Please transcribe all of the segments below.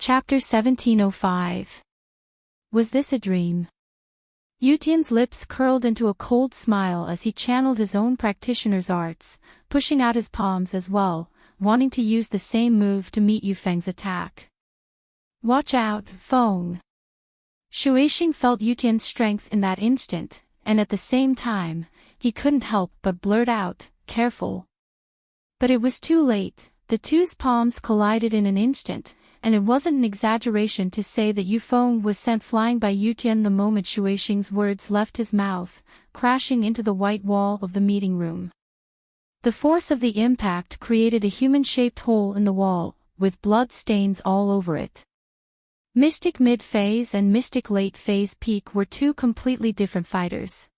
Chapter 1705. Was this a dream? Yutian's lips curled into a cold smile as he channeled his own practitioner's arts, pushing out his palms as well, wanting to use the same move to meet Yufeng's attack. Watch out, Feng. Shuixing felt Yutian's strength in that instant, and at the same time, he couldn't help but blurt out, careful. But it was too late. The two's palms collided in an instant, and it wasn't an exaggeration to say that Yufeng was sent flying by Yutian the moment Shuixing's words left his mouth, crashing into the white wall of the meeting room. The force of the impact created a human-shaped hole in the wall, with blood stains all over it. Mystic mid-phase and Mystic late-phase peak were two completely different fighters.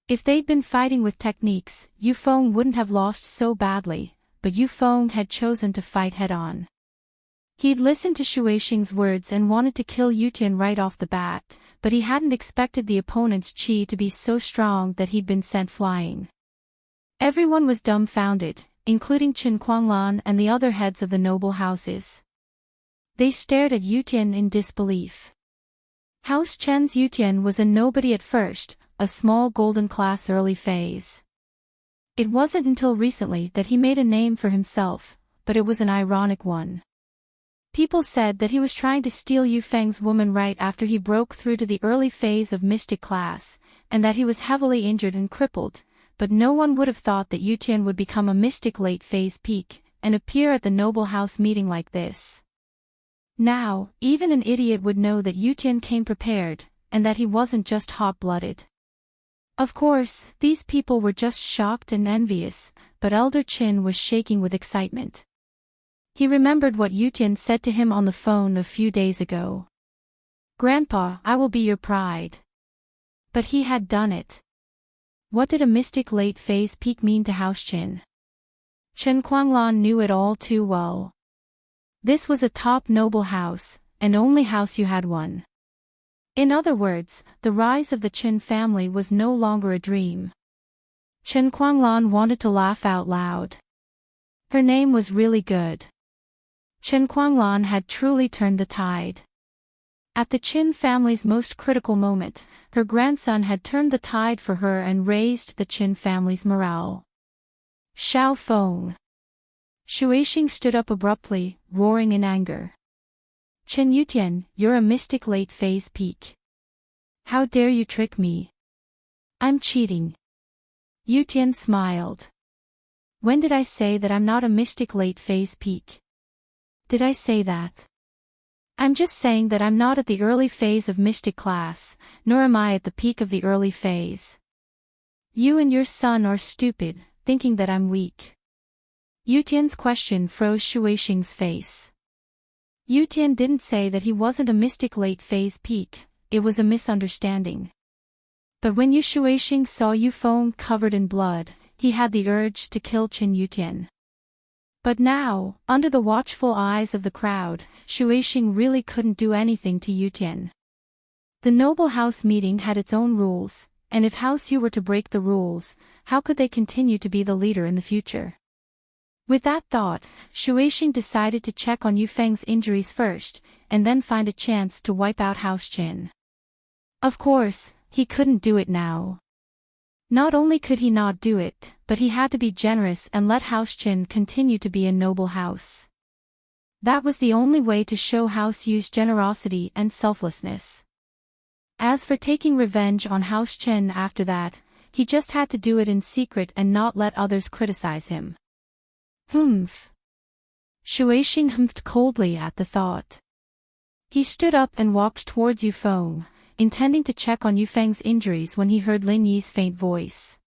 If they'd been fighting with techniques, Yufeng wouldn't have lost so badly, but Yufeng had chosen to fight head-on. He'd listened to Shuixing's words and wanted to kill Yutian right off the bat, but he hadn't expected the opponent's chi to be so strong that he'd been sent flying. Everyone was dumbfounded, including Chen Quanglan and the other heads of the noble houses. They stared at Yutian in disbelief. House Chen's Yutian was a nobody at first, a small golden class early phase. It wasn't until recently that he made a name for himself, but it was an ironic one. People said that he was trying to steal Yufeng's woman right after he broke through to the early phase of Mystic class, and that he was heavily injured and crippled, but no one would have thought that Yutian would become a Mystic late phase peak, and appear at the noble house meeting like this. Now, even an idiot would know that Yutian came prepared, and that he wasn't just hot-blooded. Of course, these people were just shocked and envious, but Elder Qin was shaking with excitement. He remembered what Yutian said to him on the phone a few days ago. "Grandpa, I will be your pride." But he had done it. What did a Mystic late phase peak mean to House Qin? Chen Quanglan knew it all too well. This was a top noble house, and only house you had one. In other words, the rise of the Qin family was no longer a dream. Chen Quanglan wanted to laugh out loud. Her name was really good. Chen Quanglan had truly turned the tide. At the Qin family's most critical moment, her grandson had turned the tide for her and raised the Qin family's morale. Xiao Feng. Shuixing stood up abruptly, roaring in anger. "Chen Yutian, you're a Mystic late phase peak. How dare you trick me? I'm cheating." Yutian smiled. "When did I say that I'm not a Mystic late phase peak? Did I say that? I'm just saying that I'm not at the early phase of Mystic class, nor am I at the peak of the early phase. You and your son are stupid, thinking that I'm weak." Yutian's question froze Shuixing's face. Yutian didn't say that he wasn't a Mystic late phase peak, it was a misunderstanding. But when Shuixing saw Yufeng covered in blood, he had the urge to kill Chen Yutian. But now, under the watchful eyes of the crowd, Shuixing really couldn't do anything to Yutian. The noble house meeting had its own rules, and if House Yu were to break the rules, how could they continue to be the leader in the future? With that thought, Shuixing decided to check on Yufeng's injuries first, and then find a chance to wipe out House Qin. Of course, he couldn't do it now. Not only could he not do it, but he had to be generous and let House Qin continue to be a noble house. That was the only way to show House Yu's generosity and selflessness. As for taking revenge on House Qin after that, he just had to do it in secret and not let others criticize him. Humph. Shuixing humphed coldly at the thought. He stood up and walked towards Yufeng, intending to check on Yufeng's injuries when he heard Lin Yi's faint voice.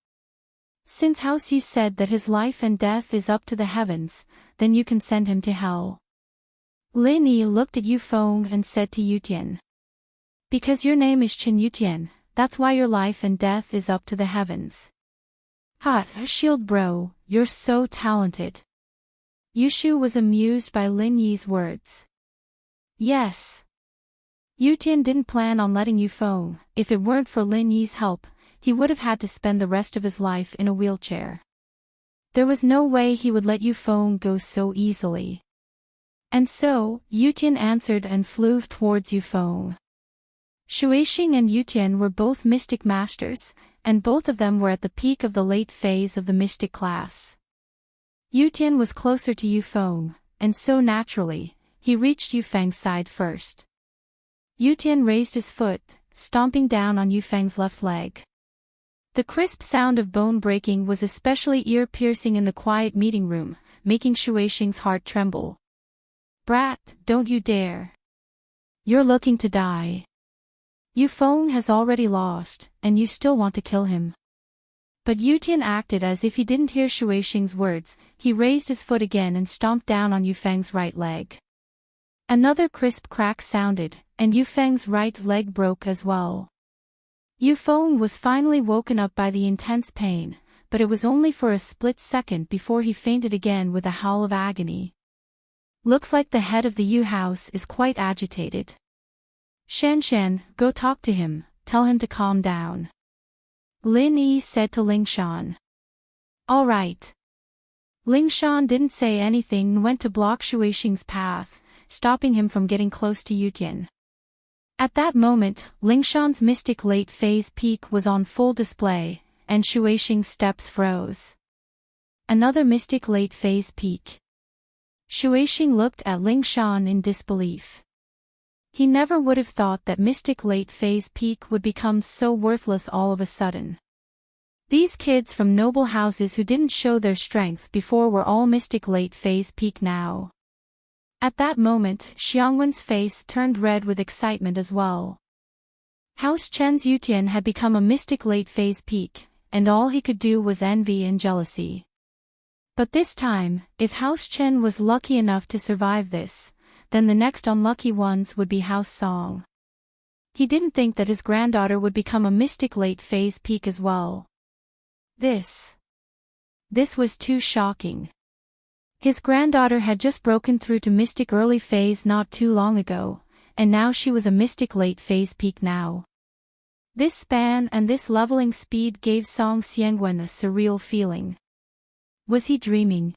"Since House Yi said that his life and death is up to the heavens, then you can send him to hell." Lin Yi looked at Yufeng and said to Yutian. "Because your name is Chen Yutian, that's why your life and death is up to the heavens." "Hot shield bro, you're so talented." Yushu was amused by Lin Yi's words. "Yes." Yutian didn't plan on letting Yufeng. If it weren't for Lin Yi's help, he would have had to spend the rest of his life in a wheelchair. There was no way he would let Yufeng go so easily. And so, Yutian answered and flew towards Yufeng. Shuixing and Yutian were both mystic masters, and both of them were at the peak of the late phase of the mystic class. Yutian was closer to Yufeng, and so naturally, he reached Yufeng's side first. Yutian raised his foot, stomping down on Yufeng's left leg. The crisp sound of bone breaking was especially ear-piercing in the quiet meeting room, making Shuixing's heart tremble. "Brat, don't you dare. You're looking to die. Yufeng has already lost, and you still want to kill him." But Yutian acted as if he didn't hear Shuixing's words. He raised his foot again and stomped down on Yufeng's right leg. Another crisp crack sounded, and Yufeng's right leg broke as well. Yufeng was finally woken up by the intense pain, but it was only for a split second before he fainted again with a howl of agony. "Looks like the head of the Yu house is quite agitated. Shanshan, go talk to him, tell him to calm down," Lin Yi said to Ling Shan. "All right." Ling Shan didn't say anything and went to block Shuixing's path, stopping him from getting close to Yutian. At that moment, Ling Shan's mystic late phase peak was on full display, and Shuixing's steps froze. Another mystic late phase peak. Shuixing looked at Ling Shan in disbelief. He never would have thought that mystic late phase peak would become so worthless all of a sudden. These kids from noble houses who didn't show their strength before were all mystic late phase peak now. At that moment, Xiangwen's face turned red with excitement as well. House Chen's Yutian had become a mystic late phase peak, and all he could do was envy and jealousy. But this time, if House Chen was lucky enough to survive this, then the next unlucky ones would be House Song. He didn't think that his granddaughter would become a mystic late phase peak as well. This was too shocking. His granddaughter had just broken through to mystic early phase not too long ago, and now she was a mystic late phase peak now. This span and this leveling speed gave Song Xiangwen a surreal feeling. Was he dreaming?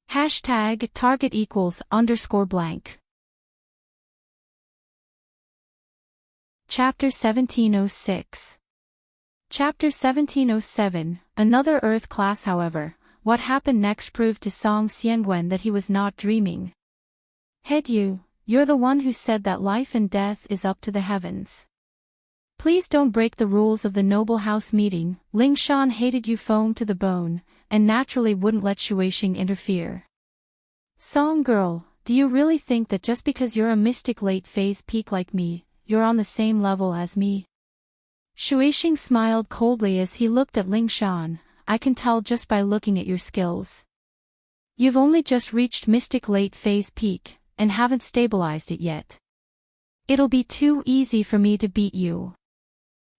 #target =_blank. Chapter 1706. Chapter 1707, another Earth class. However, what happened next proved to Song Xiangwen that he was not dreaming. "Hedu, you're the one who said that life and death is up to the heavens. Please don't break the rules of the noble house meeting." Ling Shan hated Yufeng to the bone, and naturally wouldn't let Shuixing interfere. "Song girl, do you really think that just because you're a mystic late phase peak like me, you're on the same level as me?" Shuixing smiled coldly as he looked at Ling Shan. "I can tell just by looking at your skills. You've only just reached mystic late phase peak, and haven't stabilized it yet. It'll be too easy for me to beat you."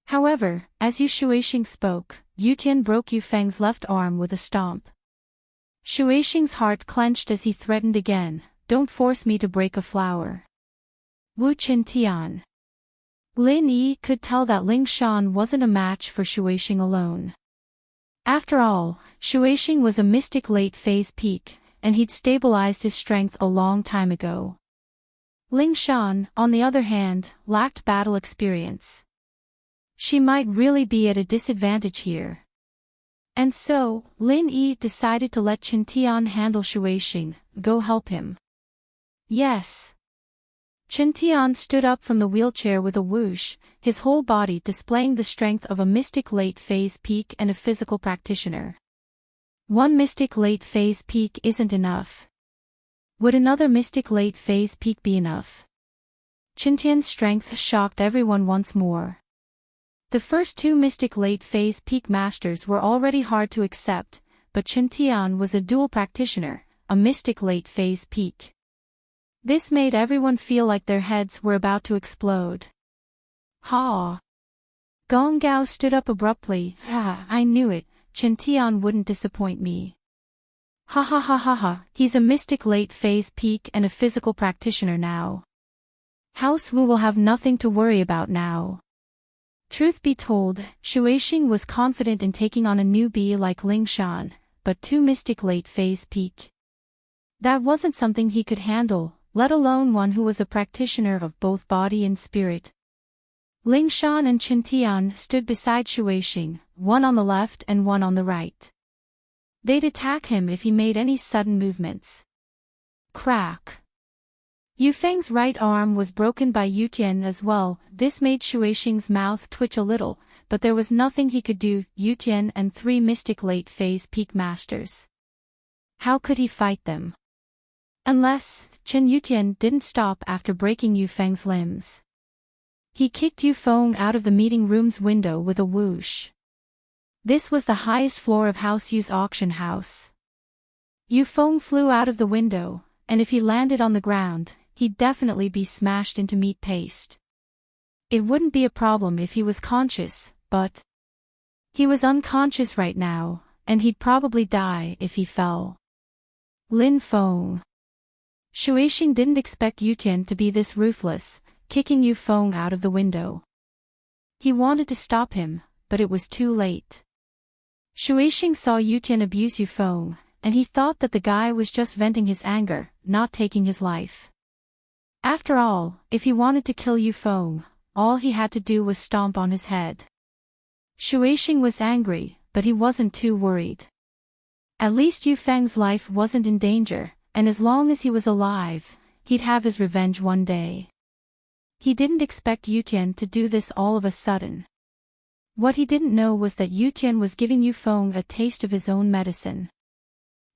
However, as Shuixing spoke, Yutian broke Yufeng's left arm with a stomp. Shuixing's heart clenched as he threatened again, "Don't force me to break a flower." Wu Qintian. Lin Yi could tell that Ling Shan wasn't a match for Shuixing alone. After all, Shuixing was a mystic late phase peak, and he'd stabilized his strength a long time ago. Ling Shan, on the other hand, lacked battle experience. She might really be at a disadvantage here. And so, Lin Yi decided to let Qintian handle Shuixing. "Go help him." "Yes." Qintian stood up from the wheelchair with a whoosh, his whole body displaying the strength of a mystic late phase peak and a physical practitioner. One mystic late phase peak isn't enough. Would another mystic late phase peak be enough? Qintian's strength shocked everyone once more. The first two mystic late phase peak masters were already hard to accept, but Qintian was a dual practitioner, a mystic late phase peak. This made everyone feel like their heads were about to explode. "Ha!" Gong Gao stood up abruptly. I knew it, Qintian wouldn't disappoint me." "Ha ha ha ha ha, he's a mystic late phase peak and a physical practitioner now. House Wu will have nothing to worry about now." Truth be told, Shuixing was confident in taking on a newbie like Ling Shan, but two mystic late phase peak. That wasn't something he could handle, let alone one who was a practitioner of both body and spirit. Ling Shan and Chen Tian stood beside Shuixing, one on the left and one on the right. They'd attack him if he made any sudden movements. Crack! Yu Feng's right arm was broken by Yu Tian as well. This made Shuixing's mouth twitch a little, but there was nothing he could do. Yu Tian and 3 mystic late phase peak masters. How could he fight them? Unless Chen Yutian didn't stop after breaking Yu Feng's limbs. He kicked Yu Feng out of the meeting room's window with a whoosh. This was the highest floor of House Yu's auction house. Yu Feng flew out of the window, and if he landed on the ground, he'd definitely be smashed into meat paste. It wouldn't be a problem if he was conscious, but he was unconscious right now, and he'd probably die if he fell. Lin Feng. Shuixing didn't expect Yu Tian to be this ruthless, kicking Yu Feng out of the window. He wanted to stop him, but it was too late. Shuixing saw Yu Tian abuse Yu Feng, and he thought that the guy was just venting his anger, not taking his life. After all, if he wanted to kill Yu Feng, all he had to do was stomp on his head. Shuixing was angry, but he wasn't too worried. At least Yu Feng's life wasn't in danger, and as long as he was alive, he'd have his revenge one day. He didn't expect Yu Tian to do this all of a sudden. What he didn't know was that Yu Tian was giving Yu Feng a taste of his own medicine.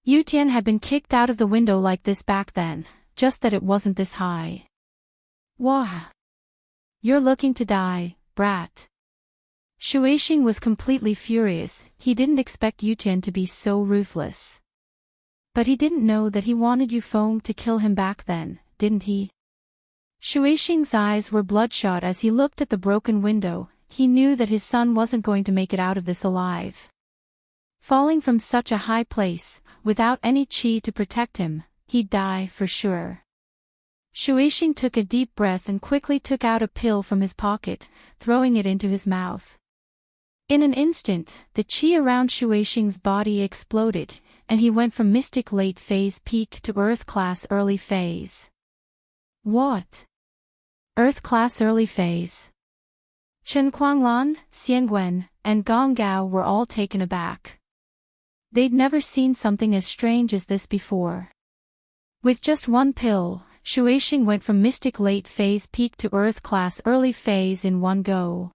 Yu Tian had been kicked out of the window like this back then, just that it wasn't this high. Wah! You're looking to die, brat. Shuixing was completely furious. He didn't expect Yu Tian to be so ruthless. But he didn't know that he wanted Yu Feng to kill him back then, didn't he? Shuixing's eyes were bloodshot as he looked at the broken window. He knew that his son wasn't going to make it out of this alive. Falling from such a high place, without any qi to protect him, he'd die for sure. Shuixing took a deep breath and quickly took out a pill from his pocket, throwing it into his mouth. In an instant, the qi around Shuixing's body exploded, and he went from mystic late phase peak to earth class early phase. What? Earth class early phase? Chen Kuanglan, Xiangwen, and Gong Gao were all taken aback. They'd never seen something as strange as this before. With just one pill, Shuixing went from mystic late phase peak to earth class early phase in one go.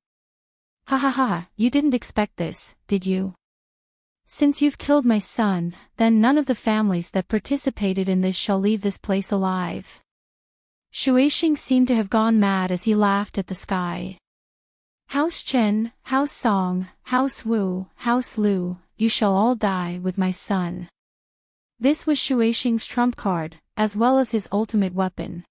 Ha ha ha, you didn't expect this, did you? Since you've killed my son, then none of the families that participated in this shall leave this place alive. Shuixing seemed to have gone mad as he laughed at the sky. House Chen, House Song, House Wu, House Lu, you shall all die with my son. This was Shuixing's trump card, as well as his ultimate weapon.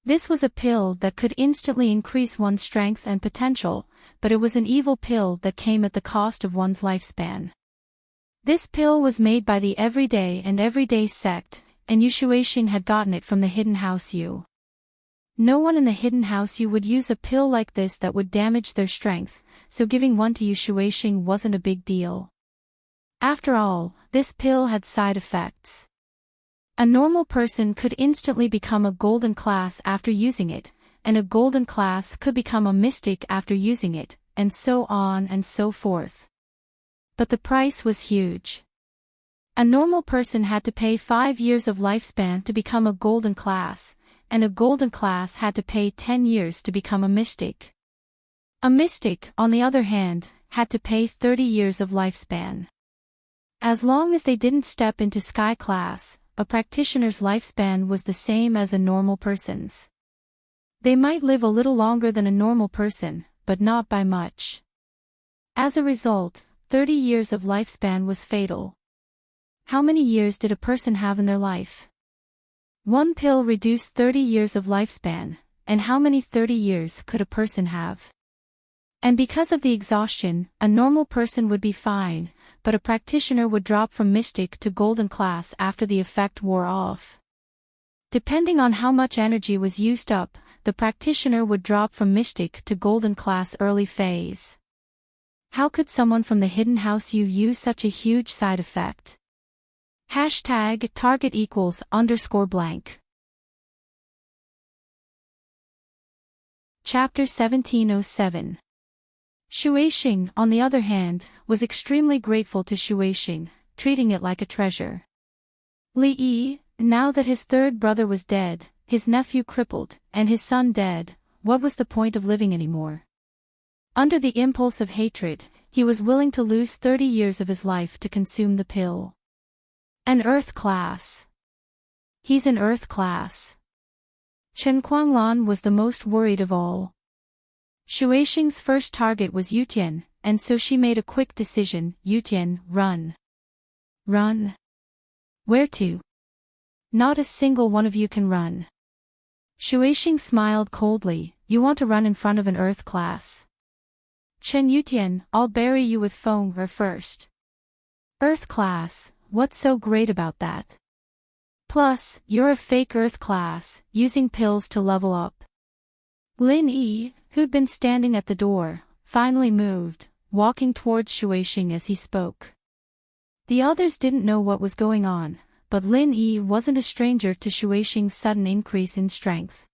This was a pill that could instantly increase one's strength and potential, but it was an evil pill that came at the cost of one's lifespan. This pill was made by the Everyday sect, and Yu Shuixing had gotten it from the Hidden House Yu. No one in the Hidden House Yu would use a pill like this that would damage their strength, so giving one to Yu Shuixing wasn't a big deal. After all, this pill had side effects. A normal person could instantly become a golden class after using it, and a golden class could become a mystic after using it, and so on and so forth. But the price was huge. A normal person had to pay 5 years of lifespan to become a golden class, and a golden class had to pay 10 years to become a mystic. A mystic, on the other hand, had to pay 30 years of lifespan. As long as they didn't step into sky class, a practitioner's lifespan was the same as a normal person's. They might live a little longer than a normal person, but not by much. As a result, 30 years of lifespan was fatal. How many years did a person have in their life? One pill reduced 30 years of lifespan, and how many 30 years could a person have? And because of the exhaustion, a normal person would be fine, but a practitioner would drop from mystic to golden class after the effect wore off. Depending on how much energy was used up, the practitioner would drop from mystic to golden class early phase. How could someone from the Hidden House Yu use such a huge side effect? Hashtag target equals _ blank. Chapter 1707. Shueising, on the other hand, was extremely grateful to Shueising, treating it like a treasure. Li Yi, now that his third brother was dead, his nephew crippled, and his son dead, what was the point of living anymore? Under the impulse of hatred, he was willing to lose 30 years of his life to consume the pill. An Earth class. He's an Earth class. Chen Guanglan was the most worried of all. Shueising's first target was Yutian, and so she made a quick decision. Yutian, run. Run? Where to? Not a single one of you can run. Shueising smiled coldly. You want to run in front of an Earth class? Chen Yutian, I'll bury you with foam first. Earth class, what's so great about that? Plus, you're a fake Earth class, using pills to level up. Lin Yi, who'd been standing at the door, finally moved, walking towards Shueising as he spoke. The others didn't know what was going on, but Lin Yi wasn't a stranger to Shueising's sudden increase in strength.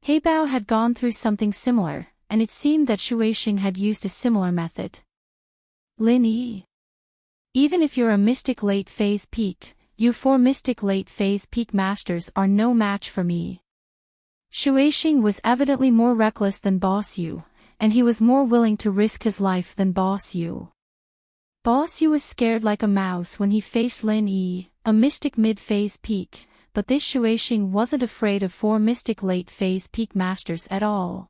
Heibao had gone through something similar, and it seemed that Shueising had used a similar method. Lin Yi. Even if you're a mystic late phase peak, you 4 mystic late phase peak masters are no match for me. Shueising was evidently more reckless than Boss Yu, and he was more willing to risk his life than Boss Yu. Boss Yu was scared like a mouse when he faced Lin Yi, a mystic mid-phase peak, but this Shueising wasn't afraid of 4 mystic late phase peak masters at all.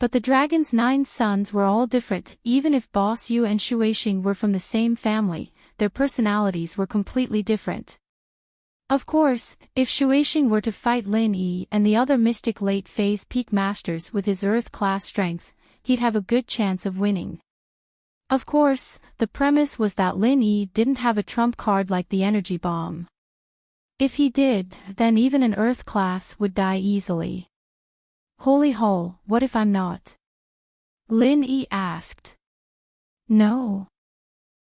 But the dragon's 9 sons were all different. Even if Boss Yu and Shueising were from the same family, their personalities were completely different. Of course, if Shueising were to fight Lin Yi and the other mystic late phase peak masters with his Earth class strength, he'd have a good chance of winning. Of course, the premise was that Lin Yi didn't have a trump card like the energy bomb. If he did, then even an Earth class would die easily. Holy hole, what if I'm not? Lin Yi asked. No.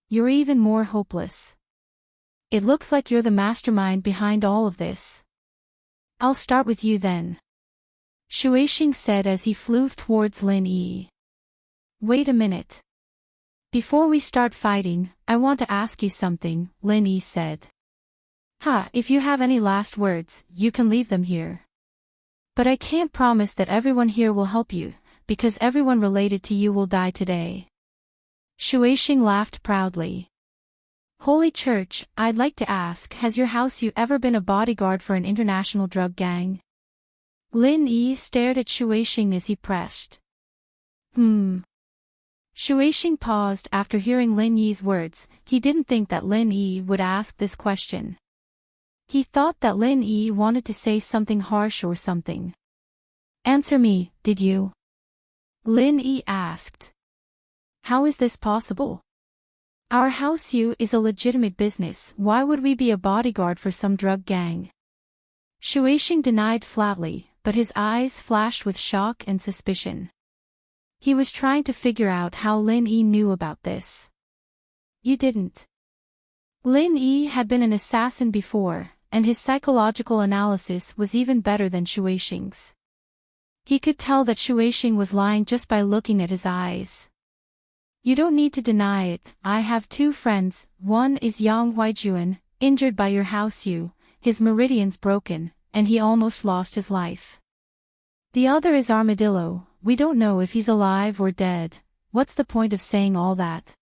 You're even more hopeless. It looks like you're the mastermind behind all of this. I'll start with you then. Shueising said as he flew towards Lin Yi. Wait a minute. Before we start fighting, I want to ask you something, Lin Yi said. If you have any last words, you can leave them here. But I can't promise that everyone here will help you, because everyone related to you will die today. Shueising laughed proudly. Holy Church, I'd like to ask, has your house you ever been a bodyguard for an international drug gang? Lin Yi stared at Shueising as he pressed. Shueising paused after hearing Lin Yi's words. He didn't think that Lin Yi would ask this question. He thought that Lin Yi wanted to say something harsh or something. Answer me, did you? Lin Yi asked. How is this possible? Our house you is a legitimate business. Why would we be a bodyguard for some drug gang? Shueising denied flatly, but his eyes flashed with shock and suspicion. He was trying to figure out how Lin Yi knew about this. You didn't. Lin Yi had been an assassin before, and his psychological analysis was even better than Shueising's. He could tell that Shueising was lying just by looking at his eyes. You don't need to deny it. I have 2 friends. One is Yang Huijuan, injured by your house you, his meridians broken, and he almost lost his life. The other is Armadillo. We don't know if he's alive or dead. What's the point of saying all that?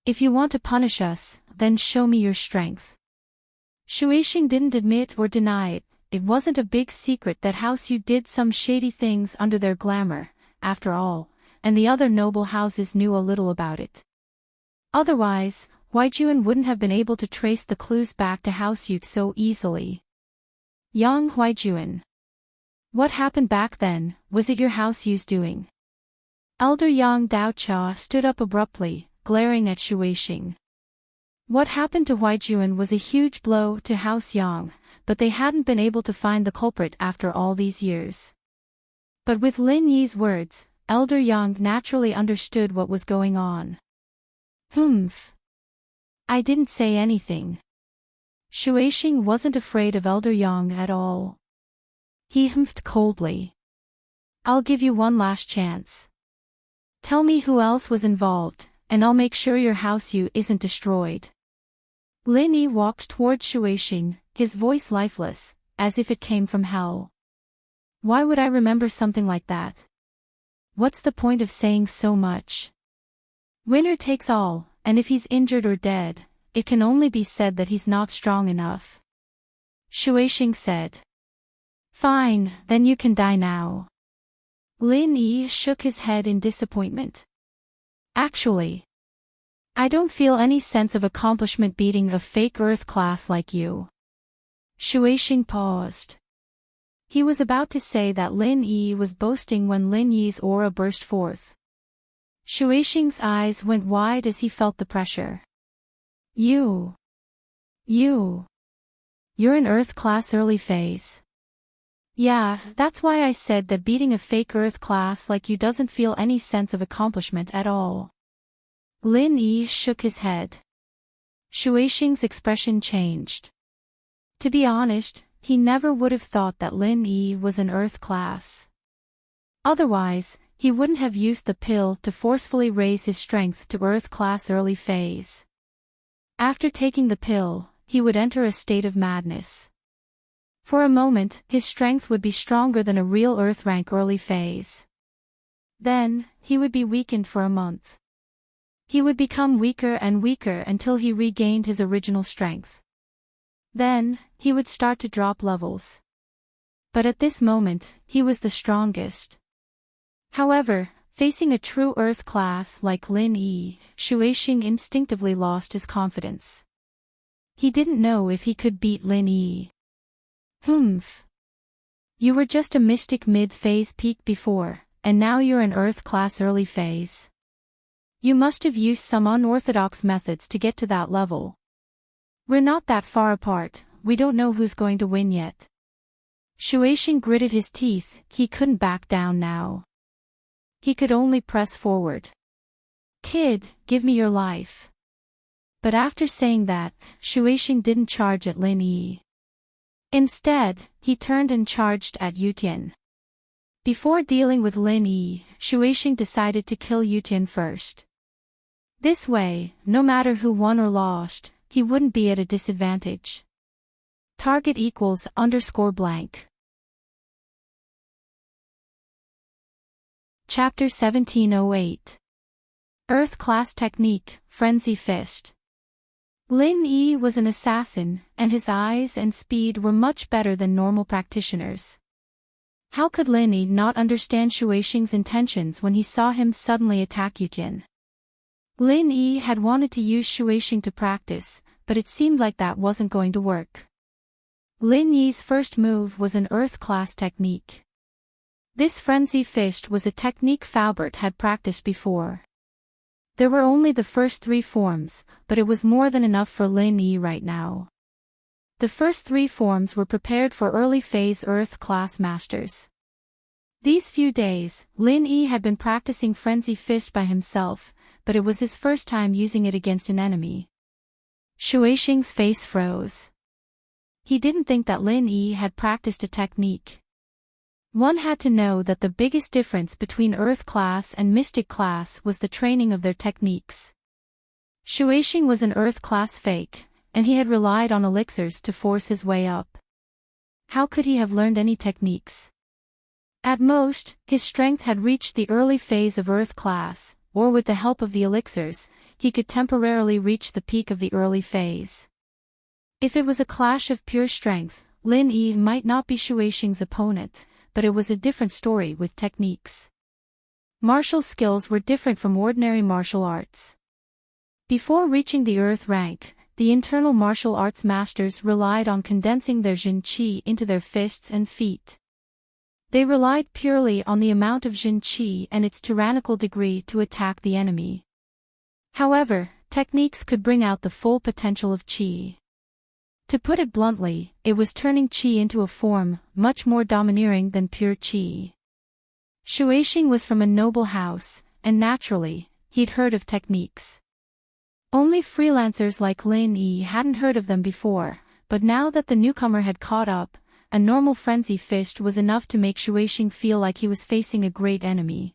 If you want to punish us, then show me your strength. Shueising didn't admit or deny it. It wasn't a big secret that House Yu did some shady things under their glamour, after all, and the other noble houses knew a little about it. Otherwise, Huijuan wouldn't have been able to trace the clues back to House Yu so easily. Yang Huijuan. What happened back then? Was it your House Yu's doing? Elder Yang Daocha stood up abruptly, glaring at Shueising. What happened to Huijuan was a huge blow to House Yang, but they hadn't been able to find the culprit after all these years. But with Lin Yi's words, Elder Yang naturally understood what was going on. I didn't say anything. Shueising wasn't afraid of Elder Yang at all. He humphed coldly. I'll give you one last chance. Tell me who else was involved, and I'll make sure your house isn't destroyed. Lin Yi walked toward Shueising, his voice lifeless, as if it came from hell. Why would I remember something like that? What's the point of saying so much? Winner takes all, and if he's injured or dead, it can only be said that he's not strong enough. Shueising said. Fine, then you can die now. Lin Yi shook his head in disappointment. Actually, I don't feel any sense of accomplishment beating a fake Earth class like you. Shueising paused. He was about to say that Lin Yi was boasting when Lin Yi's aura burst forth. Shueishing's eyes went wide as he felt the pressure. You're an Earth class early phase. Yeah, that's why I said that beating a fake Earth class like you doesn't feel any sense of accomplishment at all. Lin Yi shook his head. Shueishing's expression changed. To be honest, he never would have thought that Lin Yi was an Earth class. Otherwise, he wouldn't have used the pill to forcefully raise his strength to Earth class early phase. After taking the pill, he would enter a state of madness. For a moment, his strength would be stronger than a real Earth rank early phase. Then, he would be weakened for a month. He would become weaker and weaker until he regained his original strength. Then, he would start to drop levels. But at this moment, he was the strongest. However, facing a true Earth class like Lin Yi, Shueishing instinctively lost his confidence. He didn't know if he could beat Lin Yi. Humph. You were just a mystic mid-phase peak before, and now you're an Earth class early phase. You must have used some unorthodox methods to get to that level. We're not that far apart, we don't know who's going to win yet. Shueishing gritted his teeth, he couldn't back down now. He could only press forward. Kid, give me your life. But after saying that, Shueishing didn't charge at Lin Yi. Instead, he turned and charged at Yutian. Before dealing with Lin Yi, Shueishing decided to kill Yutian first. This way, no matter who won or lost, he wouldn't be at a disadvantage. Target equals _blank. Chapter 1708. Earth Class Technique, Frenzy Fist. Lin Yi was an assassin, and his eyes and speed were much better than normal practitioners. How could Lin Yi not understand Shueishing's intentions when he saw him suddenly attack Yutian? Lin Yi had wanted to use Shueishing to practice, but it seemed like that wasn't going to work. Lin Yi's first move was an Earth class technique. This Frenzy Fist was a technique Faubert had practiced before. There were only the first 3 forms, but it was more than enough for Lin Yi right now. The first 3 forms were prepared for early phase Earth class masters. These few days, Lin Yi had been practicing Frenzy Fist by himself, but it was his first time using it against an enemy. Shueishing's face froze. He didn't think that Lin Yi had practiced a technique. One had to know that the biggest difference between Earth class and Mystic class was the training of their techniques. Shueishing was an Earth class fake, and he had relied on elixirs to force his way up. How could he have learned any techniques? At most, his strength had reached the early phase of Earth class, or with the help of the elixirs, he could temporarily reach the peak of the early phase. If it was a clash of pure strength, Lin Yi might not be Shueishing's opponent, but it was a different story with techniques. Martial skills were different from ordinary martial arts. Before reaching the Earth rank, the internal martial arts masters relied on condensing their Jin Qi into their fists and feet. They relied purely on the amount of Jin Qi and its tyrannical degree to attack the enemy. However, techniques could bring out the full potential of Qi. To put it bluntly, it was turning Qi into a form, much more domineering than pure Qi. Shueishing was from a noble house, and naturally, he'd heard of techniques. Only freelancers like Lin Yi hadn't heard of them before, but now that the newcomer had caught up, a normal frenzy fist was enough to make Shueising feel like he was facing a great enemy.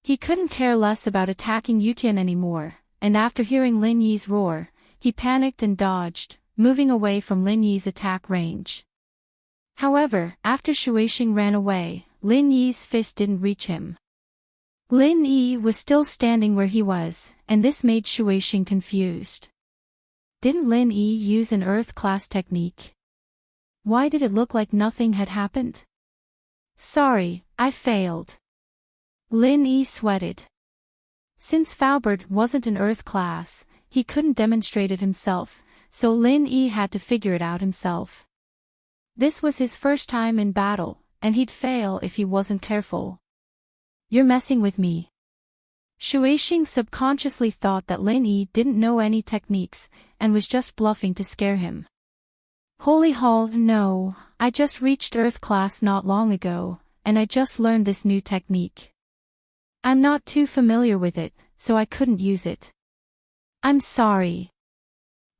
He couldn't care less about attacking Yutian anymore, and after hearing Lin Yi's roar, he panicked and dodged, moving away from Lin Yi's attack range. However, after Shueising ran away, Lin Yi's fist didn't reach him. Lin Yi was still standing where he was, and this made Shueising confused. Didn't Lin Yi use an Earth-class technique? Why did it look like nothing had happened? Sorry, I failed. Lin Yi sweated. Since Faubert wasn't an Earth class, he couldn't demonstrate it himself, so Lin Yi had to figure it out himself. This was his first time in battle, and he'd fail if he wasn't careful. You're messing with me. Shueising subconsciously thought that Lin Yi didn't know any techniques, and was just bluffing to scare him. Holy hall, no, I just reached Earth class not long ago, and I just learned this new technique. I'm not too familiar with it, so I couldn't use it. I'm sorry.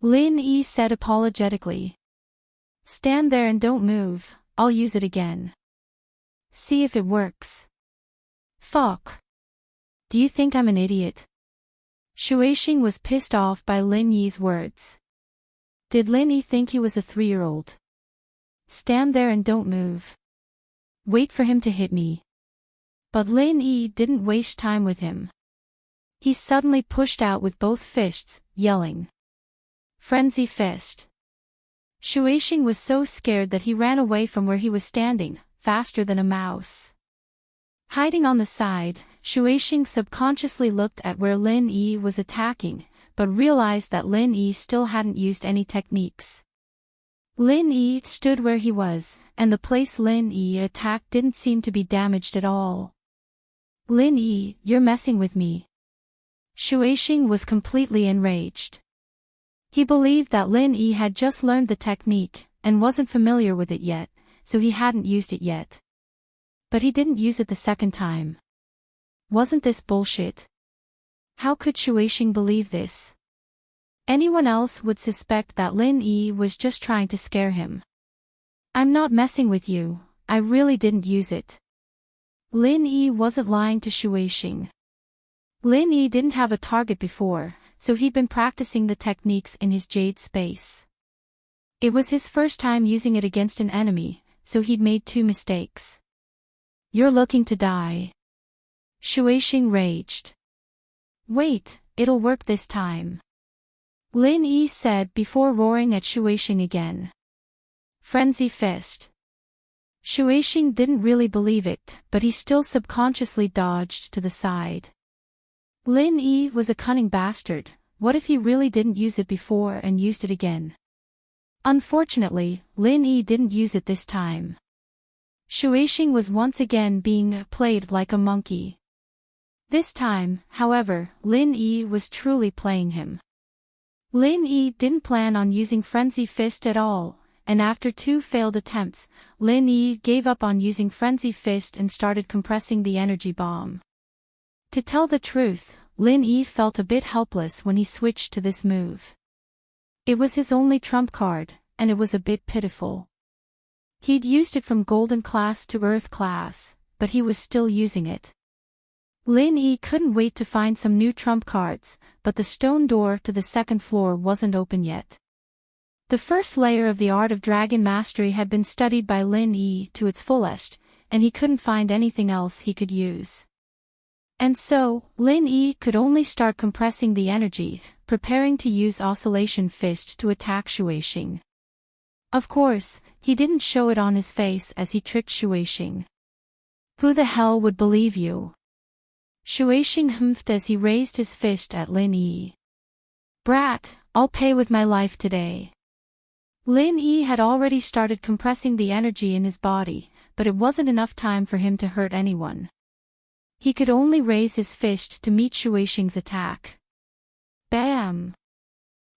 Lin Yi said apologetically. Stand there and don't move, I'll use it again. See if it works. Fuck. Do you think I'm an idiot? Shueising was pissed off by Lin Yi's words. Did Lin Yi think he was a 3-year-old? Stand there and don't move. Wait for him to hit me. But Lin Yi didn't waste time with him. He suddenly pushed out with both fists, yelling. Frenzy fist. Shueising was so scared that he ran away from where he was standing, faster than a mouse. Hiding on the side, Shueising subconsciously looked at where Lin Yi was attacking, but realized that Lin Yi still hadn't used any techniques. Lin Yi stood where he was, and the place Lin Yi attacked didn't seem to be damaged at all. Lin Yi, you're messing with me. Shueising was completely enraged. He believed that Lin Yi had just learned the technique, and wasn't familiar with it yet, so he hadn't used it yet. But he didn't use it the second time. Wasn't this bullshit? How could Shueising believe this? Anyone else would suspect that Lin Yi was just trying to scare him. I'm not messing with you, I really didn't use it. Lin Yi wasn't lying to Shueising. Lin Yi didn't have a target before, so he'd been practicing the techniques in his jade space. It was his first time using it against an enemy, so he'd made 2 mistakes. You're looking to die. Shueising raged. Wait, it'll work this time. Lin Yi said before roaring at Shueising again. Frenzy fist. Shueising didn't really believe it, but he still subconsciously dodged to the side. Lin Yi was a cunning bastard, what if he really didn't use it before and used it again? Unfortunately, Lin Yi didn't use it this time. Shueising was once again being played like a monkey. This time, however, Lin Yi was truly playing him. Lin Yi didn't plan on using Frenzy Fist at all, and after 2 failed attempts, Lin Yi gave up on using Frenzy Fist and started compressing the energy bomb. To tell the truth, Lin Yi felt a bit helpless when he switched to this move. It was his only trump card, and it was a bit pitiful. He'd used it from Golden Class to Earth Class, but he was still using it. Lin Yi couldn't wait to find some new trump cards, but the stone door to the 2nd floor wasn't open yet. The first layer of the Art of Dragon Mastery had been studied by Lin Yi to its fullest, and he couldn't find anything else he could use. And so, Lin Yi could only start compressing the energy, preparing to use Oscillation Fist to attack Shueising. Of course, he didn't show it on his face as he tricked Shueising. Who the hell would believe you? Shueising humphed as he raised his fist at Lin Yi. Brat, I'll pay with my life today. Lin Yi had already started compressing the energy in his body, but it wasn't enough time for him to hurt anyone. He could only raise his fist to meet Shueising's attack. Bam!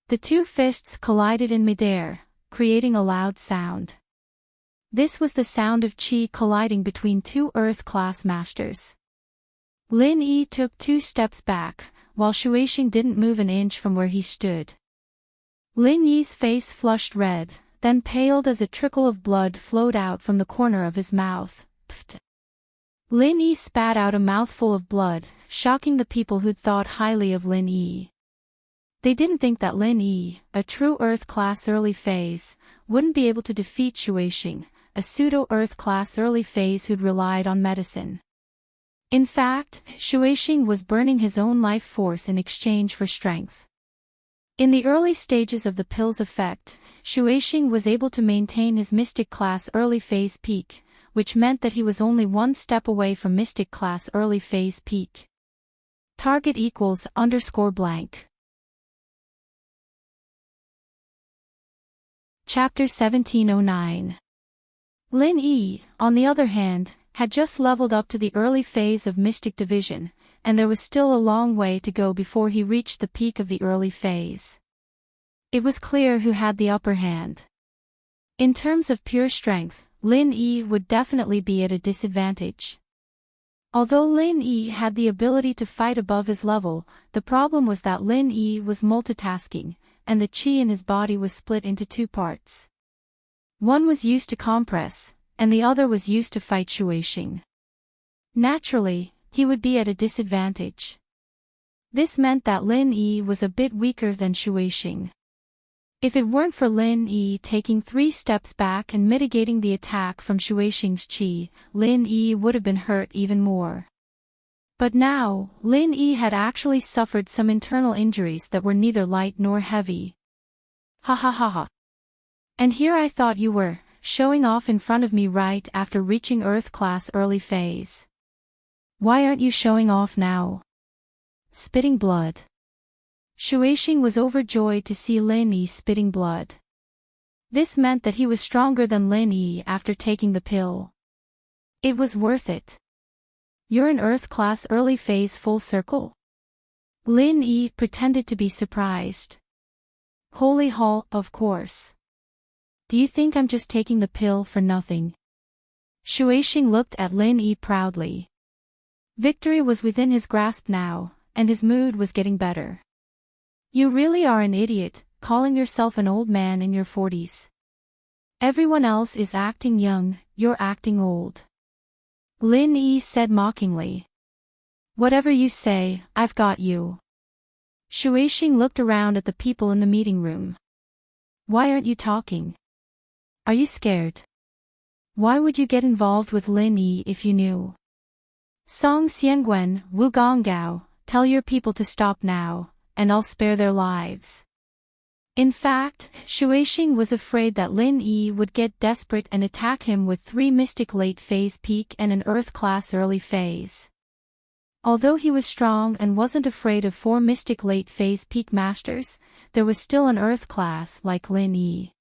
The 2 fists collided in midair, creating a loud sound. This was the sound of chi colliding between 2 Earth-class masters. Lin Yi took 2 steps back, while Shueising didn't move an inch from where he stood. Lin Yi's face flushed red, then paled as a trickle of blood flowed out from the corner of his mouth. Pfft. Lin Yi spat out a mouthful of blood, shocking the people who'd thought highly of Lin Yi. They didn't think that Lin Yi, a true Earth-class early phase, wouldn't be able to defeat Shuixing, a pseudo-Earth-class early phase who'd relied on medicine. In fact, Shuixing was burning his own life force in exchange for strength. In the early stages of the pill's effect, Shuixing was able to maintain his Mystic-class early phase peak, which meant that he was only one step away from Mystic-class early phase peak. Target equals _blank. Chapter 1709. Lin Yi, on the other hand, had just leveled up to the early phase of Mystic Division, and there was still a long way to go before he reached the peak of the early phase. It was clear who had the upper hand. In terms of pure strength, Lin Yi would definitely be at a disadvantage. Although Lin Yi had the ability to fight above his level, the problem was that Lin Yi was multitasking, and the qi in his body was split into two parts. One was used to compress, and the other was used to fight Shuixing. Naturally, he would be at a disadvantage. This meant that Lin Yi was a bit weaker than Shuixing. If it weren't for Lin Yi taking 3 steps back and mitigating the attack from Shuixing's qi, Lin Yi would have been hurt even more. But now, Lin Yi had actually suffered some internal injuries that were neither light nor heavy. Ha ha ha ha. And here I thought you were, showing off in front of me right after reaching Earth-class early phase. Why aren't you showing off now? Spitting blood. Shuixing was overjoyed to see Lin Yi spitting blood. This meant that he was stronger than Lin Yi after taking the pill. It was worth it. You're an Earth-class early phase full circle? Lin Yi pretended to be surprised. Holy hall, of course. Do you think I'm just taking the pill for nothing? Shuixing looked at Lin Yi proudly. Victory was within his grasp now, and his mood was getting better. You really are an idiot, calling yourself an old man in your 40s. Everyone else is acting young, you're acting old. Lin Yi said mockingly. Whatever you say, I've got you. Shuixing looked around at the people in the meeting room. Why aren't you talking? Are you scared? Why would you get involved with Lin Yi if you knew? Song Xiangwen, Wu Gonggao, tell your people to stop now, and I'll spare their lives. In fact, Shuixing was afraid that Lin Yi would get desperate and attack him with 3 Mystic late phase peak and an Earth-class early phase. Although he was strong and wasn't afraid of 4 Mystic late phase peak masters, there was still an Earth-class like Lin Yi.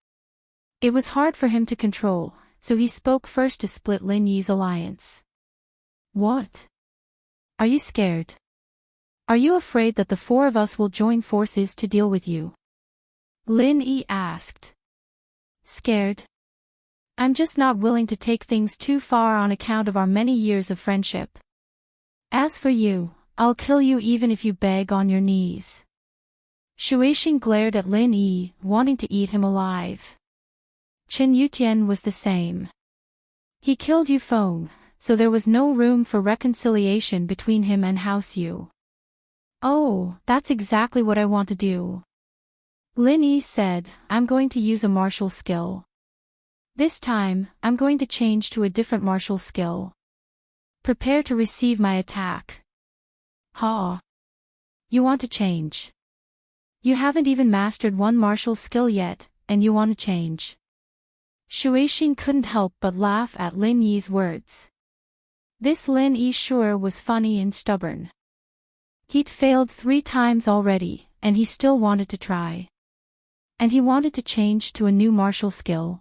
It was hard for him to control, so he spoke first to split Lin Yi's alliance. What? Are you scared? Are you afraid that the 4 of us will join forces to deal with you? Lin Yi asked. Scared? I'm just not willing to take things too far on account of our many years of friendship. As for you, I'll kill you even if you beg on your knees. Shuixing glared at Lin Yi, wanting to eat him alive. Chen Yutian was the same. He killed Yu Feng, so there was no room for reconciliation between him and House Yu. Oh, that's exactly what I want to do. Lin Yi said, I'm going to use a martial skill. This time, I'm going to change to a different martial skill. Prepare to receive my attack. Ha! You want to change. You haven't even mastered one martial skill yet, and you want to change. Shuixing couldn't help but laugh at Lin Yi's words. This Lin Yi sure was funny and stubborn. He'd failed 3 times already, and he still wanted to try. And he wanted to change to a new martial skill.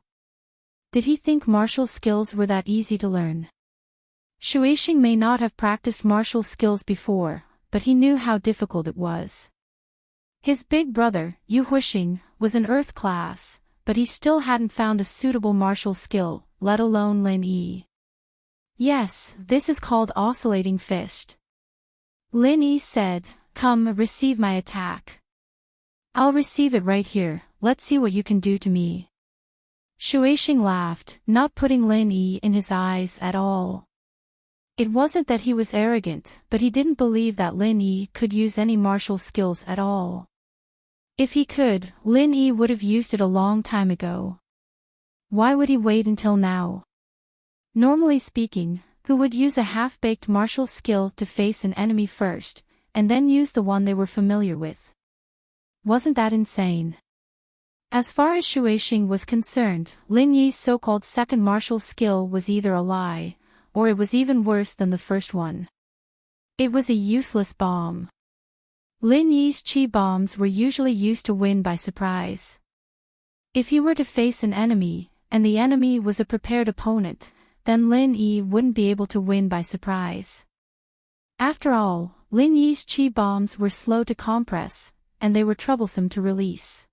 Did he think martial skills were that easy to learn? Shuixing may not have practiced martial skills before, but he knew how difficult it was. His big brother, Yu Huixing, was an Earth class, but he still hadn't found a suitable martial skill, let alone Lin Yi. Yes, this is called oscillating fist. Lin Yi said, come receive my attack. I'll receive it right here, let's see what you can do to me. Shueising laughed, not putting Lin Yi in his eyes at all. It wasn't that he was arrogant, but he didn't believe that Lin Yi could use any martial skills at all. If he could, Lin Yi would have used it a long time ago. Why would he wait until now? Normally speaking, who would use a half-baked martial skill to face an enemy first, and then use the one they were familiar with? Wasn't that insane? As far as Shueising was concerned, Lin Yi's so-called second martial skill was either a lie, or it was even worse than the first one. It was a useless bomb. Lin Yi's chi bombs were usually used to win by surprise. If he were to face an enemy, and the enemy was a prepared opponent, then Lin Yi wouldn't be able to win by surprise. After all, Lin Yi's chi bombs were slow to compress, and they were troublesome to release.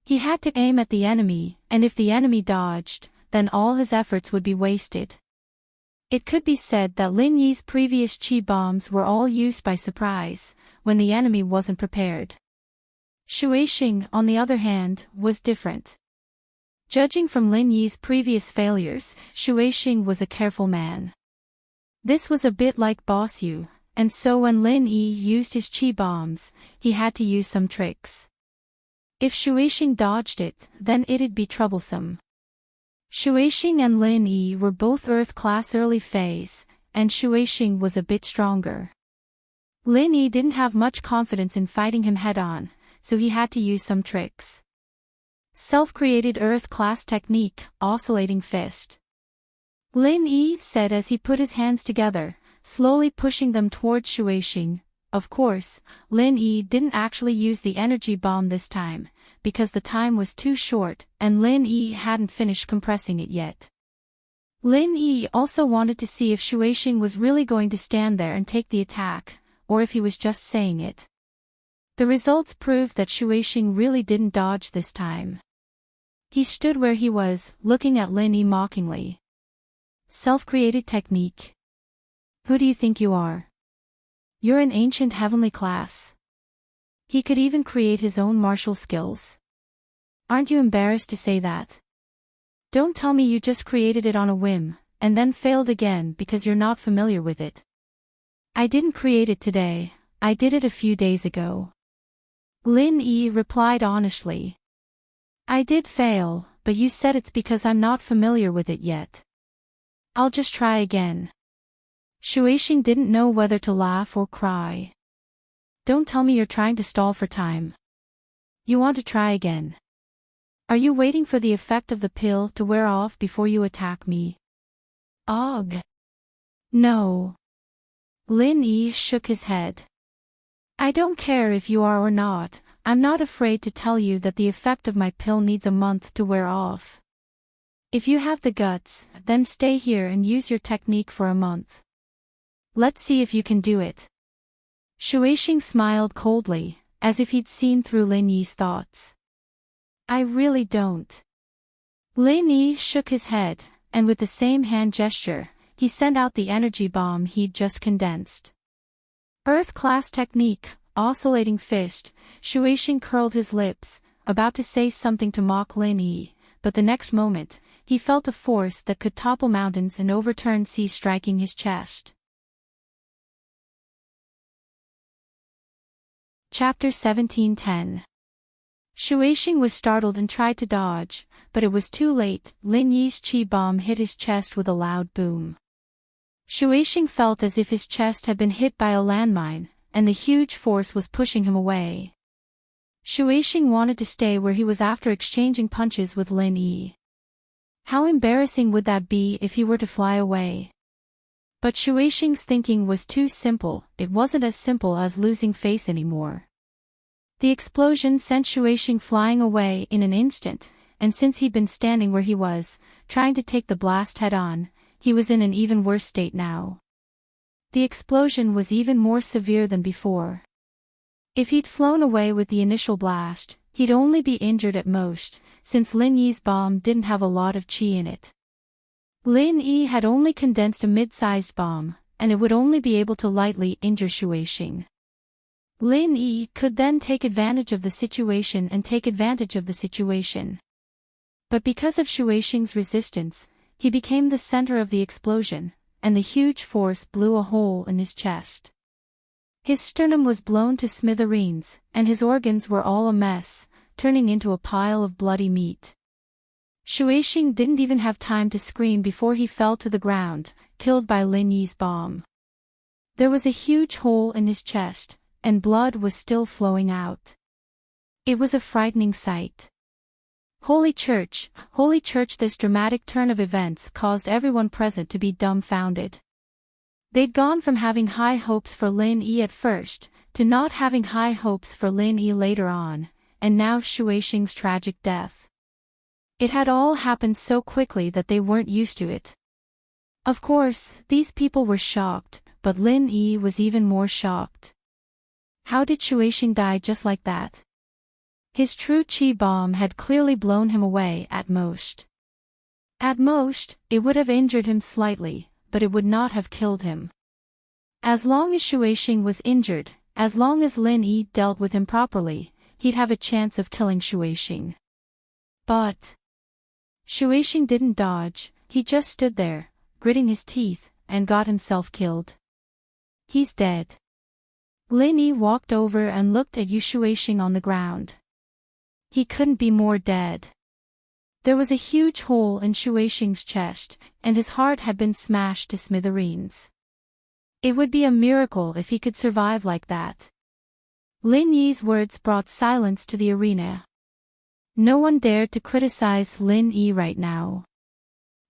He had to aim at the enemy, and if the enemy dodged, then all his efforts would be wasted. It could be said that Lin Yi's previous chi bombs were all used by surprise, when the enemy wasn't prepared. Shueising, on the other hand, was different. Judging from Lin Yi's previous failures, Shueising was a careful man. This was a bit like Boss Yu, and so when Lin Yi used his chi bombs, he had to use some tricks. If Shueising dodged it, then it'd be troublesome. Shueising and Lin Yi were both Earth-class early phase, and Shueising was a bit stronger. Lin Yi didn't have much confidence in fighting him head-on, so he had to use some tricks. Self-created Earth-class technique, oscillating fist. Lin Yi said as he put his hands together, slowly pushing them towards Shueising. Of course, Lin Yi didn't actually use the energy bomb this time, because the time was too short, and Lin Yi hadn't finished compressing it yet. Lin Yi also wanted to see if Shueising was really going to stand there and take the attack, or if he was just saying it. The results proved that Shueising really didn't dodge this time. He stood where he was, looking at Lin Yi mockingly. Self-created technique. Who do you think you are? You're an ancient heavenly class. He could even create his own martial skills. Aren't you embarrassed to say that? Don't tell me you just created it on a whim, and then failed again because you're not familiar with it. I didn't create it today, I did it a few days ago. Lin Yi replied honestly. I did fail, but you said it's because I'm not familiar with it yet. I'll just try again. Shueising didn't know whether to laugh or cry. Don't tell me you're trying to stall for time. You want to try again. Are you waiting for the effect of the pill to wear off before you attack me? Ugh. No. Lin Yi shook his head. I don't care if you are or not, I'm not afraid to tell you that the effect of my pill needs a month to wear off. If you have the guts, then stay here and use your technique for a month. Let's see if you can do it. Shueising smiled coldly, as if he'd seen through Lin Yi's thoughts. I really don't. Lin Yi shook his head, and with the same hand gesture, he sent out the energy bomb he'd just condensed. Earth-class technique, oscillating fist. Shueising curled his lips, about to say something to mock Lin Yi, but the next moment, he felt a force that could topple mountains and overturn seas striking his chest. Chapter 17:10. Shueising was startled and tried to dodge, but it was too late. Lin Yi's chi bomb hit his chest with a loud boom. Shueising felt as if his chest had been hit by a landmine, and the huge force was pushing him away. Shueising wanted to stay where he was after exchanging punches with Lin Yi. How embarrassing would that be if he were to fly away? But Shueising's thinking was too simple. It wasn't as simple as losing face anymore. The explosion sent Shueising flying away in an instant, and since he'd been standing where he was, trying to take the blast head-on, he was in an even worse state now. The explosion was even more severe than before. If he'd flown away with the initial blast, he'd only be injured at most, since Lin Yi's bomb didn't have a lot of chi in it. Lin Yi had only condensed a mid-sized bomb, and it would only be able to lightly injure Shueising. Lin Yi could then take advantage of the situation and take advantage of the situation. But because of Shuixing's resistance, he became the center of the explosion, and the huge force blew a hole in his chest. His sternum was blown to smithereens, and his organs were all a mess, turning into a pile of bloody meat. Shuixing didn't even have time to scream before he fell to the ground, killed by Lin Yi's bomb. There was a huge hole in his chest, and blood was still flowing out. It was a frightening sight. Holy Church, this dramatic turn of events caused everyone present to be dumbfounded. They'd gone from having high hopes for Lin Yi at first, to not having high hopes for Lin Yi later on, and now Shuixing's tragic death. It had all happened so quickly that they weren't used to it. Of course, these people were shocked, but Lin Yi was even more shocked. How did Shuixing die just like that? His true chi bomb had clearly blown him away at most. At most, it would have injured him slightly, but it would not have killed him. As long as Shuixing was injured, as long as Lin Yi dealt with him properly, he'd have a chance of killing Shuixing. But Shuixing didn't dodge, he just stood there, gritting his teeth, and got himself killed. He's dead. Lin Yi walked over and looked at Shuixing on the ground. He couldn't be more dead. There was a huge hole in Shuixing's chest, and his heart had been smashed to smithereens. It would be a miracle if he could survive like that. Lin Yi's words brought silence to the arena. No one dared to criticize Lin Yi right now.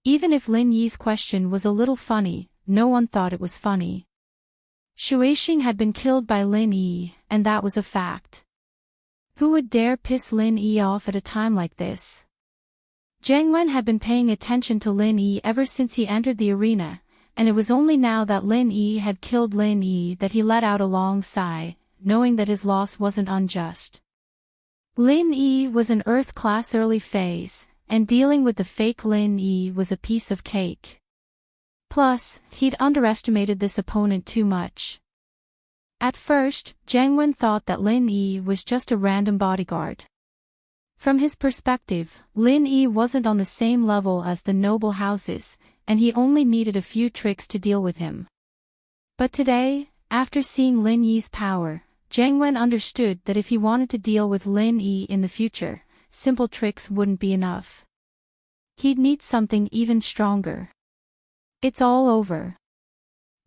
Even if Lin Yi's question was a little funny, no one thought it was funny. Shuixing had been killed by Lin Yi, and that was a fact. Who would dare piss Lin Yi off at a time like this? Zhang Wen had been paying attention to Lin Yi ever since he entered the arena, and it was only now that Lin Yi had killed Lin Yi that he let out a long sigh, knowing that his loss wasn't unjust. Lin Yi was an Earth-class early phase, and dealing with the fake Lin Yi was a piece of cake. Plus, he'd underestimated this opponent too much. At first, Zhang Wen thought that Lin Yi was just a random bodyguard. From his perspective, Lin Yi wasn't on the same level as the noble houses, and he only needed a few tricks to deal with him. But today, after seeing Lin Yi's power, Zhang Wen understood that if he wanted to deal with Lin Yi in the future, simple tricks wouldn't be enough. He'd need something even stronger. It's all over.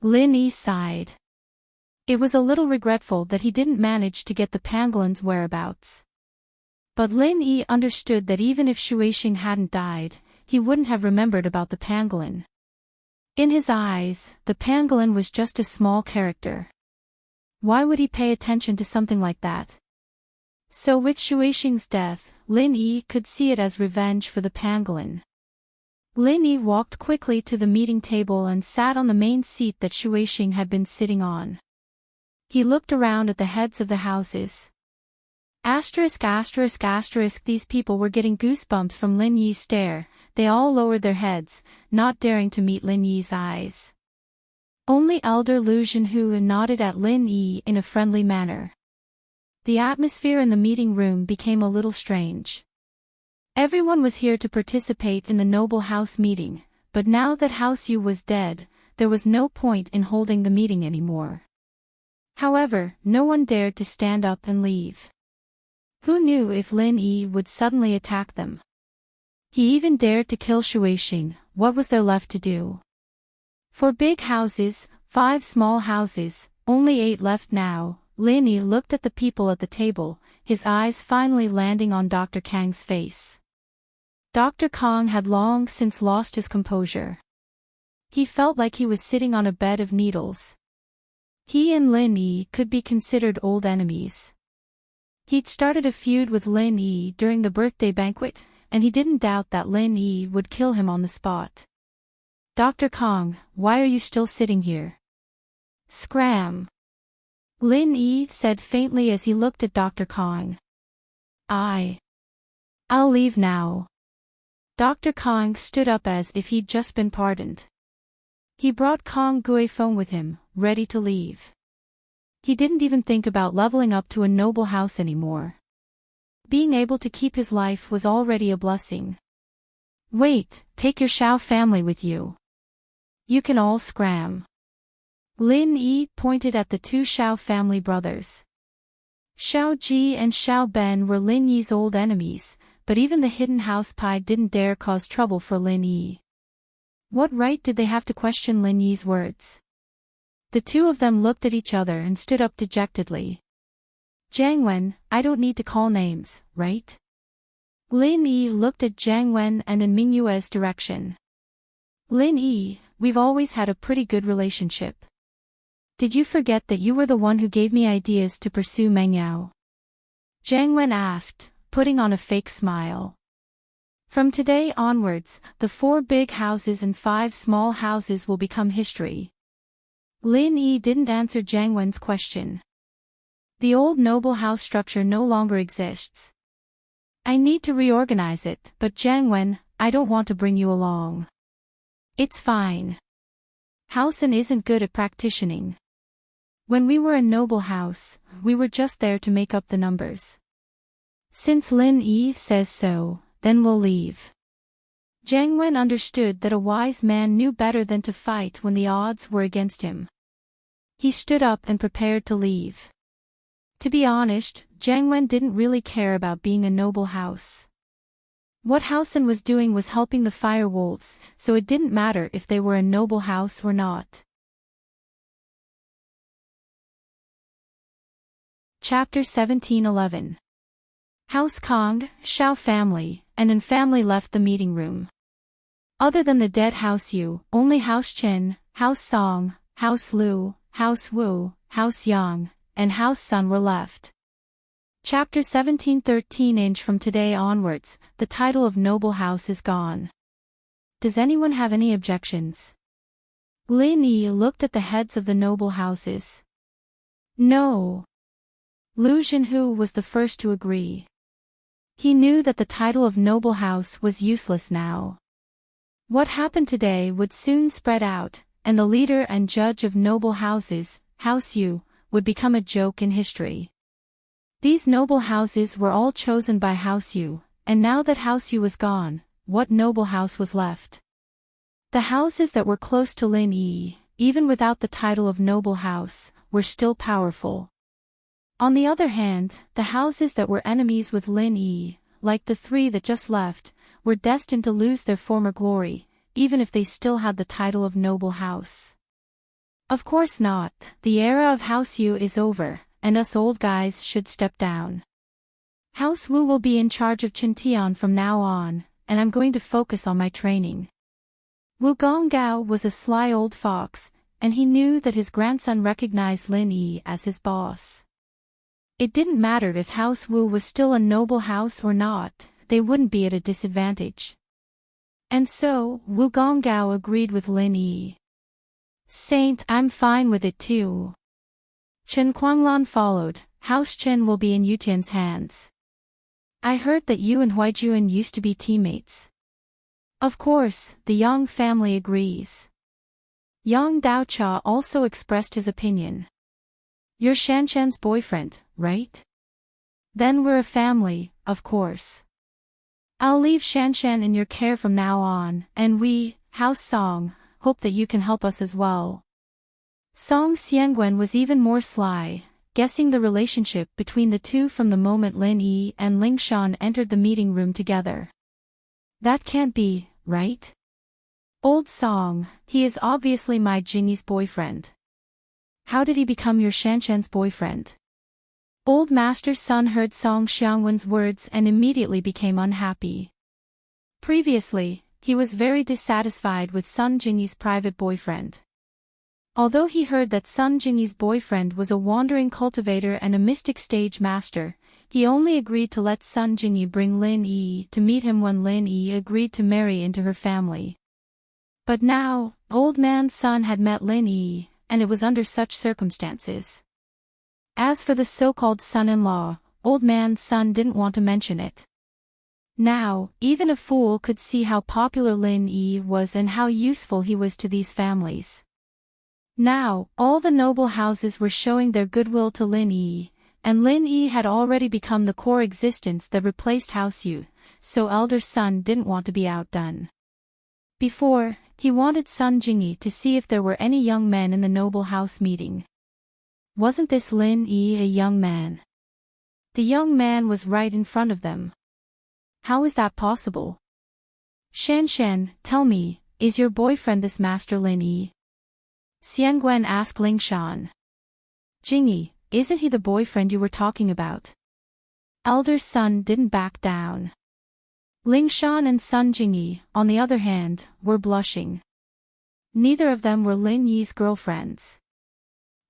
Lin Yi sighed. It was a little regretful that he didn't manage to get the pangolin's whereabouts. But Lin Yi understood that even if Shuixing hadn't died, he wouldn't have remembered about the pangolin. In his eyes, the pangolin was just a small character. Why would he pay attention to something like that? So with Shuixing's death, Lin Yi could see it as revenge for the pangolin. Lin Yi walked quickly to the meeting table and sat on the main seat that Shuixing had been sitting on. He looked around at the heads of the houses. These people were getting goosebumps from Lin Yi's stare. They all lowered their heads, not daring to meet Lin Yi's eyes. Only Elder Lu Zhenhu nodded at Lin Yi in a friendly manner. The atmosphere in the meeting room became a little strange. Everyone was here to participate in the noble house meeting, but now that House Yu was dead, there was no point in holding the meeting anymore. However, no one dared to stand up and leave. Who knew if Lin Yi would suddenly attack them? He even dared to kill Shuixing. What was there left to do? For big houses, 5 small houses, only 8 left now. Lin Yi looked at the people at the table, his eyes finally landing on Dr. Kang's face. Dr. Kang had long since lost his composure. He felt like he was sitting on a bed of needles. He and Lin Yi could be considered old enemies. He'd started a feud with Lin Yi during the birthday banquet, and he didn't doubt that Lin Yi would kill him on the spot. Dr. Kang, why are you still sitting here? Scram! Lin Yi said faintly as he looked at Dr. Kang. I'll leave now. Dr. Kang stood up as if he'd just been pardoned. He brought Kang Guifeng with him, ready to leave. He didn't even think about leveling up to a noble house anymore. Being able to keep his life was already a blessing. Wait, take your Xiao family with you. You can all scram. Lin Yi pointed at the two Xiao family brothers. Xiao Ji and Xiao Ben were Lin Yi's old enemies, but even the hidden house pie didn't dare cause trouble for Lin Yi. What right did they have to question Lin Yi's words? The two of them looked at each other and stood up dejectedly. Jiang Wen, I don't need to call names, right? Lin Yi looked at Jiang Wen and in Ming Yue's direction. Lin Yi, we've always had a pretty good relationship. Did you forget that you were the one who gave me ideas to pursue Meng Yao? Jiang Wen asked, putting on a fake smile. From today onwards, the 4 big houses and 5 small houses will become history. Lin Yi didn't answer Jiang Wen's question. The old noble house structure no longer exists. I need to reorganize it, but Jiang Wen, I don't want to bring you along. It's fine. Housen isn't good at practicing. When we were a noble house, we were just there to make up the numbers. Since Lin Yi says so, then we'll leave. Jiang Wen understood that a wise man knew better than to fight when the odds were against him. He stood up and prepared to leave. To be honest, Jiang Wen didn't really care about being a noble house. What Housen was doing was helping the fire wolves, so it didn't matter if they were a noble house or not. Chapter 1711. House Kong, Xiao family, and An family left the meeting room. Other than the dead House Yu, only House Qin, House Song, House Lu, House Wu, House Yang, and House Sun were left. Chapter 1713. Inch from today onwards, the title of noble house is gone. Does anyone have any objections? Lin Yi looked at the heads of the noble houses. No. Lu Zhenhu was the first to agree. He knew that the title of noble house was useless now. What happened today would soon spread out, and the leader and judge of noble houses, House Yu, would become a joke in history. These noble houses were all chosen by House Yu, and now that House Yu was gone, what noble house was left? The houses that were close to Lin Yi, even without the title of noble house, were still powerful. On the other hand, the houses that were enemies with Lin Yi, like the 3 that just left, were destined to lose their former glory, even if they still had the title of noble house. Of course not, the era of House Yu is over, and us old guys should step down. House Wu will be in charge of Qintian from now on, and I'm going to focus on my training. Wu Gonggao was a sly old fox, and he knew that his grandson recognized Lin Yi as his boss. It didn't matter if House Wu was still a noble house or not, they wouldn't be at a disadvantage. And so, Wu Gonggao agreed with Lin Yi. Saint, I'm fine with it too. Chen Guanglan followed. House Chen will be in Yutian's hands. I heard that you and Huaijuan used to be teammates. Of course, the Yang family agrees. Yang Daocha also expressed his opinion. You're Shanshan's boyfriend, right? Then we're a family, of course. I'll leave Shanshan in your care from now on, and we, House Song, hope that you can help us as well. Song Xiangwen was even more sly, guessing the relationship between the two from the moment Lin Yi and Ling Shan entered the meeting room together. That can't be, right? Old Song, he is obviously my Jingyi's boyfriend. How did he become your Shanshan's boyfriend? Old Master's son heard Song Xiangwen's words and immediately became unhappy. Previously, he was very dissatisfied with Sun Jingyi's private boyfriend. Although he heard that Sun Jingyi's boyfriend was a wandering cultivator and a mystic stage master, he only agreed to let Sun Jingyi bring Lin Yi to meet him when Lin Yi agreed to marry into her family. But now, old man's son had met Lin Yi, and it was under such circumstances. As for the so-called son-in-law, old man's son didn't want to mention it. Now, even a fool could see how popular Lin Yi was and how useful he was to these families. Now, all the noble houses were showing their goodwill to Lin Yi, and Lin Yi had already become the core existence that replaced House Yu, so elder son didn't want to be outdone. Before, he wanted son Jingyi to see if there were any young men in the noble house meeting. Wasn't this Lin Yi a young man? The young man was right in front of them. How is that possible? Shan, tell me, is your boyfriend this Master Lin Yi? Xiangguan asked Lingshan. Jingyi, isn't he the boyfriend you were talking about? Elder son didn't back down. Lingshan and son Jingyi, on the other hand, were blushing. Neither of them were Lin Yi's girlfriends.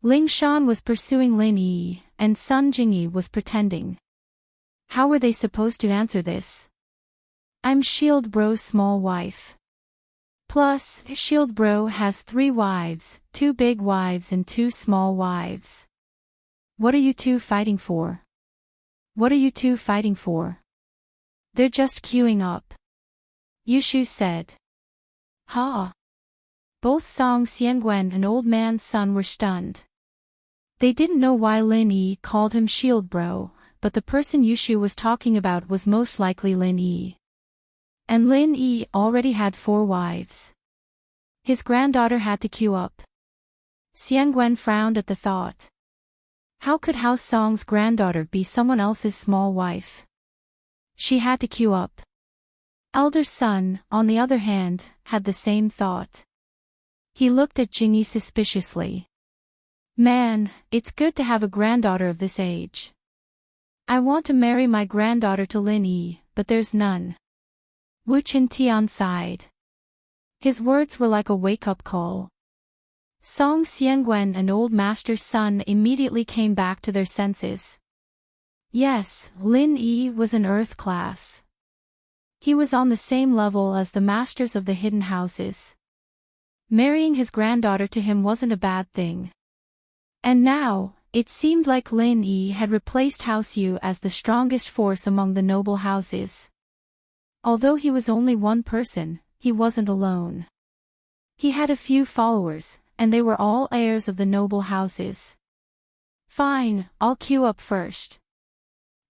Lingshan was pursuing Lin Yi, and son Jingyi was pretending. How were they supposed to answer this? I'm Shield Bro's small wife. Plus, Shield Bro has 3 wives, 2 big wives and 2 small wives. What are you two fighting for? What are you two fighting for? They're just queuing up. Yushu said. Ha! Both Song Xiangguan and Old Man's son were stunned. They didn't know why Lin Yi called him Shield Bro, but the person Yushu was talking about was most likely Lin Yi. And Lin Yi already had 4 wives. His granddaughter had to queue up. Xiangguan frowned at the thought. How could House Song's granddaughter be someone else's small wife? She had to queue up. Elder son, on the other hand, had the same thought. He looked at Jingyi suspiciously. Man, it's good to have a granddaughter of this age. I want to marry my granddaughter to Lin Yi, but there's none. Wu Qintian sighed. His words were like a wake-up call. Song Xiangguan and Old Master's son immediately came back to their senses. Yes, Lin Yi was an earth class. He was on the same level as the masters of the hidden houses. Marrying his granddaughter to him wasn't a bad thing. And now, it seemed like Lin Yi had replaced House Yu as the strongest force among the noble houses. Although he was only one person, he wasn't alone. He had a few followers, and they were all heirs of the noble houses. Fine, I'll queue up first.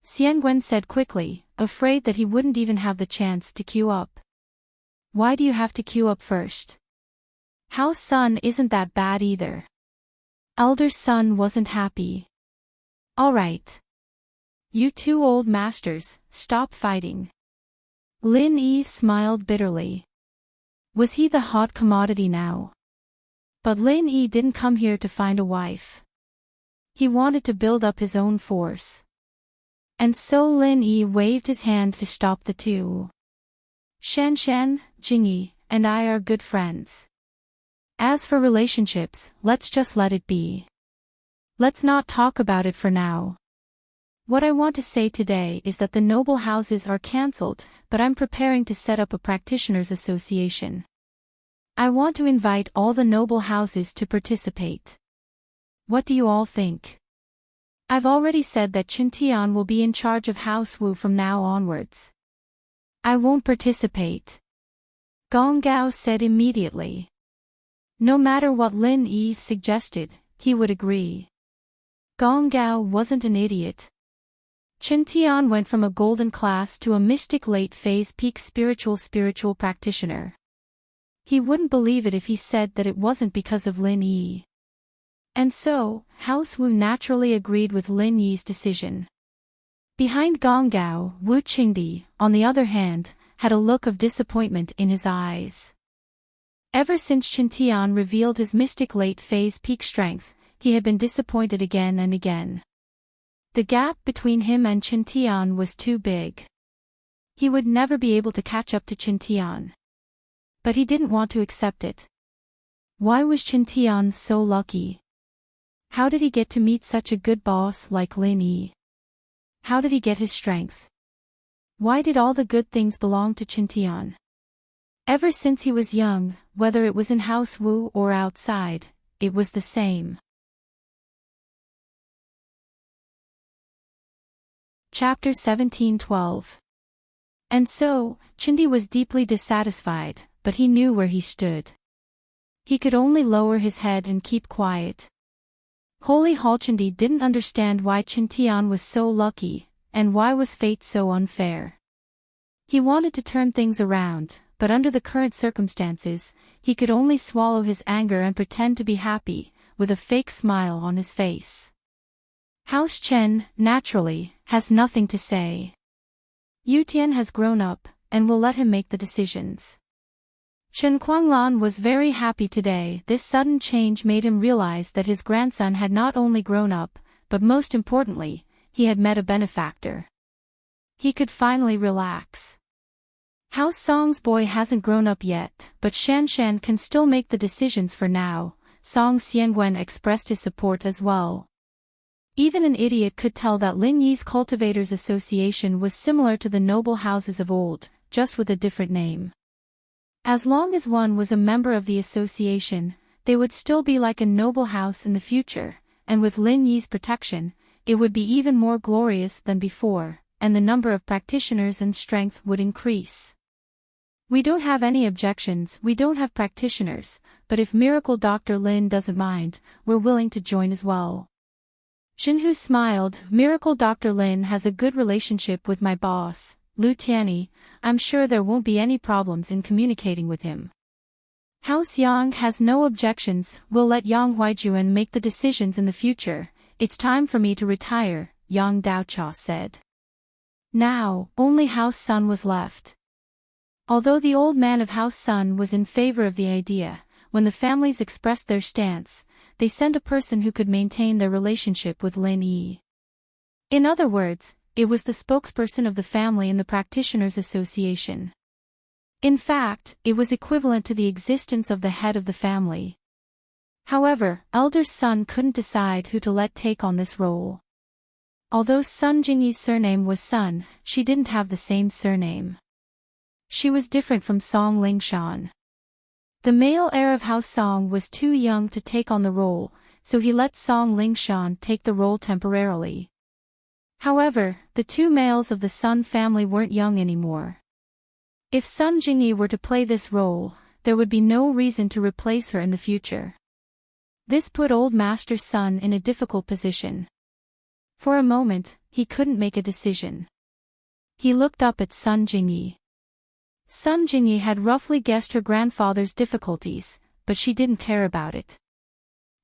Xiangguan said quickly, afraid that he wouldn't even have the chance to queue up. Why do you have to queue up first? House Son isn't that bad either. Elder son wasn't happy. Alright. You 2 old masters, stop fighting. Lin Yi smiled bitterly. Was he the hot commodity now? But Lin Yi didn't come here to find a wife. He wanted to build up his own force. And so Lin Yi waved his hand to stop the 2. Shan, Jingyi, and I are good friends. As for relationships, let's just let it be. Let's not talk about it for now. What I want to say today is that the noble houses are cancelled, but I'm preparing to set up a practitioners' association. I want to invite all the noble houses to participate. What do you all think? I've already said that Qintian will be in charge of House Wu from now onwards. I won't participate. Gong Gao said immediately. No matter what Lin Yi suggested, he would agree. Gong Gao wasn't an idiot. Qintian went from a golden class to a mystic late-phase peak spiritual practitioner. He wouldn't believe it if he said that it wasn't because of Lin Yi. And so, House Wu naturally agreed with Lin Yi's decision. Behind Gong Gao, Wu Qingdi, on the other hand, had a look of disappointment in his eyes. Ever since Qintian revealed his mystic late-phase peak strength, he had been disappointed again and again. The gap between him and Qintian was too big. He would never be able to catch up to Qintian. But he didn't want to accept it. Why was Qintian so lucky? How did he get to meet such a good boss like Lin Yi? How did he get his strength? Why did all the good things belong to Qintian? Ever since he was young, whether it was in House Wu or outside, it was the same. Chapter 17:12. And so, Qindi was deeply dissatisfied, but he knew where he stood. He could only lower his head and keep quiet. Holy Halchandi didn't understand why Chintian was so lucky, and why was fate so unfair. He wanted to turn things around, but under the current circumstances, he could only swallow his anger and pretend to be happy, with a fake smile on his face. House Chen, naturally, has nothing to say. Yutian has grown up, and will let him make the decisions. Chen Kuanglan was very happy today. This sudden change made him realize that his grandson had not only grown up, but most importantly, he had met a benefactor. He could finally relax. House Song's boy hasn't grown up yet, but Shan Shan can still make the decisions for now. Song Xiangwen expressed his support as well. Even an idiot could tell that Lin Yi's Cultivators Association was similar to the noble houses of old, just with a different name. As long as one was a member of the association, they would still be like a noble house in the future, and with Lin Yi's protection, it would be even more glorious than before, and the number of practitioners and strength would increase. We don't have any objections. We don't have practitioners, but if Miracle Dr. Lin doesn't mind, we're willing to join as well. Xinhu smiled. Miracle Dr. Lin has a good relationship with my boss, Lu Tianyi. I'm sure there won't be any problems in communicating with him. House Yang has no objections. We'll let Yang Huijuan make the decisions in the future. It's time for me to retire, Yang Daocha said. Now, only House Sun was left. Although the old man of House Sun was in favor of the idea, when the families expressed their stance, they sent a person who could maintain their relationship with Lin Yi. In other words, it was the spokesperson of the family in the Practitioners Association. In fact, it was equivalent to the existence of the head of the family. However, elder Sun couldn't decide who to let take on this role. Although Sun Jingyi's surname was Sun, she didn't have the same surname. She was different from Song Lingshan. The male heir of House Song was too young to take on the role, so he let Song Lingshan take the role temporarily. However, the two males of the Sun family weren't young anymore. If Sun Jingyi were to play this role, there would be no reason to replace her in the future. This put old Master Sun in a difficult position. For a moment, he couldn't make a decision. He looked up at Sun Jingyi. Sun Jingyi had roughly guessed her grandfather's difficulties, but she didn't care about it.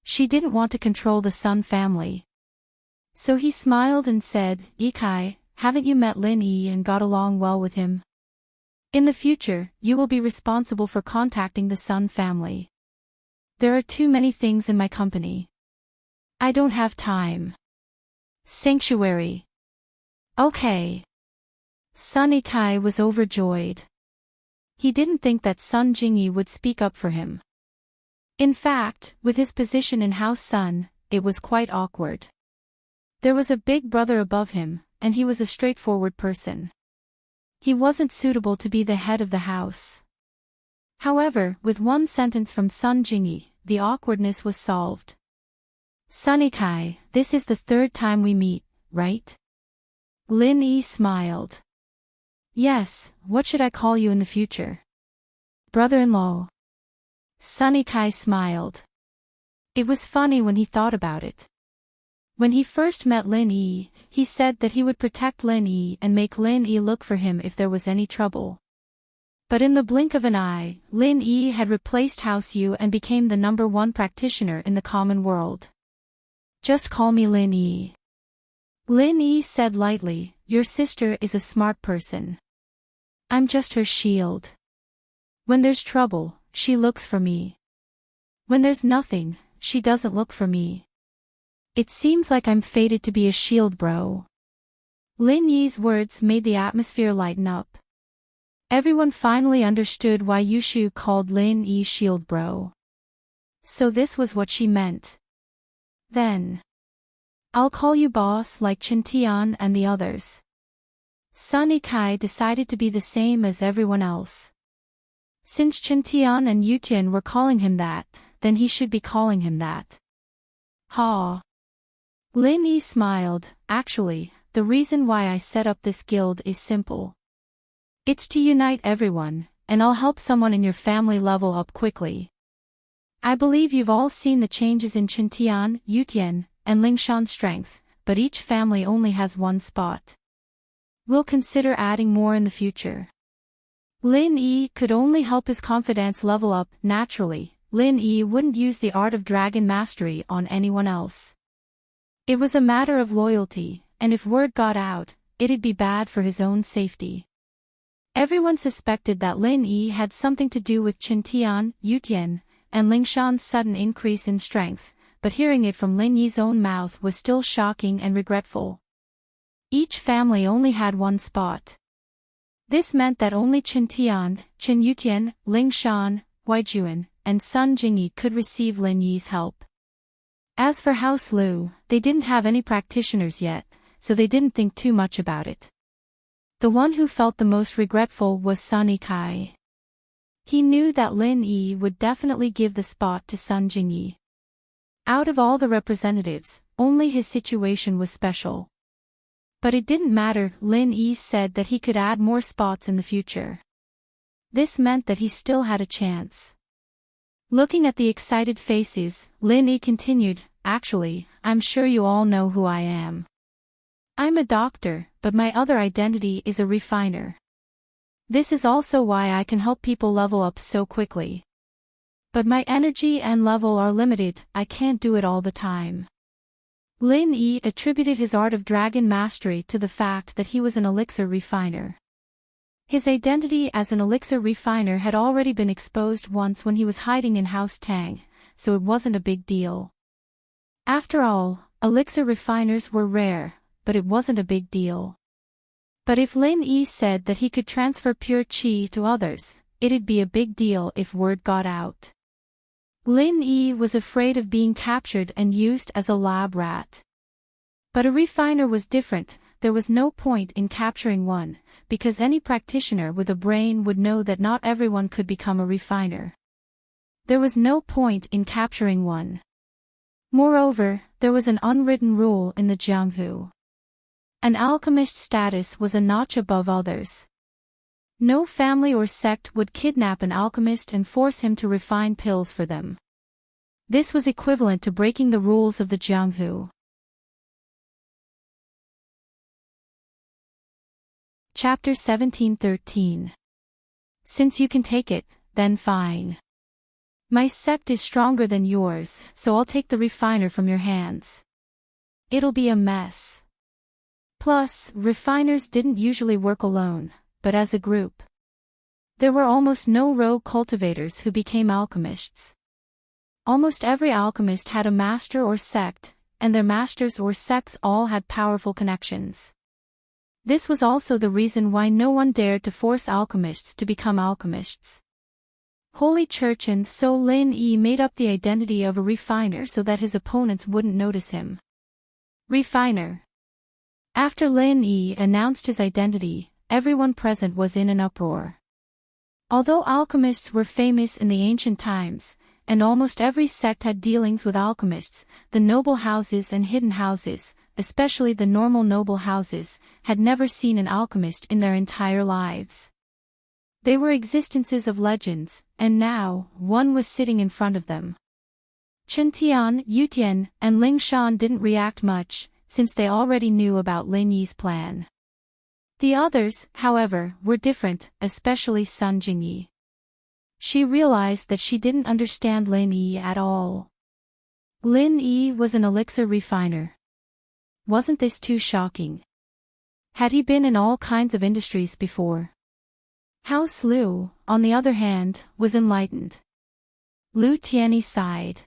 She didn't want to control the Sun family. So he smiled and said, "Yikai, haven't you met Lin Yi and got along well with him? In the future, you will be responsible for contacting the Sun family. There are too many things in my company. I don't have time." Sanctuary. Okay. Sun Yikai was overjoyed. He didn't think that Sun Jingyi would speak up for him. In fact, with his position in House Sun, it was quite awkward. There was a big brother above him, and he was a straightforward person. He wasn't suitable to be the head of the house. However, with one sentence from Sun Jingyi, the awkwardness was solved. "Sun Yikai, this is the third time we meet, right?" Lin Yi smiled. "Yes, what should I call you in the future?" "Brother-in-law." Sun Yikai smiled. It was funny when he thought about it. When he first met Lin Yi, he said that he would protect Lin Yi and make Lin Yi look for him if there was any trouble. But in the blink of an eye, Lin Yi had replaced House Yu and became the #1 practitioner in the common world. "Just call me Lin Yi." Lin Yi said lightly, "Your sister is a smart person. I'm just her shield. When there's trouble, she looks for me. When there's nothing, she doesn't look for me. It seems like I'm fated to be a shield, bro." Lin Yi's words made the atmosphere lighten up. Everyone finally understood why Yushu called Lin Yi shield bro. So this was what she meant. Then, "I'll call you boss like Chintian and the others." Sun Yikai decided to be the same as everyone else. Since Chintian and Yutian were calling him that, then he should be calling him that. Ha! Lin Yi smiled. "Actually, the reason why I set up this guild is simple. It's to unite everyone, and I'll help someone in your family level up quickly." I believe you've all seen the changes in Qintian, Yutian, and Lingshan's strength, but each family only has one spot. We'll consider adding more in the future. Lin Yi could only help his confidence level up. Naturally, Lin Yi wouldn't use the art of dragon mastery on anyone else. It was a matter of loyalty, and if word got out, it'd be bad for his own safety. Everyone suspected that Lin Yi had something to do with Qintian, Yutian, and Lingshan's sudden increase in strength, but hearing it from Lin Yi's own mouth was still shocking and regretful. Each family only had one spot. This meant that only Qintian, Qin Yutian, Lingshan, Huijuan, and Sun Jingyi could receive Lin Yi's help. As for House Lu, they didn't have any practitioners yet, so they didn't think too much about it. The one who felt the most regretful was Sun Yikai. He knew that Lin Yi would definitely give the spot to Sun Jingyi. Out of all the representatives, only his situation was special. But it didn't matter. Lin Yi said that he could add more spots in the future. This meant that he still had a chance. Looking at the excited faces, Lin Yi continued, "Actually, I'm sure you all know who I am. I'm a doctor, but my other identity is a refiner. This is also why I can help people level up so quickly. But my energy and level are limited, I can't do it all the time." Lin Yi attributed his art of dragon mastery to the fact that he was an elixir refiner. His identity as an elixir refiner had already been exposed once when he was hiding in House Tang, so it wasn't a big deal. After all, elixir refiners were rare, but it wasn't a big deal. But if Lin Yi said that he could transfer pure qi to others, it'd be a big deal if word got out. Lin Yi was afraid of being captured and used as a lab rat. But a refiner was different. There was no point in capturing one, because any practitioner with a brain would know that not everyone could become a refiner. There was no point in capturing one. Moreover, there was an unwritten rule in the Jianghu. An alchemist's status was a notch above others. No family or sect would kidnap an alchemist and force him to refine pills for them. This was equivalent to breaking the rules of the Jianghu. Chapter 1713. Since you can take it, then fine. My sect is stronger than yours, so I'll take the refiner from your hands. It'll be a mess. Plus, refiners didn't usually work alone, but as a group. There were almost no rogue cultivators who became alchemists. Almost every alchemist had a master or sect, and their masters or sects all had powerful connections. This was also the reason why no one dared to force alchemists to become alchemists. Holy Church, and so Lin Yi made up the identity of a refiner so that his opponents wouldn't notice him. Refiner. After Lin Yi announced his identity, everyone present was in an uproar. Although alchemists were famous in the ancient times, and almost every sect had dealings with alchemists, the noble houses and hidden houses, especially the normal noble houses, had never seen an alchemist in their entire lives. They were existences of legends, and now, one was sitting in front of them. Qintian, Yutian, and Lingshan didn't react much, since they already knew about Lin Yi's plan. The others, however, were different, especially Sun Jingyi. She realized that she didn't understand Lin Yi at all. Lin Yi was an elixir refiner. Wasn't this too shocking? Had he been in all kinds of industries before? House Lu, on the other hand, was enlightened. Lu Tianyi sighed.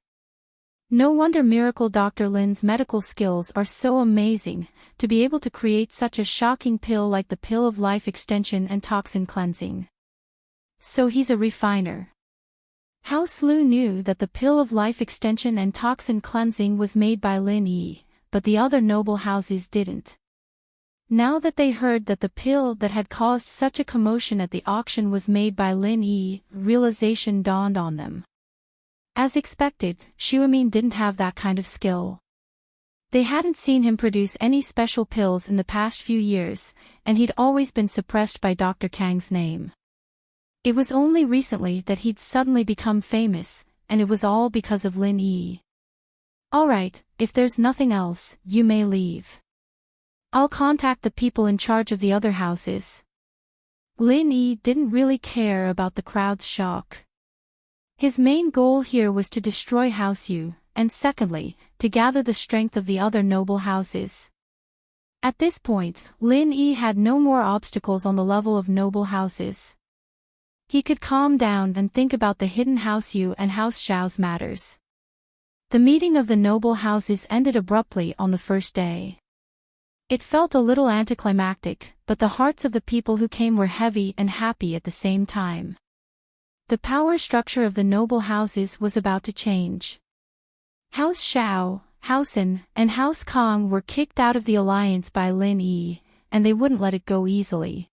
No wonder Miracle Dr. Lin's medical skills are so amazing, to be able to create such a shocking pill like the pill of life extension and toxin cleansing. So he's a refiner. House Lu knew that the pill of life extension and toxin cleansing was made by Lin Yi, but the other noble houses didn't. Now that they heard that the pill that had caused such a commotion at the auction was made by Lin Yi, realization dawned on them. As expected, Xuemin didn't have that kind of skill. They hadn't seen him produce any special pills in the past few years, and he'd always been suppressed by Dr. Kang's name. It was only recently that he'd suddenly become famous, and it was all because of Lin Yi. Alright, if there's nothing else, you may leave. I'll contact the people in charge of the other houses. Lin Yi didn't really care about the crowd's shock. His main goal here was to destroy House Yu, and secondly, to gather the strength of the other noble houses. At this point, Lin Yi had no more obstacles on the level of noble houses. He could calm down and think about the hidden House Yu and House Xiao's matters. The meeting of the noble houses ended abruptly on the first day. It felt a little anticlimactic, but the hearts of the people who came were heavy and happy at the same time. The power structure of the noble houses was about to change. House Xiao, House An, and House Kong were kicked out of the alliance by Lin Yi, and they wouldn't let it go easily.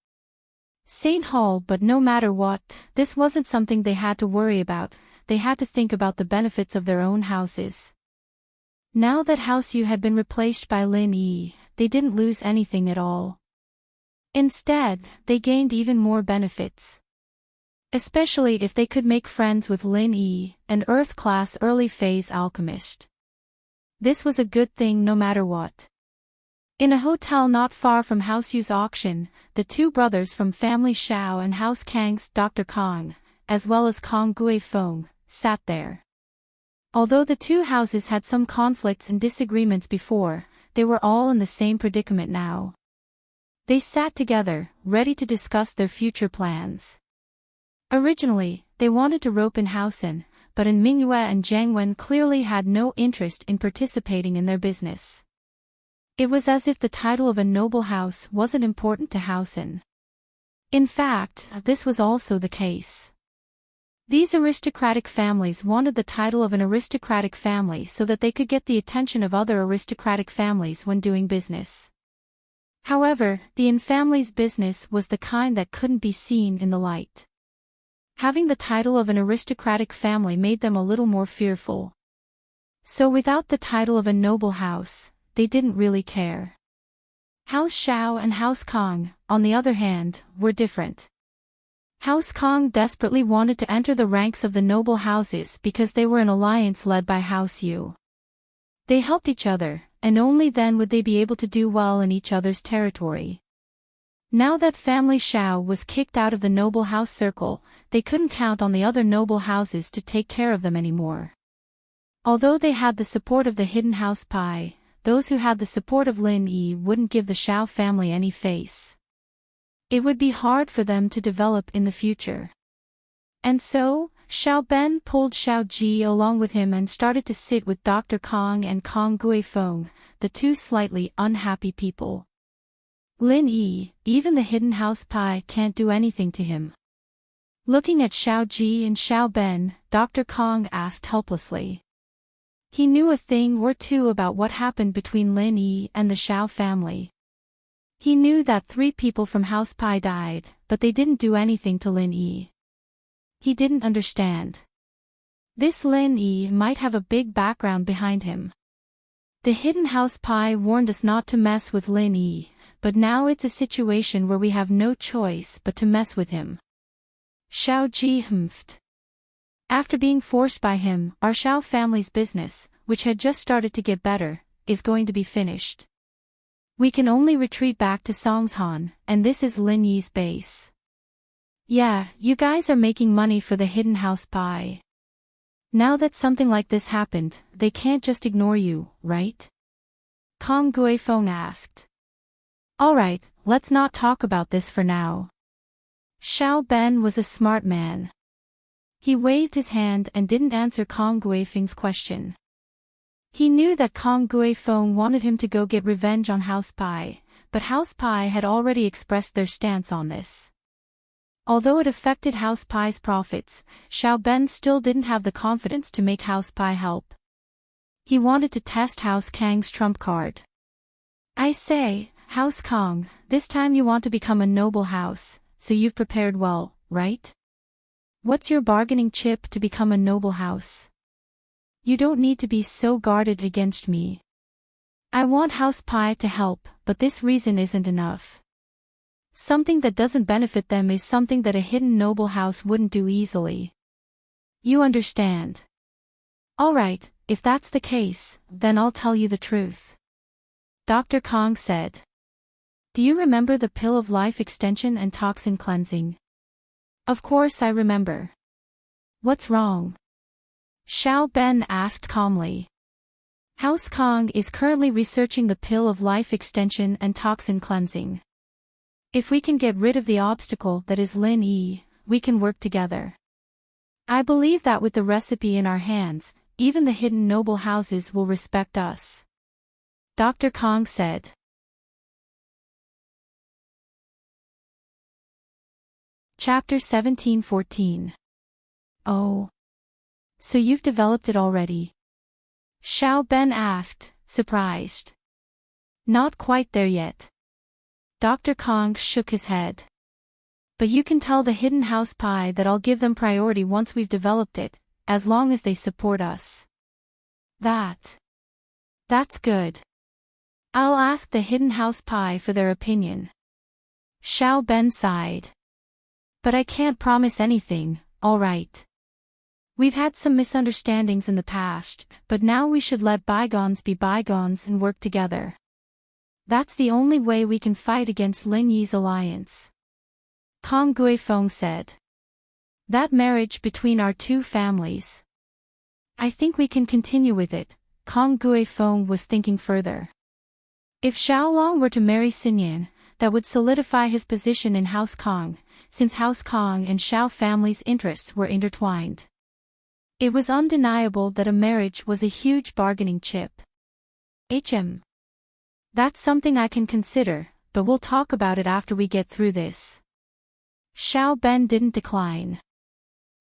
St. Hall, but no matter what, this wasn't something they had to worry about. They had to think about the benefits of their own houses. Now that House Yu had been replaced by Lin Yi, they didn't lose anything at all. Instead, they gained even more benefits. Especially if they could make friends with Lin Yi, an Earth-class early-phase alchemist. This was a good thing no matter what. In a hotel not far from House Yu's auction, the two brothers from family Xiao and House Kang's Dr. Kong, as well as Kong Guifeng, sat there. Although the two houses had some conflicts and disagreements before, they were all in the same predicament now. They sat together, ready to discuss their future plans. Originally, they wanted to rope in House An, but Mingyue and Jiang Wen clearly had no interest in participating in their business. It was as if the title of a noble house wasn't important to House An. In fact, this was also the case. These aristocratic families wanted the title of an aristocratic family so that they could get the attention of other aristocratic families when doing business. However, the An family's business was the kind that couldn't be seen in the light. Having the title of an aristocratic family made them a little more fearful. So without the title of a noble house, they didn't really care. House Xiao and House Kong, on the other hand, were different. House Kong desperately wanted to enter the ranks of the noble houses because they were an alliance led by House Yu. They helped each other, and only then would they be able to do well in each other's territory. Now that family Xiao was kicked out of the noble house circle, they couldn't count on the other noble houses to take care of them anymore. Although they had the support of the hidden house Pai, those who had the support of Lin Yi wouldn't give the Xiao family any face. It would be hard for them to develop in the future. And so, Xiao Ben pulled Xiao Ji along with him and started to sit with Dr. Kong and Kong Guifeng, the two slightly unhappy people. Lin Yi, even the hidden house Pai can't do anything to him. Looking at Xiao Ji and Xiao Ben, Dr. Kong asked helplessly. He knew a thing or two about what happened between Lin Yi and the Xiao family. He knew that 3 people from House Pai died, but they didn't do anything to Lin Yi. He didn't understand. This Lin Yi might have a big background behind him. The hidden house Pai warned us not to mess with Lin Yi, but now it's a situation where we have no choice but to mess with him. Xiao Ji humphed. After being forced by him, our Xiao family's business, which had just started to get better, is going to be finished. We can only retreat back to Songshan, and this is Lin Yi's base. Yeah, you guys are making money for the hidden house Pai. Now that something like this happened, they can't just ignore you, right? Kong Guifeng asked. Alright, let's not talk about this for now. Xiao Ben was a smart man. He waved his hand and didn't answer Kong Guifeng's question. He knew that Kong Guifeng wanted him to go get revenge on House Pai, but House Pai had already expressed their stance on this. Although it affected House Pai's profits, Xiao Ben still didn't have the confidence to make House Pai help. He wanted to test House Kang's trump card. I say, House Kong, this time you want to become a noble house, so you've prepared well, right? What's your bargaining chip to become a noble house? You don't need to be so guarded against me. I want House Pai to help, but this reason isn't enough. Something that doesn't benefit them is something that a hidden noble house wouldn't do easily. You understand. Alright, if that's the case, then I'll tell you the truth. Dr. Kong said. Do you remember the pill of life extension and toxin cleansing? Of course I remember. What's wrong? Xiao Ben asked calmly. House Kong is currently researching the pill of life extension and toxin cleansing. If we can get rid of the obstacle that is Lin Yi, we can work together. I believe that with the recipe in our hands, even the hidden noble houses will respect us. Dr. Kong said. Chapter 17:14. Oh. So you've developed it already? Xiao Ben asked, surprised. Not quite there yet. Dr. Kong shook his head. But you can tell the hidden house pie that I'll give them priority once we've developed it, as long as they support us. That's good. I'll ask the hidden house pie for their opinion. Xiao Ben sighed. But I can't promise anything, alright. We've had some misunderstandings in the past, but now we should let bygones be bygones and work together. That's the only way we can fight against Lin Yi's alliance. Kong Guifeng said. That marriage between our two families. I think we can continue with it, Kong Guifeng was thinking further. If Xiaolong were to marry Xinyan, that would solidify his position in House Kong, since House Kong and Xiao family's interests were intertwined. It was undeniable that a marriage was a huge bargaining chip. That's something I can consider, but we'll talk about it after we get through this. Xiao Ben didn't decline.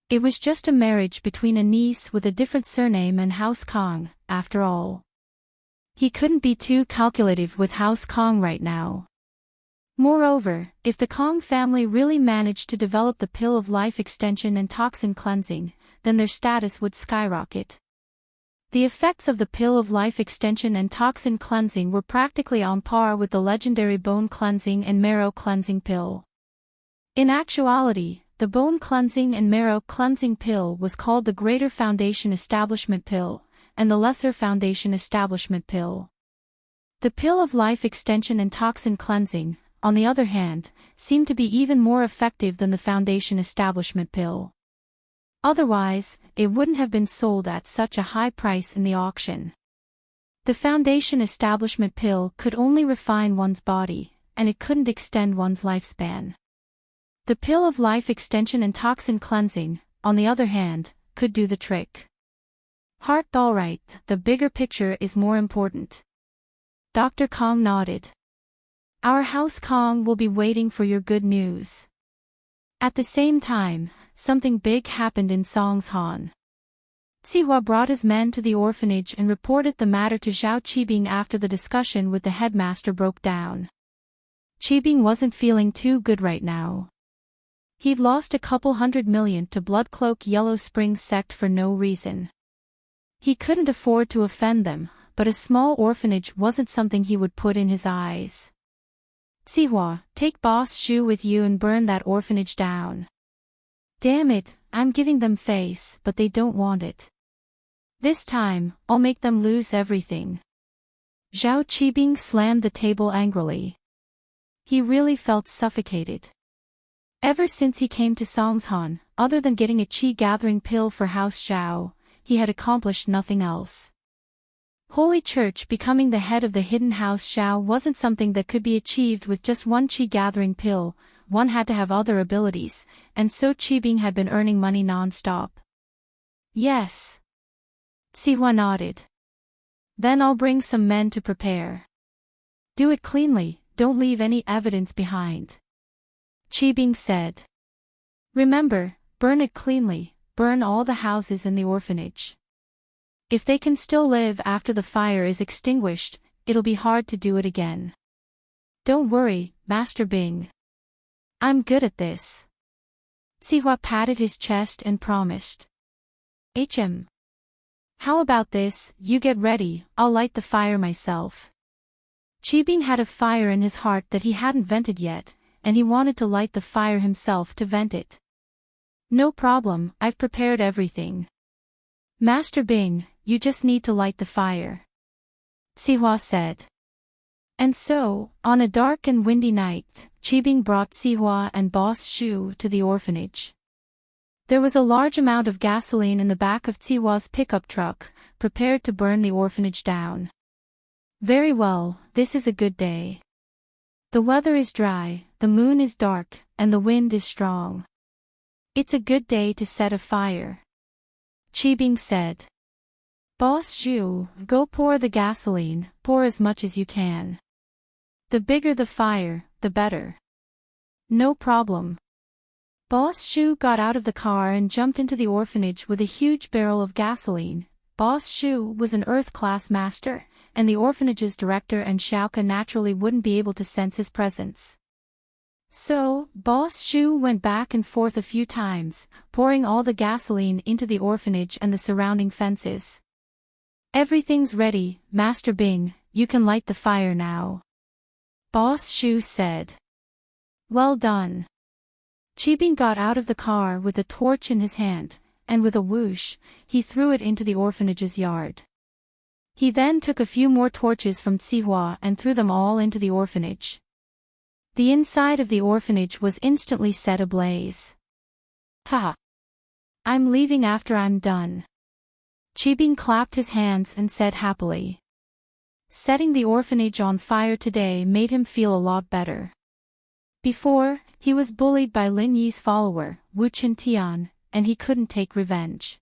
It was just a marriage between a niece with a different surname and House Kong, after all. He couldn't be too calculative with House Kong right now. Moreover, if the Kong family really managed to develop the pill of life extension and toxin cleansing, then their status would skyrocket. The effects of the pill of life extension and toxin cleansing were practically on par with the legendary bone cleansing and marrow cleansing pill. In actuality, the bone cleansing and marrow cleansing pill was called the Greater Foundation Establishment Pill, and the Lesser Foundation Establishment Pill. The pill of life extension and toxin cleansing, on the other hand, seemed to be even more effective than the Foundation Establishment Pill. Otherwise, it wouldn't have been sold at such a high price in the auction. The Foundation Establishment Pill could only refine one's body, and it couldn't extend one's lifespan. The pill of life extension and toxin cleansing, on the other hand, could do the trick. Alright, the bigger picture is more important. Dr. Kong nodded. Our House Kong will be waiting for your good news. At the same time, something big happened in Songshan. Sihua brought his men to the orphanage and reported the matter to Zhao Qibing after the discussion with the headmaster broke down. Qibing wasn't feeling too good right now. He'd lost a couple $100 million to Bloodcloak Yellow Springs sect for no reason. He couldn't afford to offend them, but a small orphanage wasn't something he would put in his eyes. Sihua, take Boss Shu with you and burn that orphanage down. Damn it, I'm giving them face, but they don't want it. This time, I'll make them lose everything. Zhao Qibing slammed the table angrily. He really felt suffocated. Ever since he came to Songshan, other than getting a qi gathering pill for House Zhao, he had accomplished nothing else. Holy Church becoming the head of the hidden House Zhao wasn't something that could be achieved with just one qi gathering pill, one had to have other abilities, and so Qibing had been earning money non-stop. Yes. Sihua nodded. Then I'll bring some men to prepare. Do it cleanly, don't leave any evidence behind. Qibing said. Remember, burn it cleanly, burn all the houses in the orphanage. If they can still live after the fire is extinguished, it'll be hard to do it again. Don't worry, Master Bing. I'm good at this. Sihua patted his chest and promised. How about this, you get ready, I'll light the fire myself. Qibing had a fire in his heart that he hadn't vented yet, and he wanted to light the fire himself to vent it. No problem, I've prepared everything. Master Bing, you just need to light the fire, Sihua said. And so, on a dark and windy night, Qibing brought Sihua and Boss Shu to the orphanage. There was a large amount of gasoline in the back of Sihua's pickup truck, prepared to burn the orphanage down. Very well, this is a good day. The weather is dry, the moon is dark, and the wind is strong. It's a good day to set a fire, Qibing said. Boss Shu, go pour the gasoline, pour as much as you can. The bigger the fire, the better. No problem. Boss Shu got out of the car and jumped into the orphanage with a huge barrel of gasoline. Boss Shu was an Earth-class master, and the orphanage's director and Xiaoke naturally wouldn't be able to sense his presence. So, Boss Shu went back and forth a few times, pouring all the gasoline into the orphanage and the surrounding fences. Everything's ready, Master Bing, you can light the fire now, Boss Shu said. Well done. Qibing got out of the car with a torch in his hand, and with a whoosh, he threw it into the orphanage's yard. He then took a few more torches from Sihua and threw them all into the orphanage. The inside of the orphanage was instantly set ablaze. Ha! I'm leaving after I'm done. Qibing clapped his hands and said happily. Setting the orphanage on fire today made him feel a lot better. Before, he was bullied by Lin Yi's follower, Wu Tian, and he couldn't take revenge.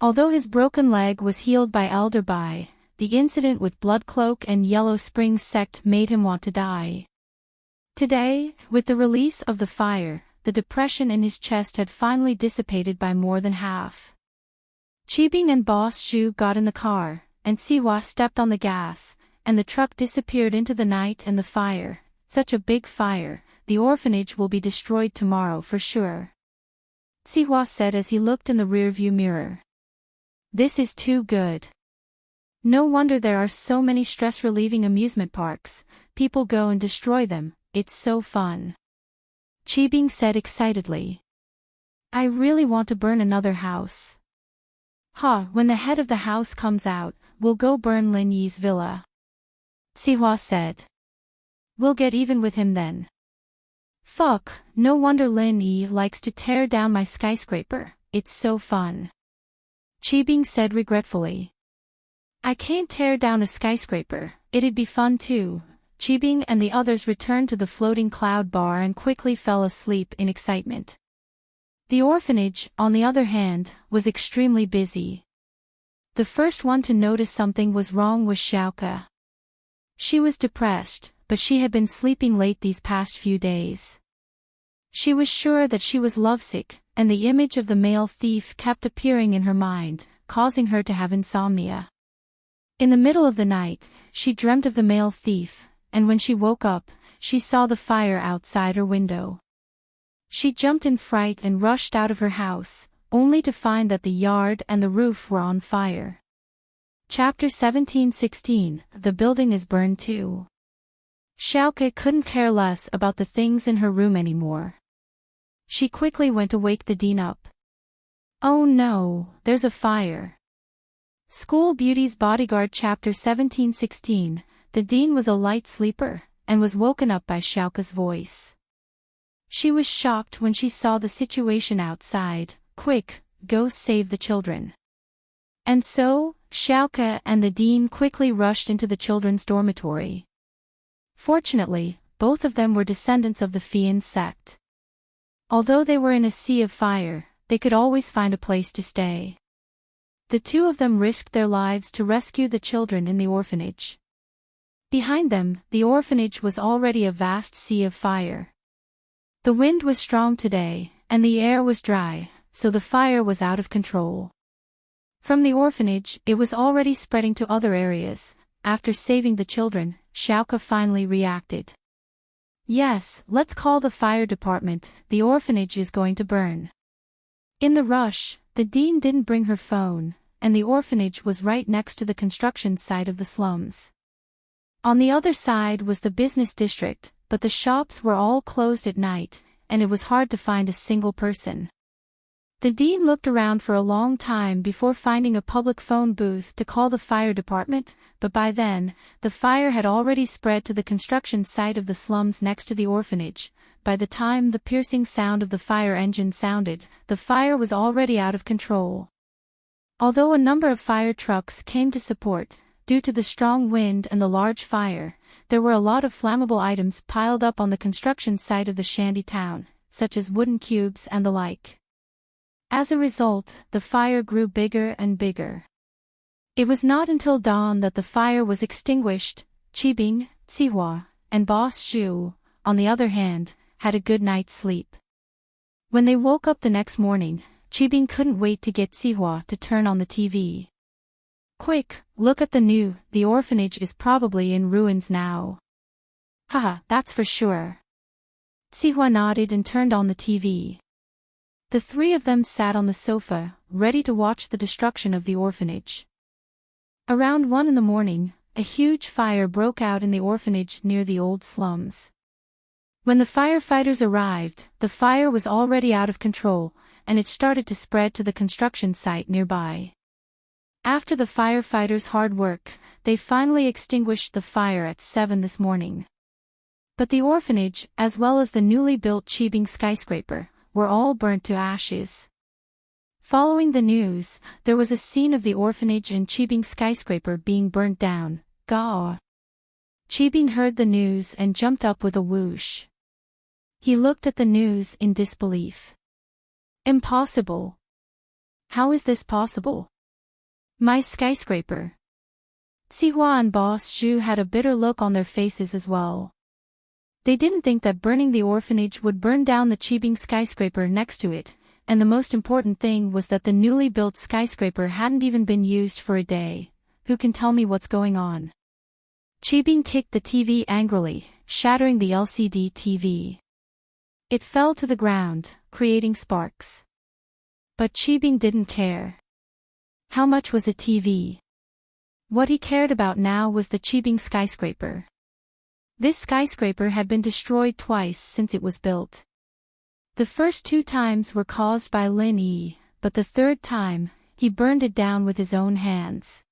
Although his broken leg was healed by Elder Bai, the incident with Bloodcloak and Yellow Spring sect made him want to die. Today, with the release of the fire, the depression in his chest had finally dissipated by more than half. Qibing and Boss Shu got in the car, and Sihua stepped on the gas, and the truck disappeared into the night and the fire. Such a big fire, the orphanage will be destroyed tomorrow for sure, Sihua said as he looked in the rearview mirror. This is too good. No wonder there are so many stress-relieving amusement parks, people go and destroy them, it's so fun, Qibing said excitedly. I really want to burn another house. When the head of the house comes out, we'll go burn Lin Yi's villa, Sihua said. We'll get even with him then. Fuck, no wonder Lin Yi likes to tear down my skyscraper, it's so fun, Qibing said regretfully. I can't tear down a skyscraper, it'd be fun too. Qibing and the others returned to the floating cloud bar and quickly fell asleep in excitement. The orphanage, on the other hand, was extremely busy. The first one to notice something was wrong was Xiaoke. She was depressed, but she had been sleeping late these past few days. She was sure that she was lovesick, and the image of the male thief kept appearing in her mind, causing her to have insomnia. In the middle of the night, she dreamt of the male thief, and when she woke up, she saw the fire outside her window. She jumped in fright and rushed out of her house, only to find that the yard and the roof were on fire. Chapter 17:16, The building is burned too. Xiaoke couldn't care less about the things in her room anymore. She quickly went to wake the dean up. Oh no, there's a fire. School Beauty's Bodyguard Chapter 17:16, The dean was a light sleeper, and was woken up by Xiaoke's voice. She was shocked when she saw the situation outside. Quick, go save the children. And so, Xiaoke and the dean quickly rushed into the children's dormitory. Fortunately, both of them were descendants of the Fian sect. Although they were in a sea of fire, they could always find a place to stay. The two of them risked their lives to rescue the children in the orphanage. Behind them, the orphanage was already a vast sea of fire. The wind was strong today, and the air was dry, so the fire was out of control. From the orphanage, it was already spreading to other areas. After saving the children, Xiaoke finally reacted. Yes, let's call the fire department, the orphanage is going to burn. In the rush, the dean didn't bring her phone, and the orphanage was right next to the construction site of the slums. On the other side was the business district, but the shops were all closed at night, and it was hard to find a single person. The dean looked around for a long time before finding a public phone booth to call the fire department, but by then, the fire had already spread to the construction site of the slums next to the orphanage. By the time the piercing sound of the fire engine sounded, the fire was already out of control. Although a number of fire trucks came to support, due to the strong wind and the large fire, there were a lot of flammable items piled up on the construction site of the shanty town, such as wooden cubes and the like. As a result, the fire grew bigger and bigger. It was not until dawn that the fire was extinguished. Qibing, Zihua, and Boss Zhu, on the other hand, had a good night's sleep. When they woke up the next morning, Qibing couldn't wait to get Zihua to turn on the TV. "Quick, look at the orphanage is probably in ruins now." "Haha, that's for sure." Zihua nodded and turned on the TV. The three of them sat on the sofa, ready to watch the destruction of the orphanage. Around 1 in the morning, a huge fire broke out in the orphanage near the old slums. When the firefighters arrived, the fire was already out of control, and it started to spread to the construction site nearby. After the firefighters' hard work, they finally extinguished the fire at 7 this morning. But the orphanage, as well as the newly built Qibing skyscraper, were all burnt to ashes. Following the news, there was a scene of the orphanage and Qibing skyscraper being burnt down. Gah! Qibing heard the news and jumped up with a whoosh. He looked at the news in disbelief. Impossible! How is this possible? My skyscraper! Zihua and Boss Zhu had a bitter look on their faces as well. They didn't think that burning the orphanage would burn down the Qibing skyscraper next to it, and the most important thing was that the newly built skyscraper hadn't even been used for a day. Who can tell me what's going on? Qibing kicked the TV angrily, shattering the LCD TV. It fell to the ground, creating sparks. But Qibing didn't care. How much was a TV? What he cared about now was the Qibing skyscraper. This skyscraper had been destroyed twice since it was built. The first 2 times were caused by Lin Yi, but the third time, he burned it down with his own hands.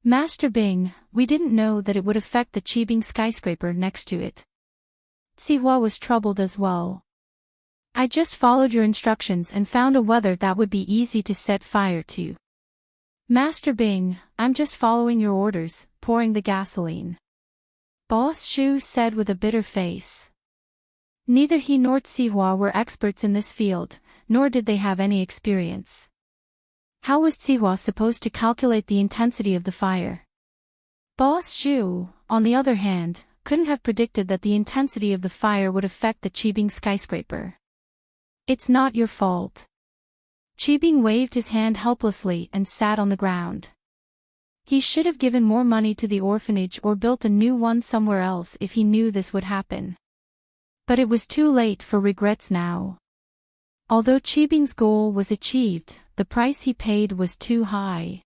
Master Bing, we didn't know that it would affect the Qibing skyscraper next to it. Zihua was troubled as well. I just followed your instructions and found a weather that would be easy to set fire to. Master Bing, I'm just following your orders, pouring the gasoline. Boss Zhu said with a bitter face. Neither he nor Zihua were experts in this field, nor did they have any experience. How was Zihua supposed to calculate the intensity of the fire? Boss Zhu, on the other hand, couldn't have predicted that the intensity of the fire would affect the Qibing skyscraper. It's not your fault. Qibing waved his hand helplessly and sat on the ground. He should have given more money to the orphanage or built a new one somewhere else if he knew this would happen. But it was too late for regrets now. Although Qibing's goal was achieved, the price he paid was too high.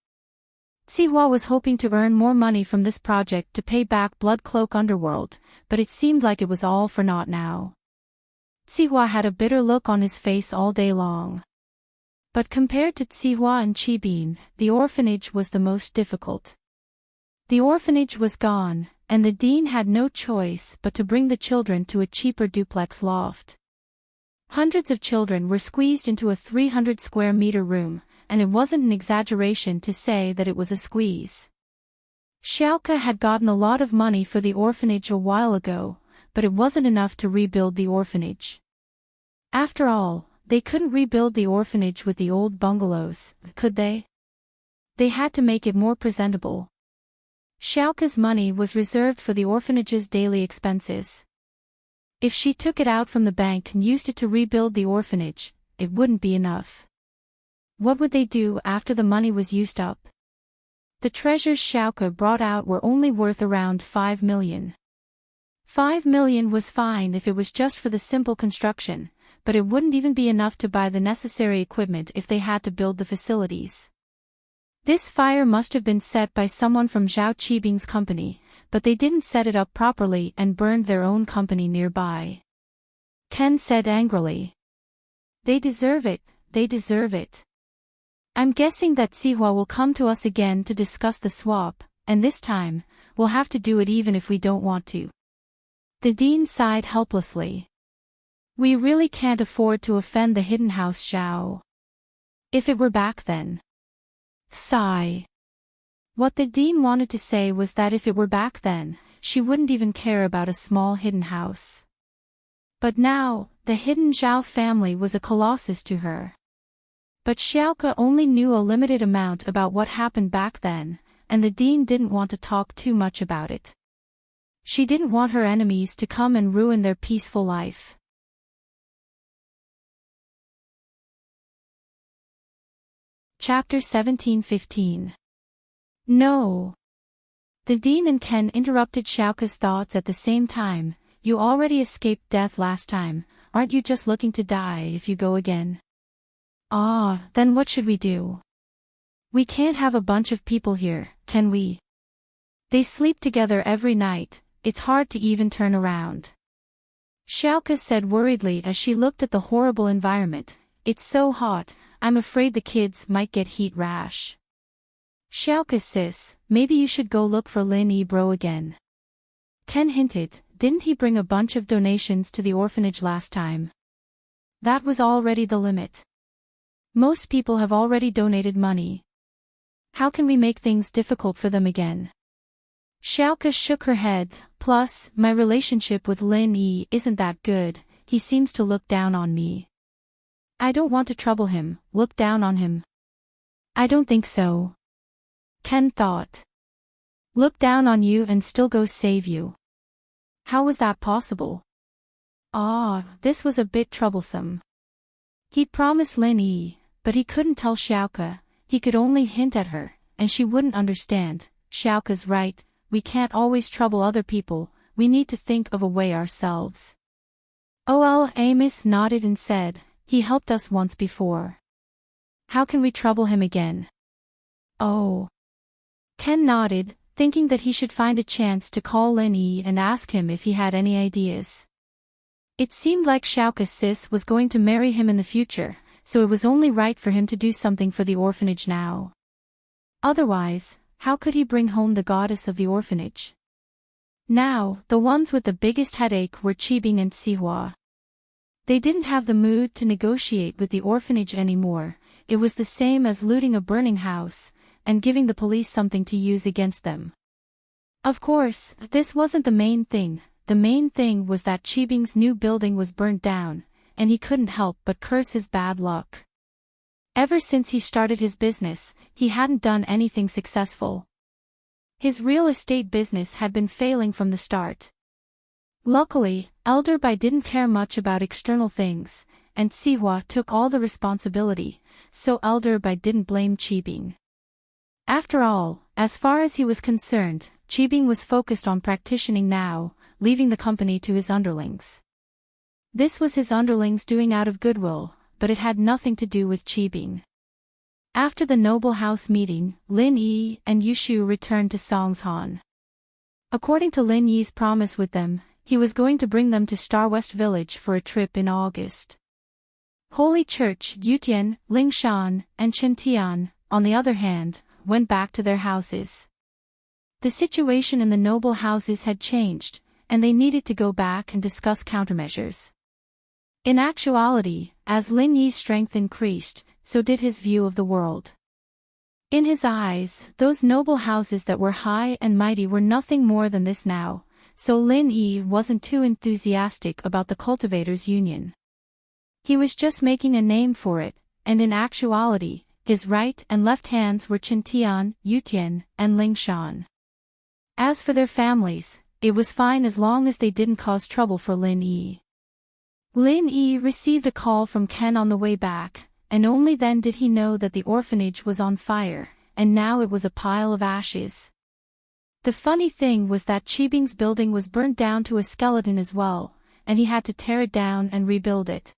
Zihua was hoping to earn more money from this project to pay back Blood Cloak Underworld, but it seemed like it was all for naught now. Zihua had a bitter look on his face all day long. But compared to Zihua and Qibing, the orphanage was the most difficult. The orphanage was gone, and the dean had no choice but to bring the children to a cheaper duplex loft. Hundreds of children were squeezed into a 300 square meter room, and it wasn't an exaggeration to say that it was a squeeze. Xiaoke had gotten a lot of money for the orphanage a while ago, but it wasn't enough to rebuild the orphanage. After all, they couldn't rebuild the orphanage with the old bungalows, could they? They had to make it more presentable. Xiaoke's money was reserved for the orphanage's daily expenses. If she took it out from the bank and used it to rebuild the orphanage, it wouldn't be enough. What would they do after the money was used up? The treasures Xiaoke brought out were only worth around 5 million. 5 million was fine if it was just for the simple construction, but it wouldn't even be enough to buy the necessary equipment if they had to build the facilities. This fire must have been set by someone from Zhao Qibing's company, but they didn't set it up properly and burned their own company nearby. Ken said angrily. They deserve it, they deserve it. I'm guessing that Sihua will come to us again to discuss the swap, and this time, we'll have to do it even if we don't want to. The dean sighed helplessly. We really can't afford to offend the hidden house Xiao. If it were back then. Sigh. What the dean wanted to say was that if it were back then, she wouldn't even care about a small hidden house. But now, the hidden Zhao family was a colossus to her. But Xiaoke only knew a limited amount about what happened back then, and the dean didn't want to talk too much about it. She didn't want her enemies to come and ruin their peaceful life. Chapter 17-15. No. The dean and Ken interrupted Xiaoke's thoughts at the same time. You already escaped death last time, aren't you just looking to die if you go again? Ah, then what should we do? We can't have a bunch of people here, can we? They sleep together every night, it's hard to even turn around. Xiaoke said worriedly as she looked at the horrible environment. It's so hot, I'm afraid the kids might get heat rash. Xiaoke sis, maybe you should go look for Lin Yi bro again. Ken hinted, didn't he bring a bunch of donations to the orphanage last time? That was already the limit. Most people have already donated money. How can we make things difficult for them again? Xiaoke shook her head, plus, my relationship with Lin Yi isn't that good, he seems to look down on me. I don't want to trouble him, look down on him. I don't think so. Ken thought. Look down on you and still go save you. How was that possible? Ah, this was a bit troublesome. He'd promised Lin Yi, but he couldn't tell Xiaoke, he could only hint at her, and she wouldn't understand. Xiaoke's right, we can't always trouble other people, we need to think of a way ourselves. OL Amos nodded and said, he helped us once before. How can we trouble him again? Oh. Ken nodded, thinking that he should find a chance to call Lin Yi and ask him if he had any ideas. It seemed like Xiaoke sis was going to marry him in the future, so it was only right for him to do something for the orphanage now. Otherwise, how could he bring home the goddess of the orphanage? Now, the ones with the biggest headache were Qibing and Sihua. They didn't have the mood to negotiate with the orphanage anymore, it was the same as looting a burning house, and giving the police something to use against them. Of course, this wasn't the main thing was that Qibing's new building was burnt down, and he couldn't help but curse his bad luck. Ever since he started his business, he hadn't done anything successful. His real estate business had been failing from the start. Luckily, Elder Bai didn't care much about external things, and Sihua took all the responsibility, so Elder Bai didn't blame Qibing. After all, as far as he was concerned, Qibing was focused on practicing now, leaving the company to his underlings. This was his underlings doing out of goodwill, but it had nothing to do with Qibing. After the noble house meeting, Lin Yi and Yushu returned to Songshan. According to Lin Yi's promise with them, he was going to bring them to Star West Village for a trip in August. Holy Church, Yutian, Lingshan, and Chintian, on the other hand, went back to their houses. The situation in the noble houses had changed, and they needed to go back and discuss countermeasures. In actuality, as Lin Yi's strength increased, so did his view of the world. In his eyes, those noble houses that were high and mighty were nothing more than this now, so Lin Yi wasn't too enthusiastic about the cultivators' union. He was just making a name for it, and in actuality, his right and left hands were Chintian, Yutian, and Lingshan. As for their families, it was fine as long as they didn't cause trouble for Lin Yi. Lin Yi received a call from Ken on the way back, and only then did he know that the orphanage was on fire, and now it was a pile of ashes. The funny thing was that Qibing's building was burnt down to a skeleton as well, and he had to tear it down and rebuild it.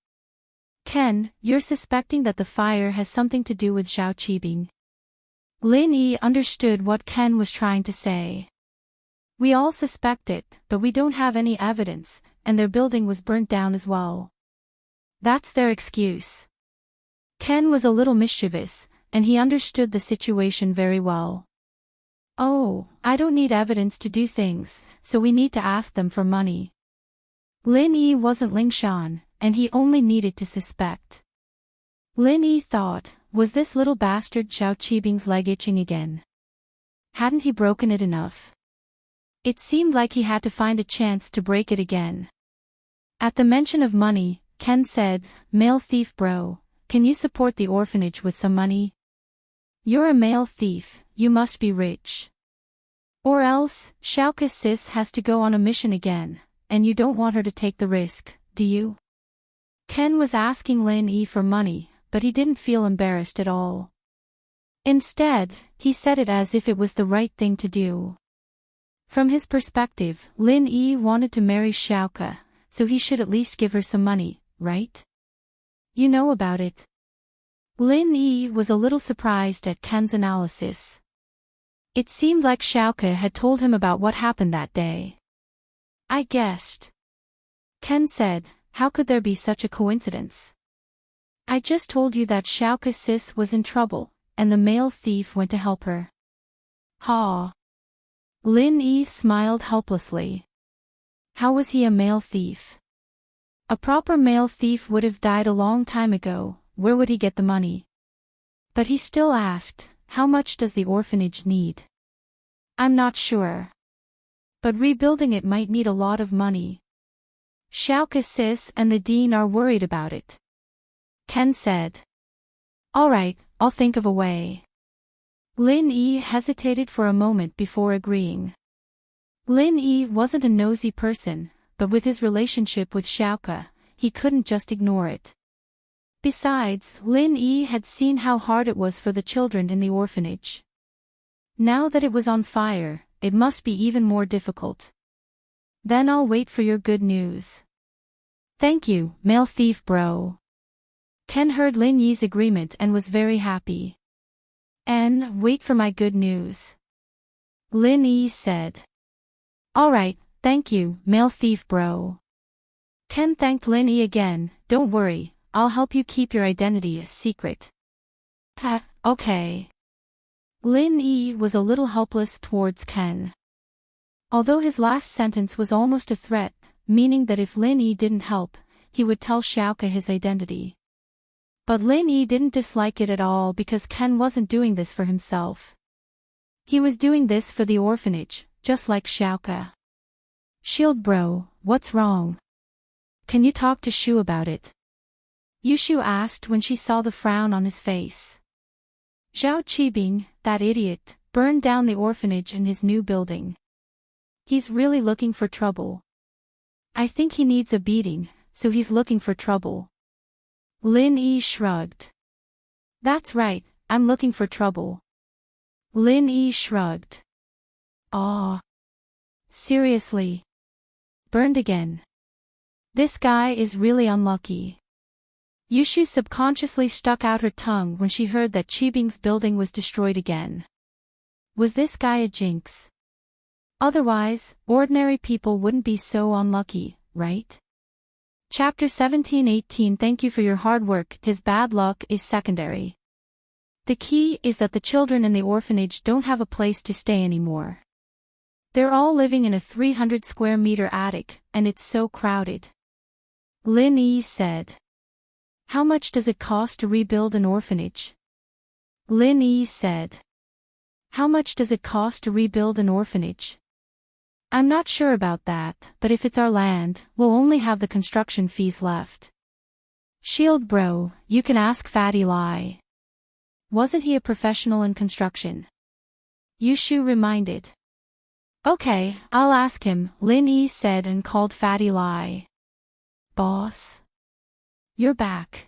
Ken, you're suspecting that the fire has something to do with Zhao Qibing. Lin Yi understood what Ken was trying to say. We all suspect it, but we don't have any evidence, and their building was burnt down as well. That's their excuse. Ken was a little mischievous, and he understood the situation very well. Oh, I don't need evidence to do things, so we need to ask them for money. Lin Yi wasn't Ling Shan, and he only needed to suspect. Lin Yi thought, was this little bastard Xiao Qibing's leg itching again? Hadn't he broken it enough? It seemed like he had to find a chance to break it again. At the mention of money, Ken said, "Male thief bro, can you support the orphanage with some money? You're a male thief, you must be rich. Or else, Xiaoke sis has to go on a mission again, and you don't want her to take the risk, do you?" Ken was asking Lin Yi for money, but he didn't feel embarrassed at all. Instead, he said it as if it was the right thing to do. From his perspective, Lin Yi wanted to marry Xiaoke, so he should at least give her some money, right? You know about it. Lin Yi was a little surprised at Ken's analysis. It seemed like Xiaoke had told him about what happened that day. I guessed. Ken said, how could there be such a coincidence? I just told you that Xiaoke sis was in trouble, and the male thief went to help her. Ha! Lin Yi smiled helplessly. How was he a male thief? A proper male thief would have died a long time ago, where would he get the money? But he still asked, how much does the orphanage need? I'm not sure. But rebuilding it might need a lot of money. Xiaoke sis and the dean are worried about it. Ken said. Alright, I'll think of a way. Lin Yi hesitated for a moment before agreeing. Lin Yi wasn't a nosy person, but with his relationship with Xiaoke, he couldn't just ignore it. Besides, Lin Yi had seen how hard it was for the children in the orphanage. Now that it was on fire, it must be even more difficult. Then I'll wait for your good news. Thank you, male thief bro. Ken heard Lin Yi's agreement and was very happy. And wait for my good news. Lin Yi said. Alright, thank you, male thief bro. Ken thanked Lin Yi again. Don't worry, I'll help you keep your identity a secret. Okay. Lin Yi was a little helpless towards Ken. Although his last sentence was almost a threat, meaning that if Lin Yi didn't help, he would tell Xiaoke his identity. But Lin Yi didn't dislike it at all because Ken wasn't doing this for himself. He was doing this for the orphanage, just like Xiaoke. Shield bro, what's wrong? Can you talk to Shu about it? Yushu asked when she saw the frown on his face. Xiao Qibing, that idiot, burned down the orphanage and his new building. He's really looking for trouble. I think he needs a beating, so he's looking for trouble. Lin Yi shrugged. That's right, I'm looking for trouble. Lin Yi shrugged. Aw. Seriously. Burned again. This guy is really unlucky. Yushu subconsciously stuck out her tongue when she heard that Qibing's building was destroyed again. Was this guy a jinx? Otherwise, ordinary people wouldn't be so unlucky, right? Chapter 17-18 Thank you for your hard work, his bad luck is secondary. The key is that the children in the orphanage don't have a place to stay anymore. They're all living in a 300 square meter attic, and it's so crowded. Lin Yi said. How much does it cost to rebuild an orphanage? Lin Yi said. How much does it cost to rebuild an orphanage? I'm not sure about that, but if it's our land, we'll only have the construction fees left. Shield bro, you can ask Fatty Lai. Wasn't he a professional in construction? Yushu reminded. Okay, I'll ask him, Lin Yi said and called Fatty Lai. Boss? You're back.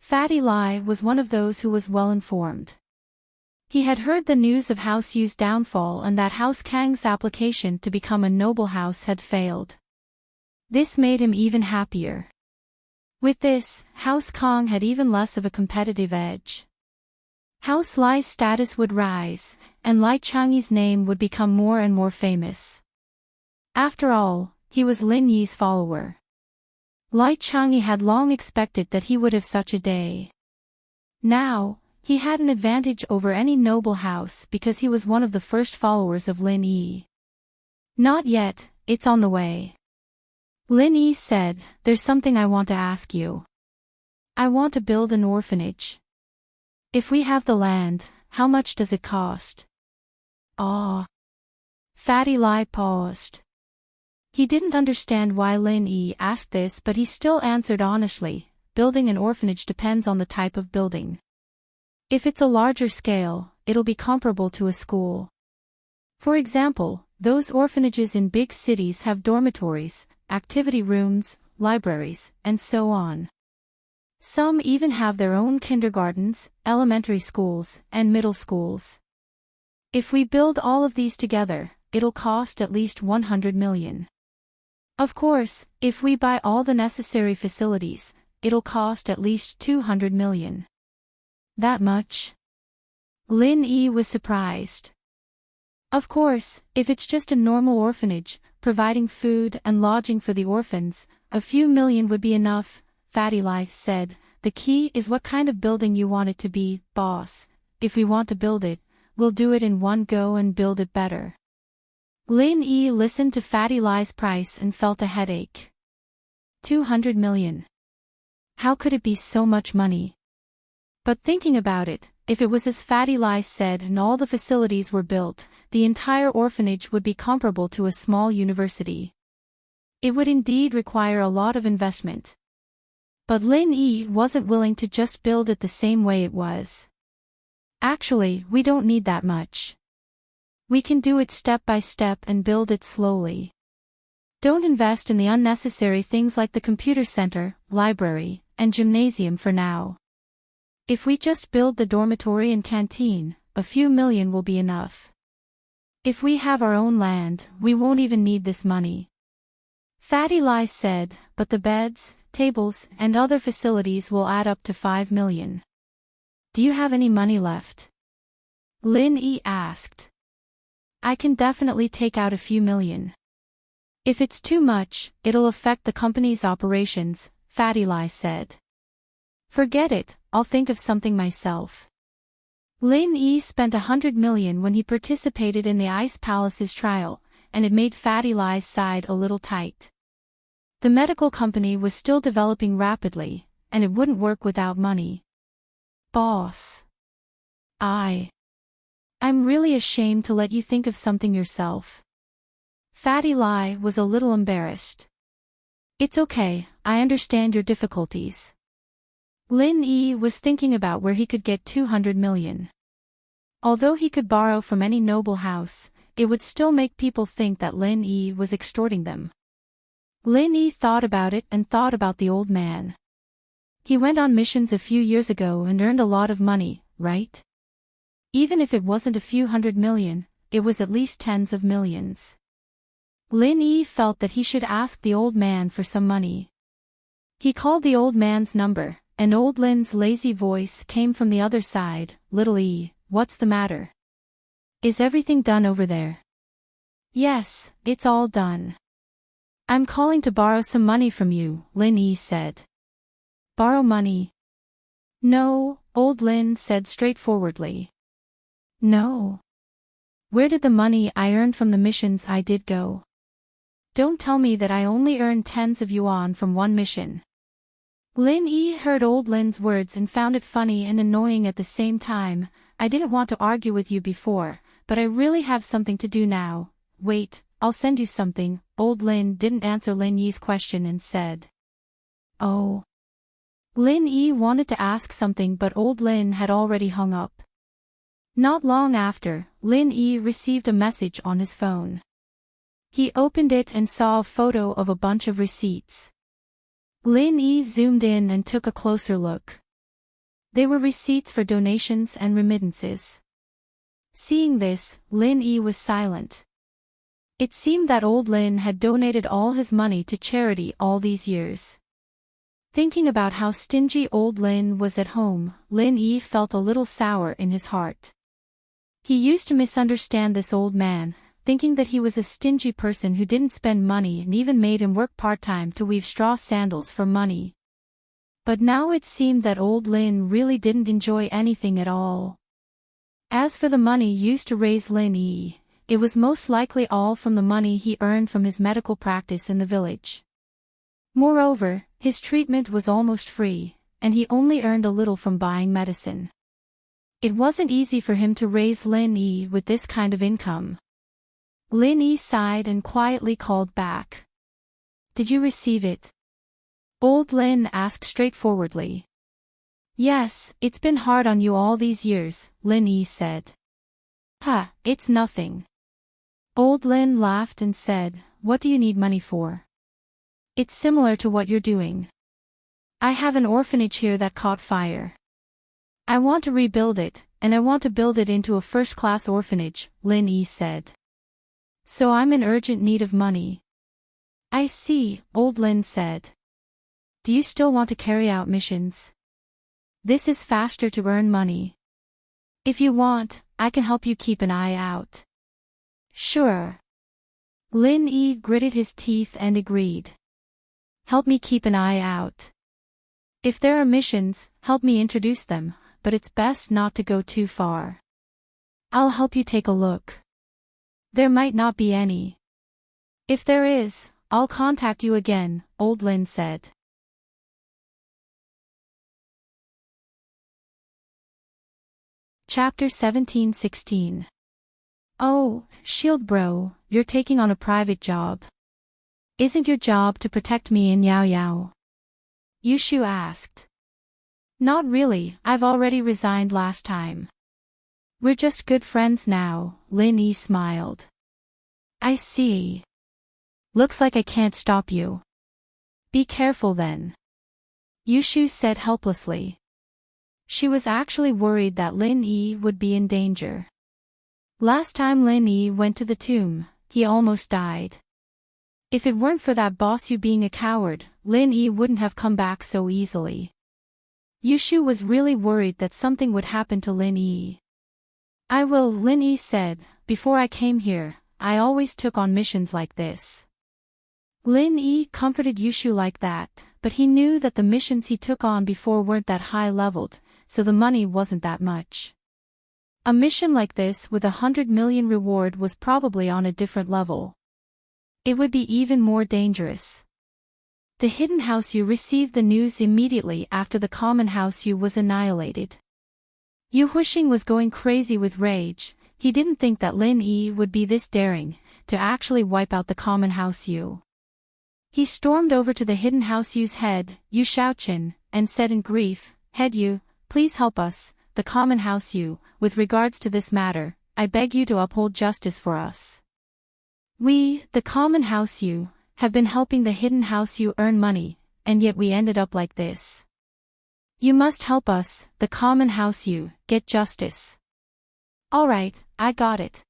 Fatty Lai was one of those who was well informed. He had heard the news of House Yu's downfall and that House Kang's application to become a noble house had failed. This made him even happier. With this, House Kang had even less of a competitive edge. House Lai's status would rise, and Lai Changyi's name would become more and more famous. After all, he was Lin Yi's follower. Lai Chang'e had long expected that he would have such a day. Now, he had an advantage over any noble house because he was one of the first followers of Lin Yi. Not yet, it's on the way. Lin Yi said, there's something I want to ask you. I want to build an orphanage. If we have the land, how much does it cost? Ah. Fatty Lai paused. He didn't understand why Lin Yi asked this, but he still answered honestly, building an orphanage depends on the type of building. If it's a larger scale, it'll be comparable to a school. For example, those orphanages in big cities have dormitories, activity rooms, libraries, and so on. Some even have their own kindergartens, elementary schools, and middle schools. If we build all of these together, it'll cost at least 100 million. Of course, if we buy all the necessary facilities, it'll cost at least 200 million. That much? Lin Yi was surprised. Of course, if it's just a normal orphanage, providing food and lodging for the orphans, a few million would be enough, Fatty Lai said. The key is what kind of building you want it to be, boss. If we want to build it, we'll do it in one go and build it better. Lin Yi listened to Fatty Lai's price and felt a headache. 200 million. How could it be so much money? But thinking about it, if it was as Fatty Lai said and all the facilities were built, the entire orphanage would be comparable to a small university. It would indeed require a lot of investment. But Lin Yi wasn't willing to just build it the same way it was. Actually, we don't need that much. We can do it step by step and build it slowly. Don't invest in the unnecessary things like the computer center, library, and gymnasium for now. If we just build the dormitory and canteen, a few million will be enough. If we have our own land, we won't even need this money. Fatty Lai said, but the beds, tables, and other facilities will add up to 5 million. Do you have any money left? Lin Yi asked. I can definitely take out a few million. If it's too much, it'll affect the company's operations, Fatty Lai said. Forget it, I'll think of something myself. Lin Yi spent 100 million when he participated in the Ice Palace's trial, and it made Fatty Lai's side a little tight. The medical company was still developing rapidly, and it wouldn't work without money. Boss. I'm really ashamed to let you think of something yourself. Fatty Lai was a little embarrassed. It's okay, I understand your difficulties. Lin Yi was thinking about where he could get 200 million. Although he could borrow from any noble house, it would still make people think that Lin Yi was extorting them. Lin Yi thought about it and thought about the old man. He went on missions a few years ago and earned a lot of money, right? Even if it wasn't a few 100 million, it was at least tens of millions. Lin Yi felt that he should ask the old man for some money. He called the old man's number, and old Lin's lazy voice came from the other side. Little E, what's the matter? Is everything done over there? Yes, it's all done. I'm calling to borrow some money from you, Lin Yi said. Borrow money? No, old Lin said straightforwardly. No. Where did the money I earned from the missions I did go? Don't tell me that I only earned tens of yuan from one mission. Lin Yi heard old Lin's words and found it funny and annoying at the same time. I didn't want to argue with you before, but I really have something to do now. Wait, I'll send you something. Old Lin didn't answer Lin Yi's question and said. Oh. Lin Yi wanted to ask something, but old Lin had already hung up. Not long after, Lin Yi received a message on his phone. He opened it and saw a photo of a bunch of receipts. Lin Yi zoomed in and took a closer look. They were receipts for donations and remittances. Seeing this, Lin Yi was silent. It seemed that old Lin had donated all his money to charity all these years. Thinking about how stingy old Lin was at home, Lin Yi felt a little sour in his heart. He used to misunderstand this old man, thinking that he was a stingy person who didn't spend money and even made him work part-time to weave straw sandals for money. But now it seemed that old Lin really didn't enjoy anything at all. As for the money used to raise Lin Yi, it was most likely all from the money he earned from his medical practice in the village. Moreover, his treatment was almost free, and he only earned a little from buying medicine. It wasn't easy for him to raise Lin Yi with this kind of income. Lin Yi sighed and quietly called back. "Did you receive it?" Old Lin asked straightforwardly. "Yes, it's been hard on you all these years," Lin Yi said. "Ha, it's nothing." Old Lin laughed and said, "What do you need money for?" "It's similar to what you're doing. I have an orphanage here that caught fire. I want to rebuild it, and I want to build it into a first-class orphanage," Lin Yi said. "So I'm in urgent need of money." "I see," Old Lin said. "Do you still want to carry out missions? This is faster to earn money. If you want, I can help you keep an eye out." "Sure." Lin Yi gritted his teeth and agreed. "Help me keep an eye out. If there are missions, help me introduce them, but it's best not to go too far. I'll help you take a look. There might not be any. If there is, I'll contact you again," Old Lin said. Chapter 17-16. "Oh, Shield Bro, you're taking on a private job. Isn't your job to protect me and Yao Yao?" Yushu asked. "Not really, I've already resigned last time. We're just good friends now," Lin Yi smiled. "I see. Looks like I can't stop you. Be careful then," Yushu said helplessly. She was actually worried that Lin Yi would be in danger. Last time Lin Yi went to the tomb, he almost died. If it weren't for that boss Yu being a coward, Lin Yi wouldn't have come back so easily. Yushu was really worried that something would happen to Lin Yi. "I will," Lin Yi said. "Before I came here, I always took on missions like this." Lin Yi comforted Yushu like that, but he knew that the missions he took on before weren't that high-leveled, so the money wasn't that much. A mission like this with 100 million reward was probably on a different level. It would be even more dangerous. The Hidden House Yu received the news immediately after the Common House Yu was annihilated. Yu Huixing was going crazy with rage. He didn't think that Lin Yi would be this daring, to actually wipe out the Common House Yu. He stormed over to the Hidden House Yu's head, Yu Shaoqin, and said in grief, "Head Yu, please help us, the Common House Yu, with regards to this matter. I beg you to uphold justice for us. We, the Common House Yu, have been helping the Hidden House Yu earn money, and yet we ended up like this. You must help us, the Common House Yu, get justice." "Alright, I got it.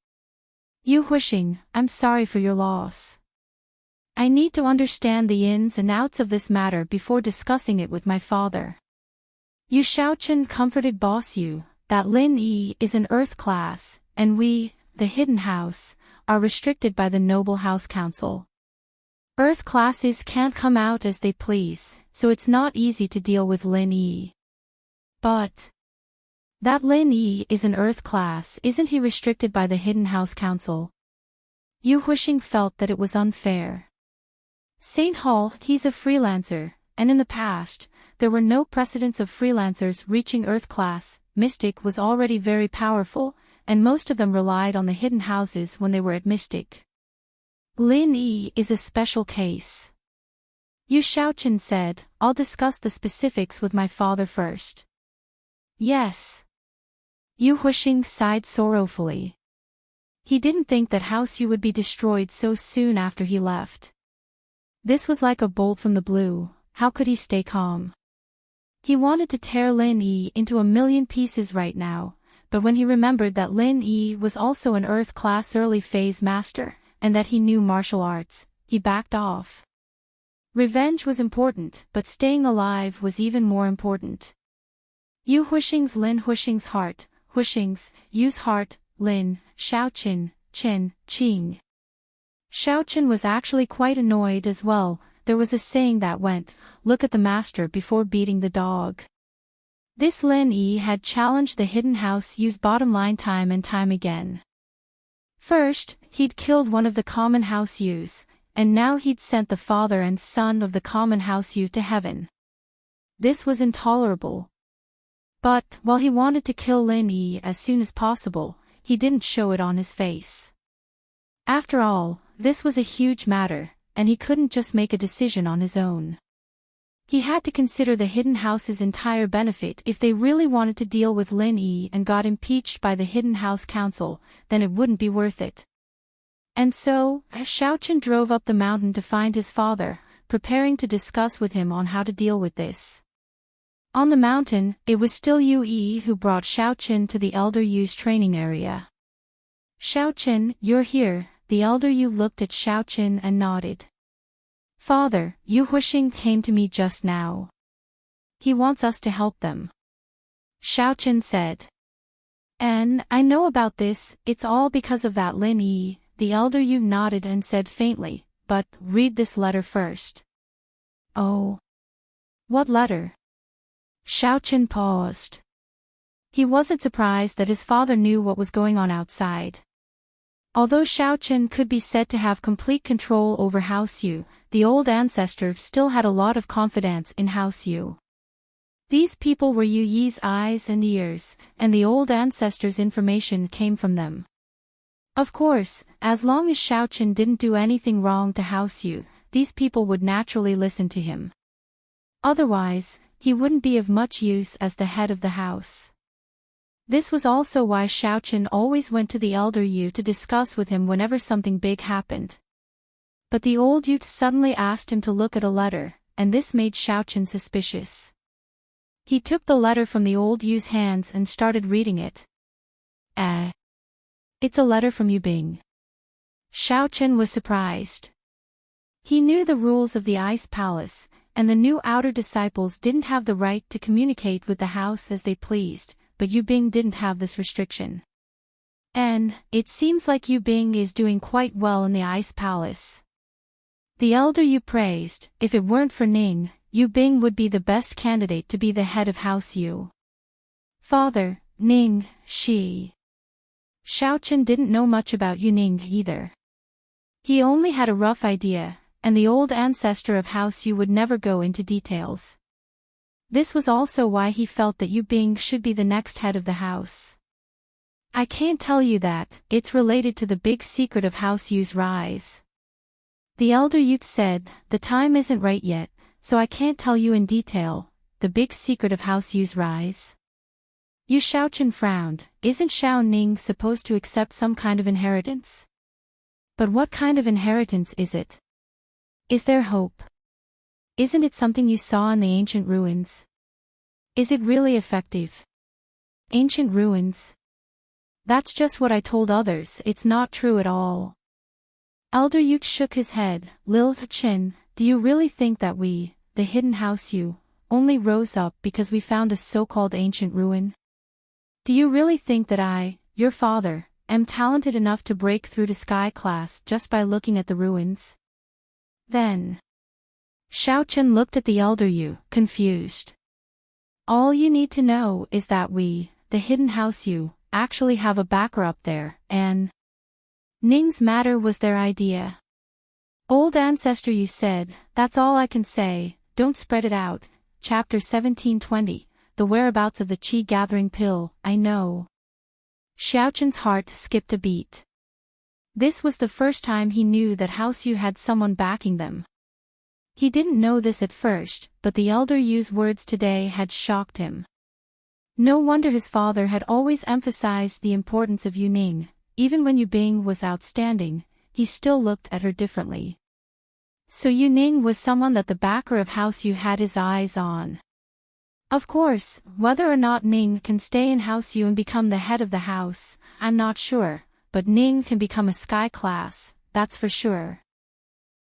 Yu Huixing, I'm sorry for your loss. I need to understand the ins and outs of this matter before discussing it with my father." Yu Shaoqin comforted Boss Yu, that Lin Yi is an Earth class, and we, the Hidden House, are restricted by the Noble House Council. Earth classes can't come out as they please, so it's not easy to deal with Lin Yi. But that Lin Yi is an Earth class, isn't he restricted by the Hidden House Council? Yu Huixing felt that it was unfair. Saint Hall, he's a freelancer, and in the past, there were no precedents of freelancers reaching Earth class. Mystic was already very powerful, and most of them relied on the hidden houses when they were at Mystic. Lin Yi is a special case. Yu Shaoqin said, "I'll discuss the specifics with my father first." "Yes." Yu Huixing sighed sorrowfully. He didn't think that House Yu would be destroyed so soon after he left. This was like a bolt from the blue. How could he stay calm? He wanted to tear Lin Yi into a million pieces right now, but when he remembered that Lin Yi was also an Earth-class early-phase master, and that he knew martial arts, he backed off. Revenge was important, but staying alive was even more important. Yu Huixing's Lin Huixing's heart, Huixing's, Yu's heart, Lin, Shaoqin, Qing. Xiaochen was actually quite annoyed as well. There was a saying that went, "Look at the master before beating the dog." This Lin Yi had challenged the hidden house Yu's bottom line time and time again. First, he'd killed one of the common house Yus, and now he'd sent the father and son of the common house Yu to heaven. This was intolerable. But, while he wanted to kill Lin Yi as soon as possible, he didn't show it on his face. After all, this was a huge matter, and he couldn't just make a decision on his own. He had to consider the hidden house's entire benefit. If they really wanted to deal with Lin Yi and got impeached by the hidden house council, then it wouldn't be worth it. And so, Xiaochen drove up the mountain to find his father, preparing to discuss with him on how to deal with this. On the mountain, it was still Yu Yi who brought Xiaochen to the Elder Yu's training area. "Xiaochen, you're here." The Elder Yu looked at Xiaochen and nodded. "Father, Yu Huixing came to me just now. He wants us to help them," Xiaochen said. "And I know about this, it's all because of that Lin Yi." The Elder Yu nodded and said faintly, "But, read this letter first." "Oh. What letter?" Xiaochen paused. He wasn't surprised that his father knew what was going on outside. Although Xiaochen could be said to have complete control over House Yu, the old ancestor still had a lot of confidence in House Yu. These people were Yu Yi's eyes and ears, and the old ancestor's information came from them. Of course, as long as Xiaochen didn't do anything wrong to House Yu, these people would naturally listen to him. Otherwise, he wouldn't be of much use as the head of the house. This was also why Xiaochen always went to the Elder Yu to discuss with him whenever something big happened. But the old Yu suddenly asked him to look at a letter, and this made Xiaochen suspicious. He took the letter from the old Yu's hands and started reading it. It's a letter from Yu Bing. Xiaochen was surprised. He knew the rules of the Ice Palace, and the new outer disciples didn't have the right to communicate with the house as they pleased, but Yu Bing didn't have this restriction. And, it seems like Yu Bing is doing quite well in the Ice Palace. The Elder Yu praised. If it weren't for Ning, Yu Bing would be the best candidate to be the head of House Yu. Father, Ning, Xiaochen didn't know much about Yu Ning either. He only had a rough idea, and the old ancestor of House Yu would never go into details. This was also why he felt that Yu Bing should be the next head of the house. "I can't tell you that, it's related to the big secret of House Yu's rise." The Elder Yu said, "The time isn't right yet, so I can't tell you in detail, the big secret of House Yu's rise." Yu Xiaochen frowned. Isn't Xiao Ning supposed to accept some kind of inheritance? But what kind of inheritance is it? Is there hope? Isn't it something you saw in the ancient ruins? Is it really effective? Ancient ruins? That's just what I told others, it's not true at all. Elder Yu shook his head. "Lil Chin, do you really think that we, the hidden House Yu, only rose up because we found a so-called ancient ruin? Do you really think that I, your father, am talented enough to break through to Sky Class just by looking at the ruins?" Then, Xiaochen looked at the Elder Yu, confused. "All you need to know is that we, the hidden House Yu, actually have a backer up there, and Ning's matter was their idea. Old ancestor Yu said, that's all I can say, don't spread it out." Chapter 1720, The Whereabouts of the Qi Gathering Pill. I know. Xiaochen's heart skipped a beat. This was the first time he knew that House Yu had someone backing them. He didn't know this at first, but the Elder Yu's words today had shocked him. No wonder his father had always emphasized the importance of Yu Ning. Even when Yu Bing was outstanding, he still looked at her differently. So Yu Ning was someone that the backer of House Yu had his eyes on. Of course, whether or not Ning can stay in House Yu and become the head of the house, I'm not sure, but Ning can become a Sky Class, that's for sure.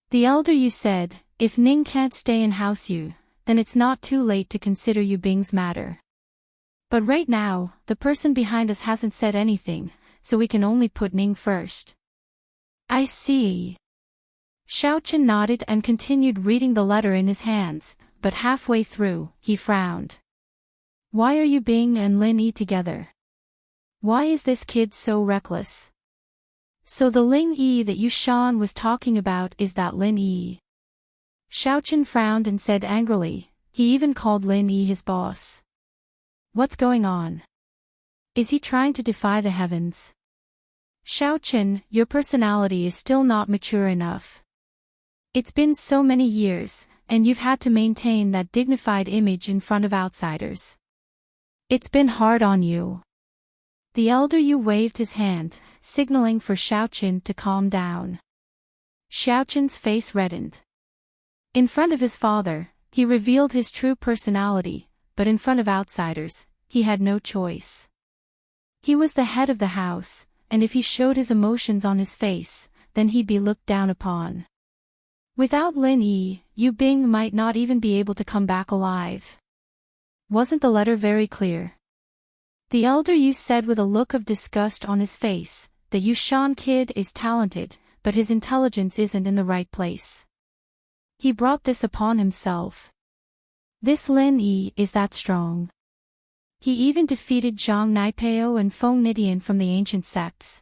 The Elder Yu said, if Ning can't stay in House Yu, then it's not too late to consider Yu Bing's matter. But right now, the person behind us hasn't said anything, so we can only put Ning first. I see. Xiaochen nodded and continued reading the letter in his hands, but halfway through, he frowned. Why are you Bing and Lin Yi together? Why is this kid so reckless? So the Lin Yi that Yushan was talking about is that Lin Yi. Xiaochen frowned and said angrily, he even called Lin Yi his boss. What's going on? Is he trying to defy the heavens? Xiaochen, your personality is still not mature enough. It's been so many years, and you've had to maintain that dignified image in front of outsiders. It's been hard on you. The elder Yu waved his hand, signaling for Xiaochen to calm down. Xiaochen's face reddened. In front of his father, he revealed his true personality, but in front of outsiders, he had no choice. He was the head of the house, and if he showed his emotions on his face, then he'd be looked down upon. Without Lin Yi, Yu Bing might not even be able to come back alive. Wasn't the letter very clear? The elder Yu said with a look of disgust on his face, the Yushan kid is talented, but his intelligence isn't in the right place. He brought this upon himself. This Lin Yi is that strong. He even defeated Zhang Naipeo and Feng Nidian from the ancient sects.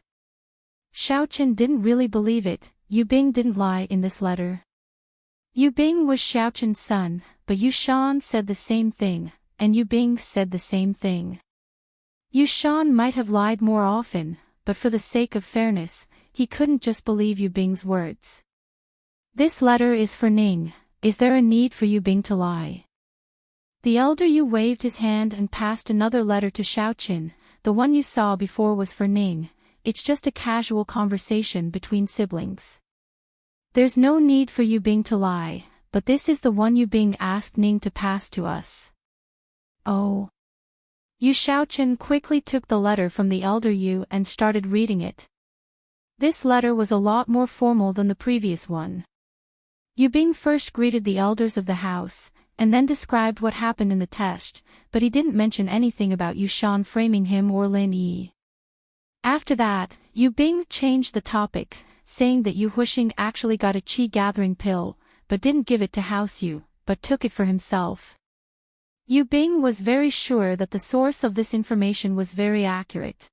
Xiaochen didn't really believe it. Yu Bing didn't lie in this letter. Yu Bing was Xiaochen's son, but Yushan said the same thing, and Yu Bing said the same thing. Yushan might have lied more often, but for the sake of fairness, he couldn't just believe Yu Bing's words. This letter is for Ning. Is there a need for Yu Bing to lie? The elder Yu waved his hand and passed another letter to Xiaochen. The one you saw before was for Ning. It's just a casual conversation between siblings. There's no need for Yu Bing to lie, but this is the one Yu Bing asked Ning to pass to us. Oh. Yu Xiaochen quickly took the letter from the elder Yu and started reading it. This letter was a lot more formal than the previous one. Yu Bing first greeted the elders of the house, and then described what happened in the test, but he didn't mention anything about Yushan framing him or Lin Yi. After that, Yu Bing changed the topic, saying that Yu Huixing actually got a qi-gathering pill, but didn't give it to House Yu, but took it for himself. Yu Bing was very sure that the source of this information was very accurate.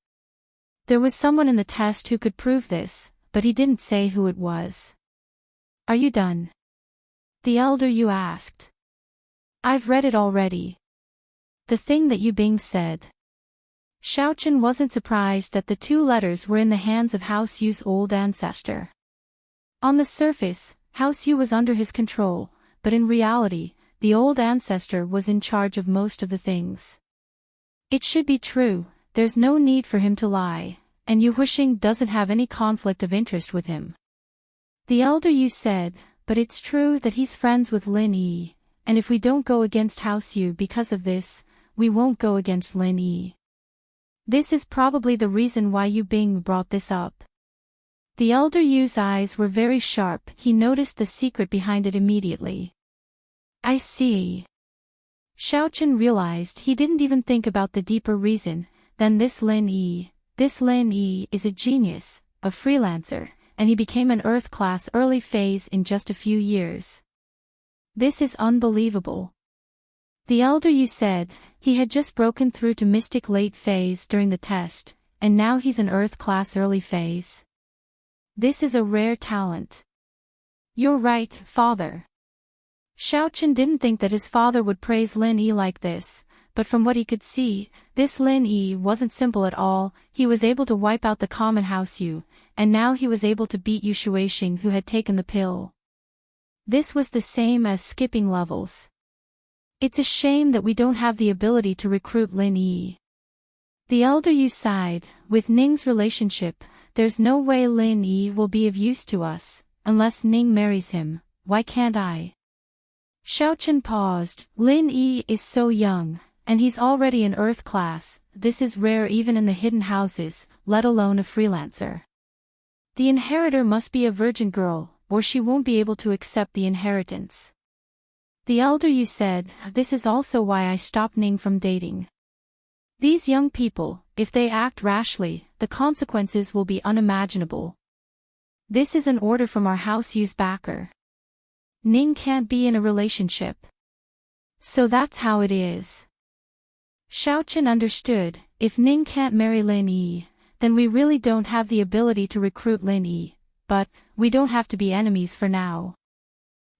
There was someone in the test who could prove this, but he didn't say who it was. Are you done? The elder Yu asked. I've read it already. The thing that Yu Bing said. Xiaochen wasn't surprised that the two letters were in the hands of House Yu's old ancestor. On the surface, House Yu was under his control, but in reality, the old ancestor was in charge of most of the things. It should be true, there's no need for him to lie, and Yu Huixing doesn't have any conflict of interest with him. The elder Yu said, but it's true that he's friends with Lin Yi, and if we don't go against House Yu because of this, we won't go against Lin Yi. This is probably the reason why Yu Bing brought this up. The elder Yu's eyes were very sharp. He noticed the secret behind it immediately. I see. Xiaochen realized he didn't even think about the deeper reason. Then this Lin Yi is a genius, a freelancer, and he became an Earth-class early phase in just a few years. This is unbelievable. The elder Yu said, he had just broken through to Mystic late phase during the test, and now he's an Earth-class early phase. This is a rare talent. You're right, father. Xiaochen didn't think that his father would praise Lin Yi like this, but from what he could see, this Lin Yi wasn't simple at all. He was able to wipe out the common House Yu, and now he was able to beat Yu Shuixing who had taken the pill. This was the same as skipping levels. It's a shame that we don't have the ability to recruit Lin Yi. The elder Yu sighed. With Ning's relationship, there's no way Lin Yi will be of use to us, unless Ning marries him. Why can't I? Xiaochen paused. Lin Yi is so young, and he's already an Earth class. This is rare even in the hidden houses, let alone a freelancer. The inheritor must be a virgin girl, or she won't be able to accept the inheritance. The elder Yu said, this is also why I stopped Ning from dating. These young people, if they act rashly, the consequences will be unimaginable. This is an order from our house use backer. Ning can't be in a relationship. So that's how it is. Xiaochen understood, if Ning can't marry Lin Yi, then we really don't have the ability to recruit Lin Yi, but we don't have to be enemies for now.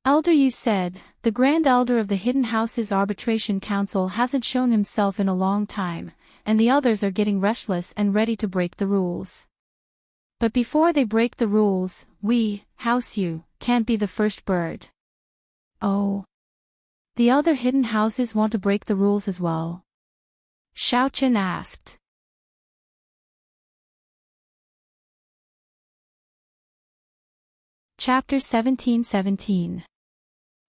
Elder Yu said, the Grand Elder of the Hidden House's Arbitration Council hasn't shown himself in a long time, and the others are getting restless and ready to break the rules. But before they break the rules, we, House Yu, can't be the first bird. Oh. The other hidden houses want to break the rules as well? Xiaochen asked. Chapter 17:17.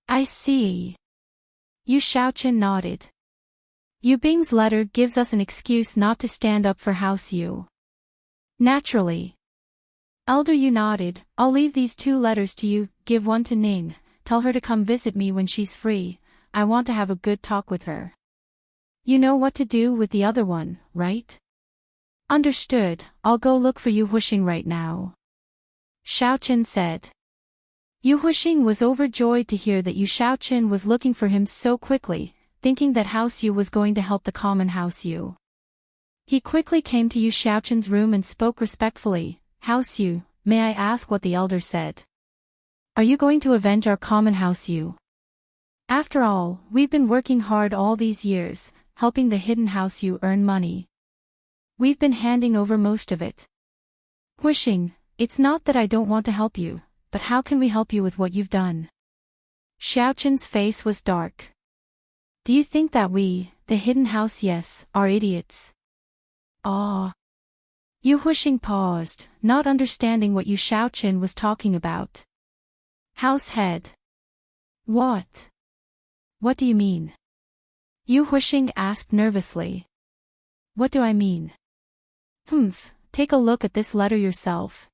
I see. Yu Xiaochen nodded. Yu Bing's letter gives us an excuse not to stand up for House Yu. Naturally. Elder Yu nodded, I'll leave these 2 letters to you, give one to Ning, tell her to come visit me when she's free, I want to have a good talk with her. You know what to do with the other one, right? Understood, I'll go look for Yu Huixing right now. Xiaochen said. Yu Huixing was overjoyed to hear that Yu Xiaochen was looking for him so quickly, thinking that House Yu was going to help the common House Yu. He quickly came to Yu Xiaochen's room and spoke respectfully, House Yu, may I ask what the elder said? Are you going to avenge our common House Yu? After all, we've been working hard all these years, helping the hidden House Yu earn money. We've been handing over most of it. Huixing, it's not that I don't want to help you, but how can we help you with what you've done? Xiaochen's face was dark. Do you think that we, the hidden house, yes, are idiots? Ah. Yu Huixing paused, not understanding what Yu Xiaochen was talking about. House head. What? What do you mean? Yu Huixing asked nervously. What do I mean? Take a look at this letter yourself.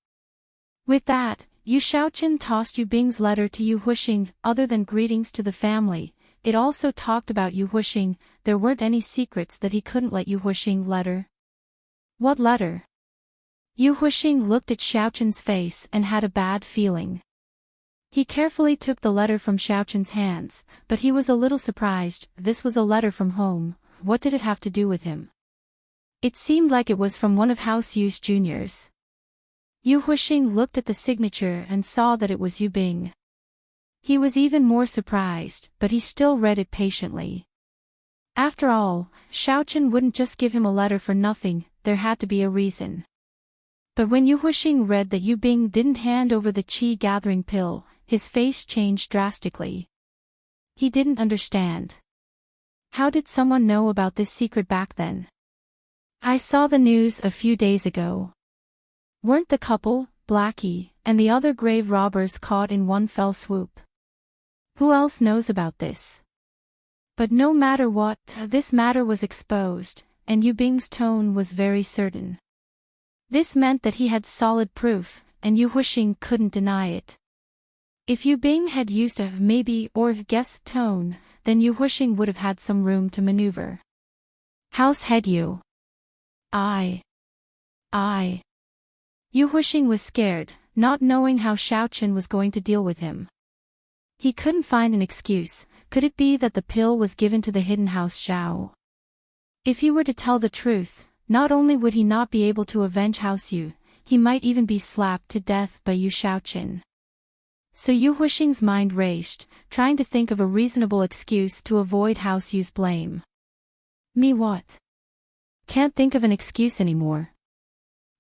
With that, Yu Xiaochen tossed Yu Bing's letter to Yu Huixing. Other than greetings to the family, it also talked about Yu Huixing. There weren't any secrets that he couldn't let Yu Huixing letter. What letter? Yu Huixing looked at Xiaochen's face and had a bad feeling. He carefully took the letter from Xiaochen's hands, but he was a little surprised. This was a letter from home. What did it have to do with him? It seemed like it was from one of House Yu's juniors. Yu Huixing looked at the signature and saw that it was Yu Bing. He was even more surprised, but he still read it patiently. After all, Xiaochen wouldn't just give him a letter for nothing, there had to be a reason. But when Yu Huixing read that Yu Bing didn't hand over the qi-gathering pill, his face changed drastically. He didn't understand. How did someone know about this secret back then? I saw the news a few days ago. Weren't the couple, Blackie, and the other grave robbers caught in one fell swoop? Who else knows about this? But no matter what, this matter was exposed, and Yu Bing's tone was very certain. This meant that he had solid proof, and Yu Huixing couldn't deny it. If Yu Bing had used a maybe or guess tone, then Yu Huixing would have had some room to maneuver. House head Yu. I. Yu Huixing was scared, not knowing how Xiaochen was going to deal with him. He couldn't find an excuse. Could it be that the pill was given to the hidden house Xiao? If he were to tell the truth, not only would he not be able to avenge House Yu, he might even be slapped to death by Yu Xiaochen. So Yu Huixing's mind raced, trying to think of a reasonable excuse to avoid House Yu's blame. Me what? Can't think of an excuse anymore.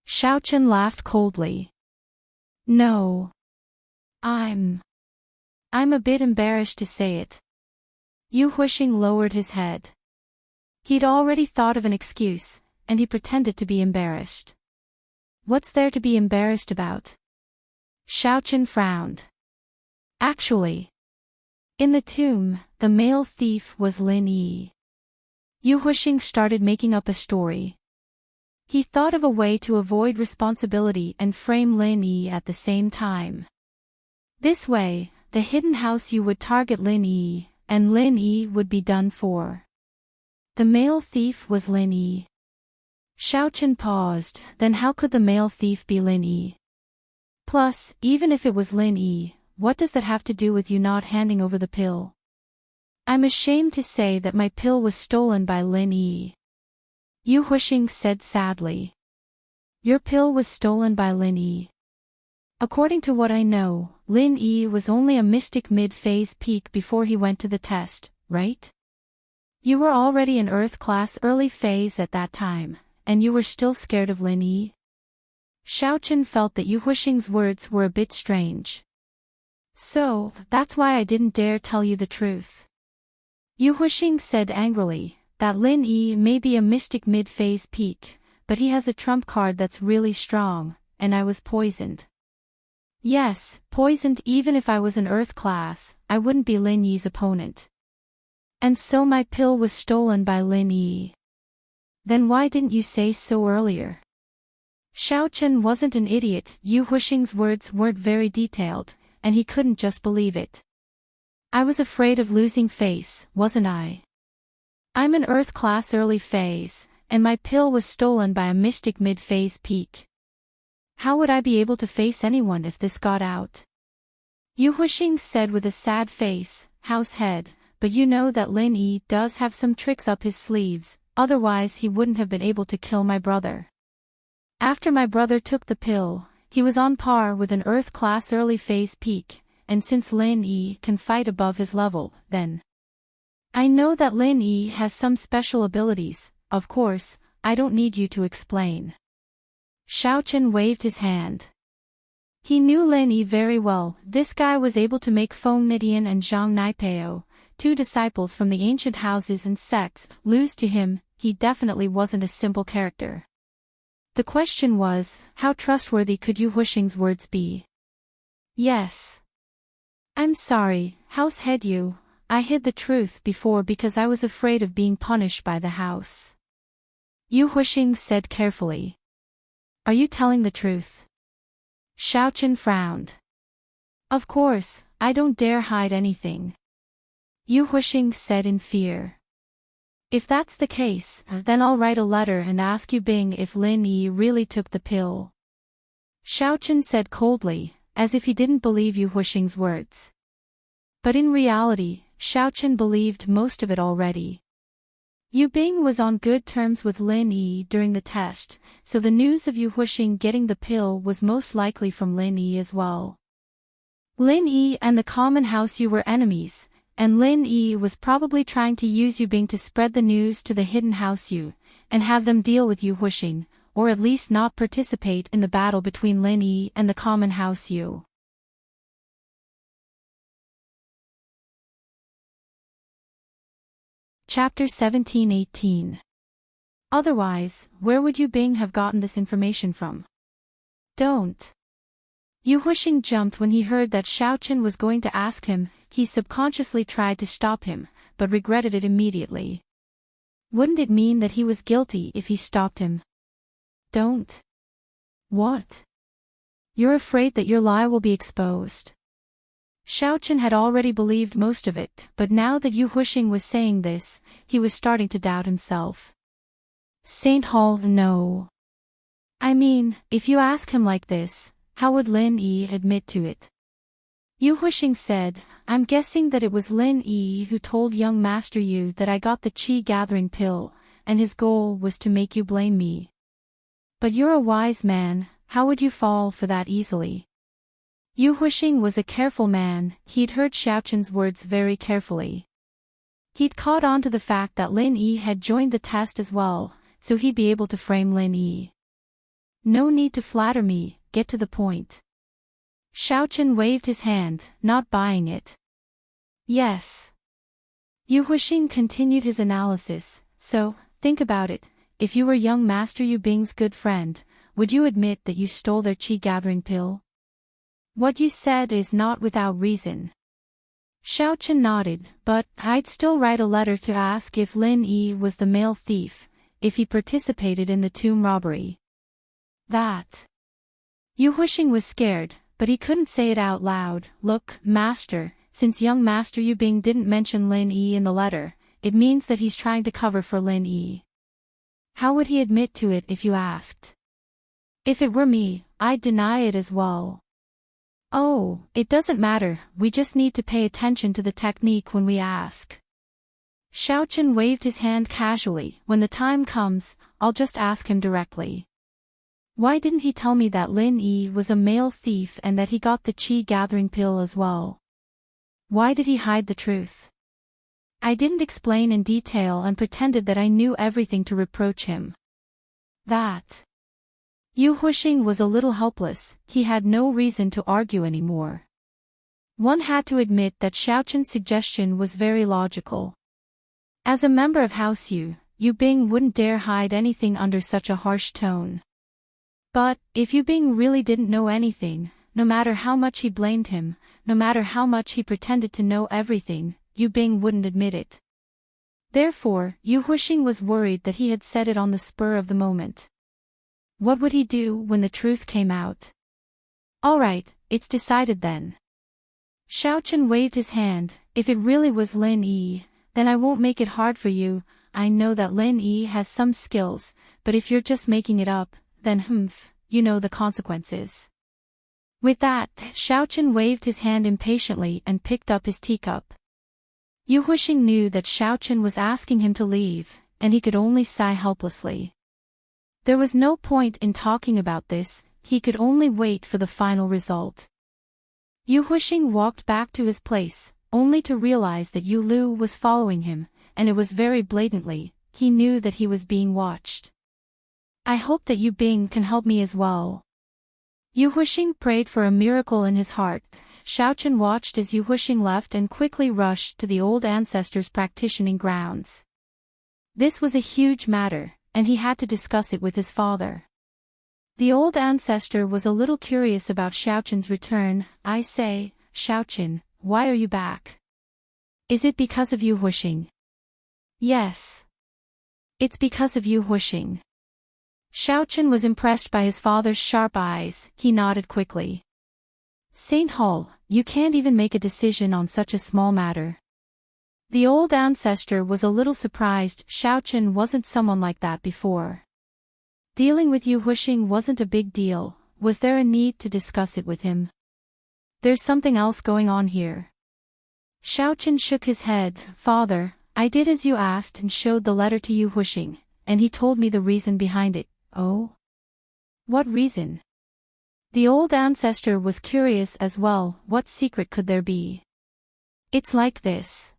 Xiaochen laughed coldly. No. I'm a bit embarrassed to say it. Yu Huixing lowered his head. He'd already thought of an excuse, and he pretended to be embarrassed. What's there to be embarrassed about? Xiaochen frowned. Actually, in the tomb, the male thief was Lin Yi. Yu Huixing started making up a story. He thought of a way to avoid responsibility and frame Lin Yi at the same time. This way, the hidden house Yu would target Lin Yi, and Lin Yi would be done for. The male thief was Lin Yi. Xiaochen paused, then how could the male thief be Lin Yi? Plus, even if it was Lin Yi, what does that have to do with you not handing over the pill? I'm ashamed to say that my pill was stolen by Lin Yi. Yu Huixing said sadly. Your pill was stolen by Lin Yi. According to what I know, Lin Yi was only a mystic mid-phase peak before he went to the test, right? You were already in Earth class early phase at that time, and you were still scared of Lin Yi? Xiaochen felt that Yu Huixing's words were a bit strange. So, that's why I didn't dare tell you the truth. Yu Huixing said angrily, that Lin Yi may be a mystic mid-phase peak, but he has a trump card that's really strong, and I was poisoned. Yes, poisoned. Even if I was in Earth class, I wouldn't be Lin Yi's opponent. And so my pill was stolen by Lin Yi. Then why didn't you say so earlier? Xiaochen wasn't an idiot. Yu Huixing's words weren't very detailed, and he couldn't just believe it. I was afraid of losing face, wasn't I? I'm in Earth class early phase, and my pill was stolen by a mystic mid-phase peak. How would I be able to face anyone if this got out? Yu Huixing said with a sad face, house head, but you know that Lin Yi does have some tricks up his sleeves, otherwise he wouldn't have been able to kill my brother. After my brother took the pill, he was on par with an Earth class early phase peak, and since Lin Yi can fight above his level, then I know that Lin Yi has some special abilities. Of course, I don't need you to explain. Xiaochen waved his hand. He knew Lin Yi very well. This guy was able to make Feng Nidian and Zhang Naipeo, two disciples from the ancient houses and sects, lose to him. He definitely wasn't a simple character. The question was, how trustworthy could Yu Huixing's words be? Yes. I'm sorry, House Head Yu. I hid the truth before because I was afraid of being punished by the house. Yu Huixing said carefully. Are you telling the truth? Xiaochen frowned. Of course, I don't dare hide anything. Yu Huixing said in fear. If that's the case, then I'll write a letter and ask Yu Bing if Lin Yi really took the pill. Xiaochen said coldly, as if he didn't believe Yu Huixing's words. But in reality, Xiaochen believed most of it already. Yu Bing was on good terms with Lin Yi during the test, so the news of Yu Huixing getting the pill was most likely from Lin Yi as well. Lin Yi and the common house Yu were enemies, and Lin Yi was probably trying to use Yu Bing to spread the news to the hidden house Yu, and have them deal with Yu Huixing, or at least not participate in the battle between Lin Yi and the common house Yu. Chapter 17-18. Otherwise, where would Yu Bing have gotten this information from? Don't. Yu Huixing jumped when he heard that Xiaochen was going to ask him. He subconsciously tried to stop him, but regretted it immediately. Wouldn't it mean that he was guilty if he stopped him? Don't. What? You're afraid that your lie will be exposed. Xiaochen had already believed most of it, but now that Yu Huixing was saying this, he was starting to doubt himself. Saint Hall, no. I mean, if you ask him like this, how would Lin Yi admit to it? Yu Huixing said, I'm guessing that it was Lin Yi who told young Master Yu that I got the Qi gathering pill, and his goal was to make you blame me. But you're a wise man, how would you fall for that easily? Yu Huixing was a careful man. He'd heard Xiaochen's words very carefully. He'd caught on to the fact that Lin Yi had joined the test as well, so he'd be able to frame Lin Yi. No need to flatter me, get to the point. Xiaochen waved his hand, not buying it. Yes. Yu Huixing continued his analysis. So, think about it, if you were young Master Yu Bing's good friend, would you admit that you stole their Qi gathering pill? What you said is not without reason. Xiaochen nodded, but I'd still write a letter to ask if Lin Yi was the male thief, if he participated in the tomb robbery. That. Yu Huixing was scared, but he couldn't say it out loud. Look, Master, since young Master Yu Bing didn't mention Lin Yi in the letter, it means that he's trying to cover for Lin Yi. How would he admit to it if you asked? If it were me, I'd deny it as well. Oh, it doesn't matter, we just need to pay attention to the technique when we ask. Xiaochen waved his hand casually. When the time comes, I'll just ask him directly. Why didn't he tell me that Lin Yi was a male thief and that he got the qi gathering pill as well? Why did he hide the truth? I didn't explain in detail and pretended that I knew everything to reproach him. That. Yu Huixing was a little helpless, he had no reason to argue anymore. One had to admit that Xiaochen's suggestion was very logical. As a member of House Yu, Yu Bing wouldn't dare hide anything under such a harsh tone. But, if Yu Bing really didn't know anything, no matter how much he blamed him, no matter how much he pretended to know everything, Yu Bing wouldn't admit it. Therefore, Yu Huixing was worried that he had said it on the spur of the moment. What would he do when the truth came out? Alright, it's decided then. Xiaochen waved his hand. If it really was Lin Yi, then I won't make it hard for you. I know that Lin Yi has some skills, but if you're just making it up, then you know the consequences. With that, Xiaochen waved his hand impatiently and picked up his teacup. Yu Huixing knew that Xiaochen was asking him to leave, and he could only sigh helplessly. There was no point in talking about this, he could only wait for the final result. Yu Huixing walked back to his place, only to realize that Yu Lu was following him, and it was very blatantly. He knew that he was being watched. I hope that Yu Bing can help me as well. Yu Huixing prayed for a miracle in his heart. Xiaochen watched as Yu Huixing left and quickly rushed to the old ancestors' practicing grounds. This was a huge matter, and he had to discuss it with his father. The old ancestor was a little curious about Xiaochen's return. I say, Xiaochen, why are you back? Is it because of Yu Huixing? Yes. It's because of Yu Huixing. Xiaochen was impressed by his father's sharp eyes. He nodded quickly. Saint Hall, you can't even make a decision on such a small matter. The old ancestor was a little surprised. Xiaochen wasn't someone like that before. Dealing with Yu Huixing wasn't a big deal. Was there a need to discuss it with him? There's something else going on here. Xiaochen shook his head. Father, I did as you asked and showed the letter to Yu Huixing, and he told me the reason behind it. Oh? What reason? The old ancestor was curious as well. What secret could there be? It's like this.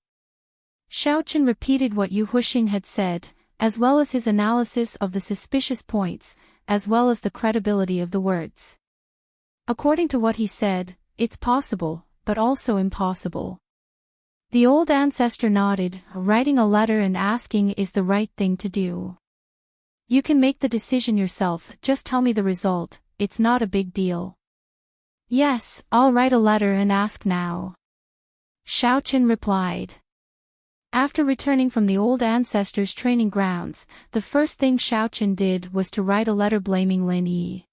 Xiaochen repeated what Yu Huixing had said, as well as his analysis of the suspicious points, as well as the credibility of the words. According to what he said, it's possible, but also impossible. The old ancestor nodded. Writing a letter and asking is the right thing to do. You can make the decision yourself, just tell me the result, it's not a big deal. Yes, I'll write a letter and ask now. Xiaochen replied. After returning from the old ancestors' training grounds, the first thing Xiaochen did was to write a letter blaming Lin Yi.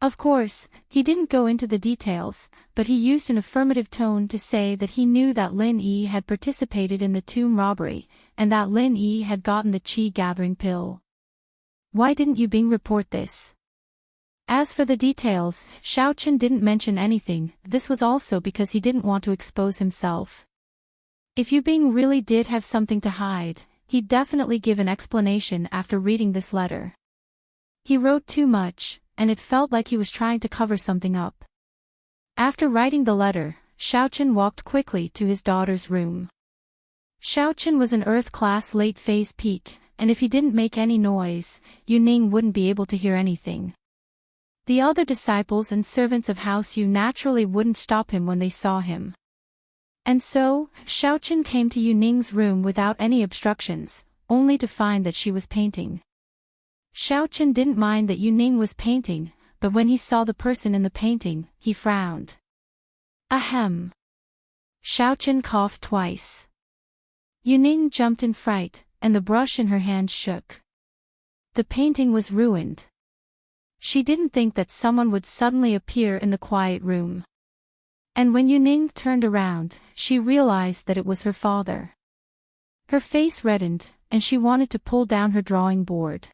Of course, he didn't go into the details, but he used an affirmative tone to say that he knew that Lin Yi had participated in the tomb robbery, and that Lin Yi had gotten the qi gathering pill. Why didn't Yu Bing report this? As for the details, Xiaochen didn't mention anything. This was also because he didn't want to expose himself. If Yu Bing really did have something to hide, he'd definitely give an explanation after reading this letter. He wrote too much, and it felt like he was trying to cover something up. After writing the letter, Xiaochen walked quickly to his daughter's room. Xiaochen was an Earth-class late-phase peak, and if he didn't make any noise, Yu Ning wouldn't be able to hear anything. The other disciples and servants of House Yu naturally wouldn't stop him when they saw him. And so, Xiaochen came to Yu Ning's room without any obstructions, only to find that she was painting. Xiaochen didn't mind that Yu Ning was painting, but when he saw the person in the painting, he frowned. Ahem. Xiaochen coughed twice. Yu Ning jumped in fright, and the brush in her hand shook. The painting was ruined. She didn't think that someone would suddenly appear in the quiet room. And when Yu Ning turned around, she realized that it was her father. Her face reddened, and she wanted to pull down her drawing board.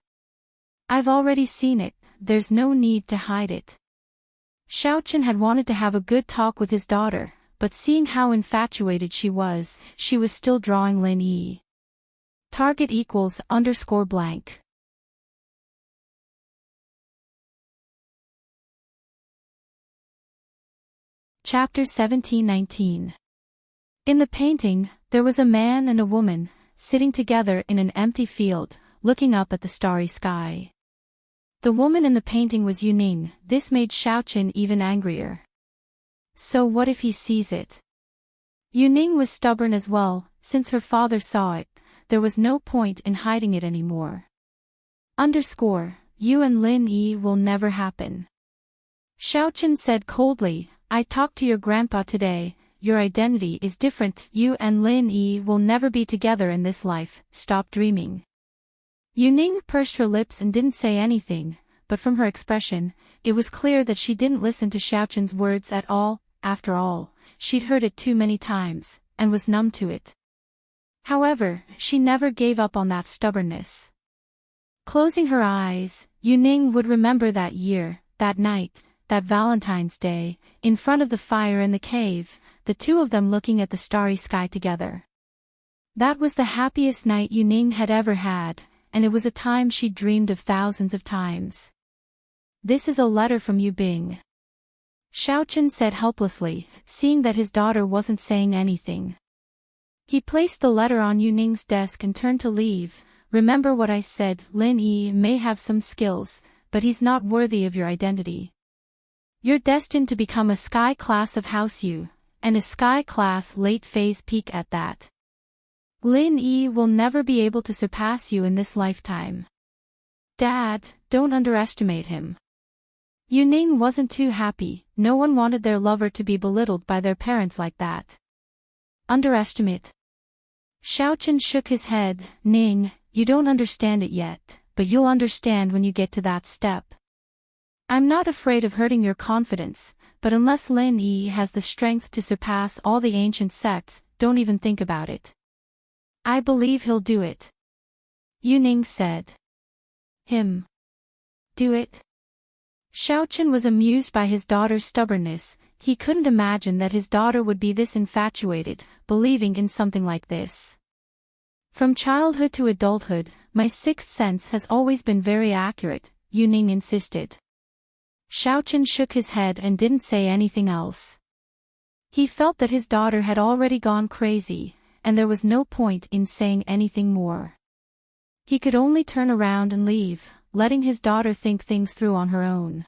I've already seen it, there's no need to hide it. Xiaochen had wanted to have a good talk with his daughter, but seeing how infatuated she was still drawing Lin Yi. Target equals _blank. Chapter 17-19. In the painting, there was a man and a woman, sitting together in an empty field, looking up at the starry sky. The woman in the painting was Yuning. This made Xiaochen even angrier. So what if he sees it? Yuning was stubborn as well. Since her father saw it, there was no point in hiding it anymore. You and Lin Yi will never happen. Xiaochen said coldly, I talked to your grandpa today. Your identity is different. You and Lin Yi will never be together in this life. Stop dreaming. Yuning pursed her lips and didn't say anything, but from her expression, it was clear that she didn't listen to Xiaochen's words at all. After all, she'd heard it too many times, and was numb to it. However, she never gave up on that stubbornness. Closing her eyes, Yuning would remember that year, that night, that Valentine's Day, in front of the fire in the cave, the two of them looking at the starry sky together. That was the happiest night Yuning had ever had, and it was a time she dreamed of thousands of times. This is a letter from Yu Bing. Xiaochen said helplessly, seeing that his daughter wasn't saying anything. He placed the letter on Yuning's desk and turned to leave. Remember what I said, Lin Yi may have some skills, but he's not worthy of your identity. You're destined to become a sky class of House Yu, and a sky class late phase peak at that. Lin Yi will never be able to surpass you in this lifetime. Dad, don't underestimate him. Yuning wasn't too happy. No one wanted their lover to be belittled by their parents like that. Underestimate. Xiaochen shook his head. Ning, you don't understand it yet, but you'll understand when you get to that step. I'm not afraid of hurting your confidence, but unless Lin Yi has the strength to surpass all the ancient sects, don't even think about it. I believe he'll do it. Yuning said. Him. Do it? Xiaochen was amused by his daughter's stubbornness. He couldn't imagine that his daughter would be this infatuated, believing in something like this. From childhood to adulthood, my sixth sense has always been very accurate, Yuning insisted. Xiaochen shook his head and didn't say anything else. He felt that his daughter had already gone crazy, and there was no point in saying anything more. He could only turn around and leave, letting his daughter think things through on her own.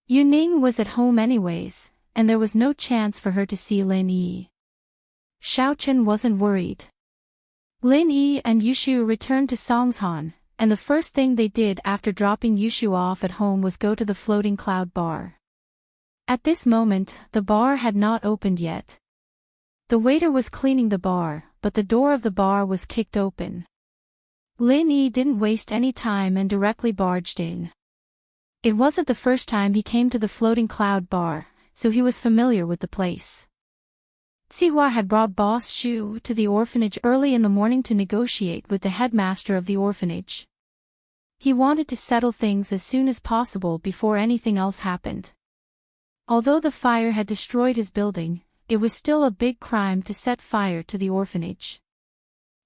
Yuning was at home anyways, and there was no chance for her to see Lin Yi. Xiaochen wasn't worried. Lin Yi and Yushu returned to Songshan, and the first thing they did after dropping Yushu off at home was go to the floating cloud bar. At this moment, the bar had not opened yet. The waiter was cleaning the bar, but the door of the bar was kicked open. Lin Yi didn't waste any time and directly barged in. It wasn't the first time he came to the floating cloud bar, so he was familiar with the place. Zihua had brought Boss Shu to the orphanage early in the morning to negotiate with the headmaster of the orphanage. He wanted to settle things as soon as possible before anything else happened. Although the fire had destroyed his building, it was still a big crime to set fire to the orphanage.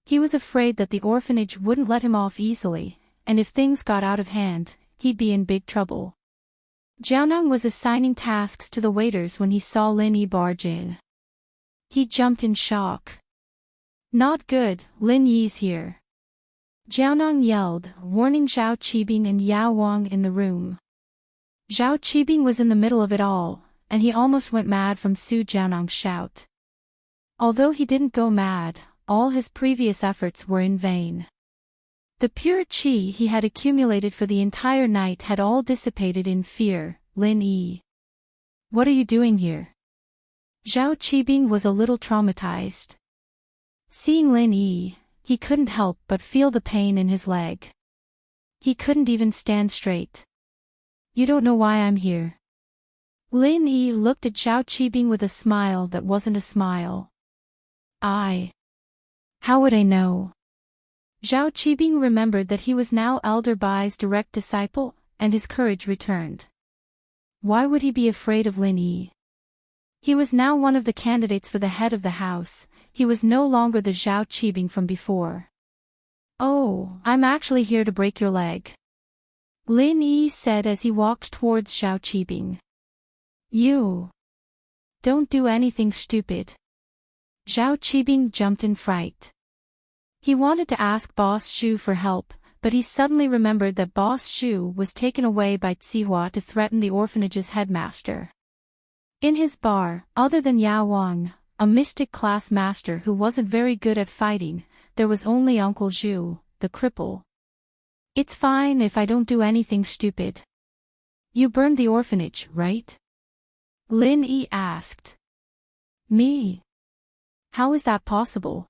He was afraid that the orphanage wouldn't let him off easily, and if things got out of hand, he'd be in big trouble. Jiaoneng was assigning tasks to the waiters when he saw Lin Yi barge in. He jumped in shock. Not good, Lin Yi's here. Jiaoneng yelled, warning Zhao Qibing and Yao Wang in the room. Zhao Qibing was in the middle of it all, and he almost went mad from Su Jiaoneng's shout. Although he didn't go mad, all his previous efforts were in vain. The pure qi he had accumulated for the entire night had all dissipated in fear. Lin Yi. What are you doing here? Zhao Qibing was a little traumatized. Seeing Lin Yi, he couldn't help but feel the pain in his leg. He couldn't even stand straight. You don't know why I'm here. Lin Yi looked at Zhao Qibing with a smile that wasn't a smile. How would I know? Zhao Qibing remembered that he was now Elder Bai's direct disciple, and his courage returned. Why would he be afraid of Lin Yi? He was now one of the candidates for the head of the house. He was no longer the Zhao Qibing from before. "Oh, I'm actually here to break your leg," Lin Yi said as he walked towards Zhao Qibing. "You don't do anything stupid." Zhao Qibing jumped in fright. He wanted to ask Boss Zhu for help, but he suddenly remembered that Boss Zhu was taken away by Cihua to threaten the orphanage's headmaster. In his bar, other than Yao Wang, a mystic class master who wasn't very good at fighting, there was only Uncle Zhu, the cripple. "It's fine if I don't do anything stupid." "You burned the orphanage, right?" Lin Yi asked. "Me? How is that possible?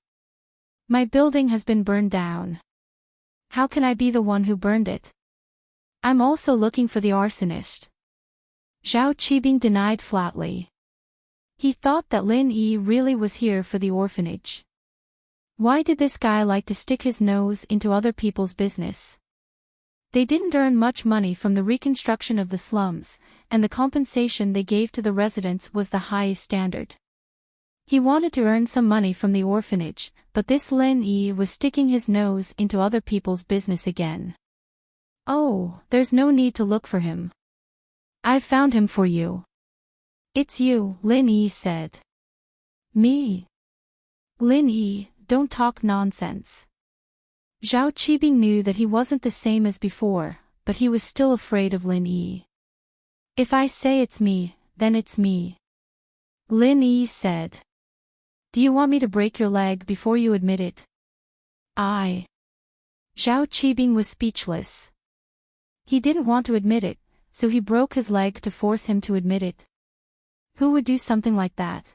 My building has been burned down. How can I be the one who burned it? I'm also looking for the arsonist." Zhao Qibing denied flatly. He thought that Lin Yi really was here for the orphanage. Why did this guy like to stick his nose into other people's business? They didn't earn much money from the reconstruction of the slums, and the compensation they gave to the residents was the highest standard. He wanted to earn some money from the orphanage, but this Lin Yi was sticking his nose into other people's business again. "Oh, there's no need to look for him. I've found him for you." "It's you," Lin Yi said. "Me? Lin Yi, don't talk nonsense." Zhao Qibing knew that he wasn't the same as before, but he was still afraid of Lin Yi. "If I say it's me, then it's me," Lin Yi said. "Do you want me to break your leg before you admit it?" Zhao Qibing was speechless. He didn't want to admit it, so he broke his leg to force him to admit it. Who would do something like that?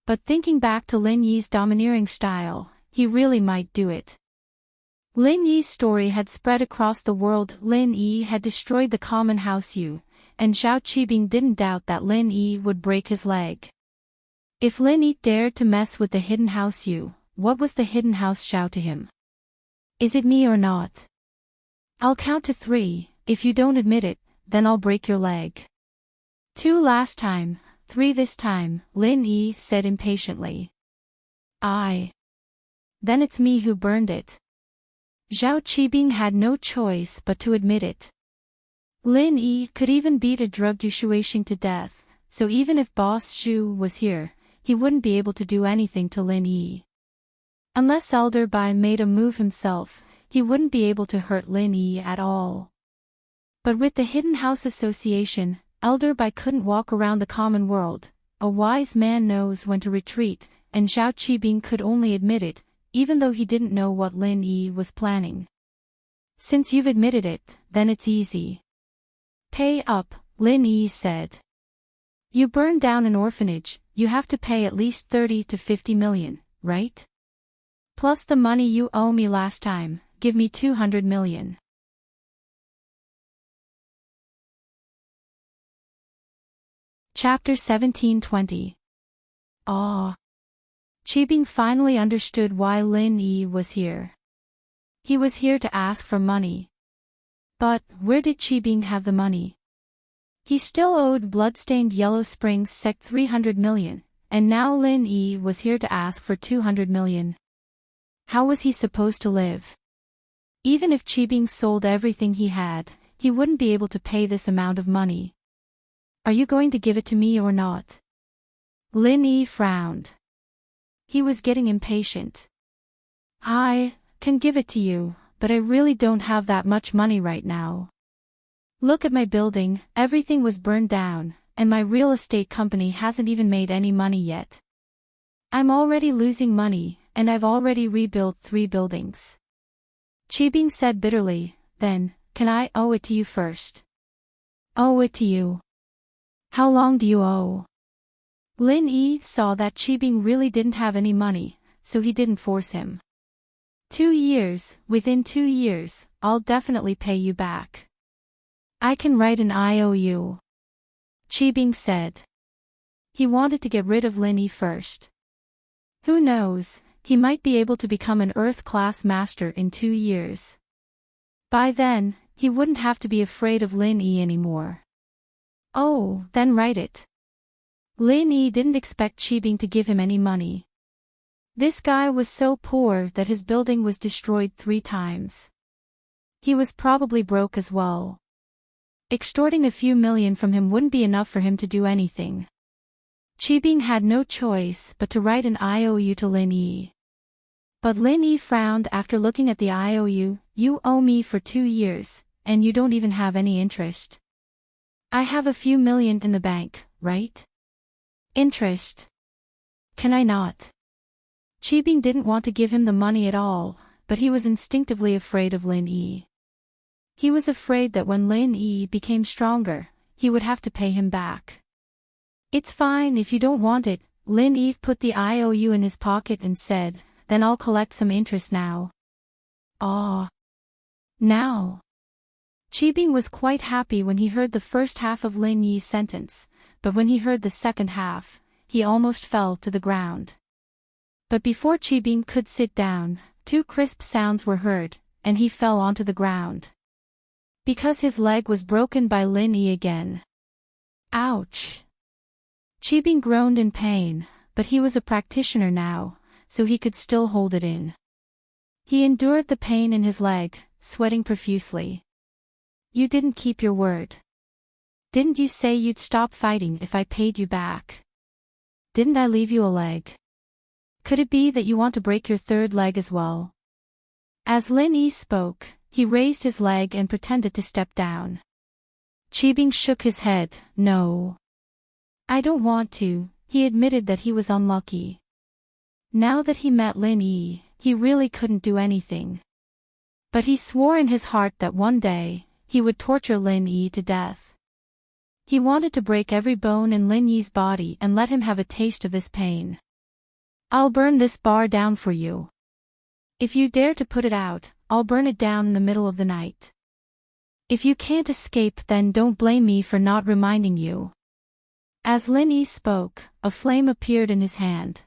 But thinking back to Lin Yi's domineering style, he really might do it. Lin Yi's story had spread across the world. Lin Yi had destroyed the common house Yu, and Zhao Qibing didn't doubt that Lin Yi would break his leg. If Lin Yi dared to mess with the hidden house Yu, what was the hidden house Zhao to him? "Is it me or not? I'll count to 3, if you don't admit it, then I'll break your leg." 2 last time, 3 this time, Lin Yi said impatiently. Then it's me who burned it." Zhao Qibing had no choice but to admit it. Lin Yi could even beat a drugged Yu Shuixing to death, so even if Boss Zhu was here, he wouldn't be able to do anything to Lin Yi. Unless Elder Bai made a move himself, he wouldn't be able to hurt Lin Yi at all. But with the Hidden House Association, Elder Bai couldn't walk around the common world. A wise man knows when to retreat, and Zhao Qibing could only admit it, even though he didn't know what Lin Yi was planning. "Since you've admitted it, then it's easy. Pay up," Lin Yi said. "You burned down an orphanage, you have to pay at least 30 to 50 million, right? Plus the money you owe me last time, give me 200 million. Chapter 1720. Qibing finally understood why Lin Yi was here. He was here to ask for money. But where did Qibing have the money? He still owed Bloodstained Yellow Springs Sect 300 million, and now Lin Yi was here to ask for 200 million. How was he supposed to live? Even if Qibing sold everything he had, he wouldn't be able to pay this amount of money. "Are you going to give it to me or not?" Lin Yi frowned. He was getting impatient. "I can give it to you, but I really don't have that much money right now. Look at my building, everything was burned down, and my real estate company hasn't even made any money yet. I'm already losing money, and I've already rebuilt 3 buildings." Qibing said bitterly. "Then, can I owe it to you first?" "Owe it to you? How long do you owe?" Lin Yi saw that Qibing really didn't have any money, so he didn't force him. 2 years, within 2 years, I'll definitely pay you back. I can write an IOU, Qibing said. He wanted to get rid of Lin Yi first. Who knows, he might be able to become an Earth-class master in 2 years. By then, he wouldn't have to be afraid of Lin Yi anymore. Oh, then write it. Lin Yi didn't expect Qibing to give him any money. This guy was so poor that his building was destroyed 3 times. He was probably broke as well. Extorting a few million from him wouldn't be enough for him to do anything. Qibing had no choice but to write an IOU to Lin Yi. But Lin Yi frowned after looking at the IOU. You owe me for 2 years, and you don't even have any interest. I have a few million in the bank, right? Interest. Can I not? Qibing didn't want to give him the money at all, but he was instinctively afraid of Lin Yi. He was afraid that when Lin Yi became stronger, he would have to pay him back. It's fine if you don't want it, Lin Yi put the IOU in his pocket and said, then I'll collect some interest now. Ah. Now. Qibing was quite happy when he heard the first half of Lin Yi's sentence, but when he heard the second half, he almost fell to the ground. But before Qibing could sit down, 2 crisp sounds were heard, and he fell onto the ground. Because his leg was broken by Lin Yi again. Ouch! Qibing groaned in pain, but he was a practitioner now, so he could still hold it in. He endured the pain in his leg, sweating profusely. You didn't keep your word. Didn't you say you'd stop fighting if I paid you back? Didn't I leave you a leg? Could it be that you want to break your 3rd leg as well? As Lin Yi spoke, he raised his leg and pretended to step down. Qibing shook his head. No. I don't want to, he admitted that he was unlucky. Now that he met Lin Yi, he really couldn't do anything. But he swore in his heart that one day, he would torture Lin Yi to death. He wanted to break every bone in Lin Yi's body and let him have a taste of this pain. I'll burn this bar down for you. If you dare to put it out, I'll burn it down in the middle of the night. If you can't escape, then don't blame me for not reminding you. As Lin Yi spoke, a flame appeared in his hand.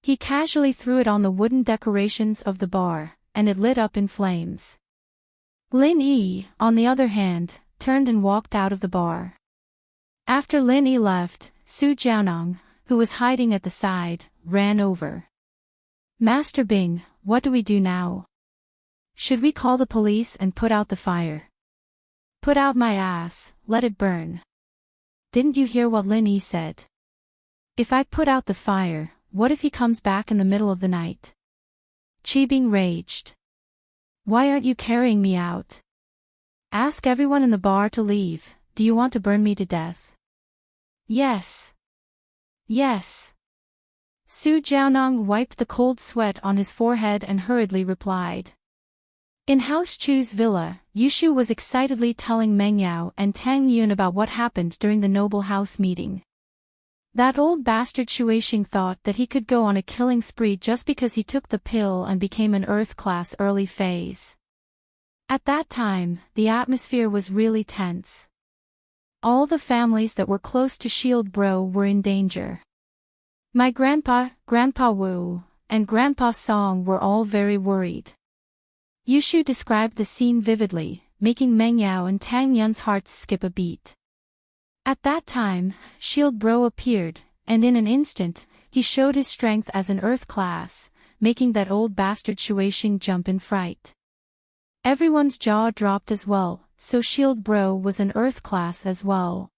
He casually threw it on the wooden decorations of the bar, and it lit up in flames. Lin Yi, on the other hand, turned and walked out of the bar. After Lin Yi left, Su Jiaonong, who was hiding at the side, ran over. Master Bing, what do we do now? Should we call the police and put out the fire? Put out my ass, let it burn. Didn't you hear what Lin Yi said? If I put out the fire, what if he comes back in the middle of the night? Qibing raged. Why aren't you carrying me out? Ask everyone in the bar to leave. Do you want to burn me to death? Yes. Yes. Su Jiaonong wiped the cold sweat on his forehead and hurriedly replied. In House Chu's villa, Yushu was excitedly telling Meng Yao and Tang Yun about what happened during the noble house meeting. That old bastard Shuixing thought that he could go on a killing spree just because he took the pill and became an Earth-class early phase. At that time, the atmosphere was really tense. All the families that were close to Shield Bro were in danger. My grandpa, Grandpa Wu, and Grandpa Song were all very worried. Yushu described the scene vividly, making Meng Yao and Tang Yun's hearts skip a beat. At that time, Shield Bro appeared, and in an instant, he showed his strength as an Earth class, making that old bastard Shuixing jump in fright. Everyone's jaw dropped as well, so Shield Bro was an Earth class as well.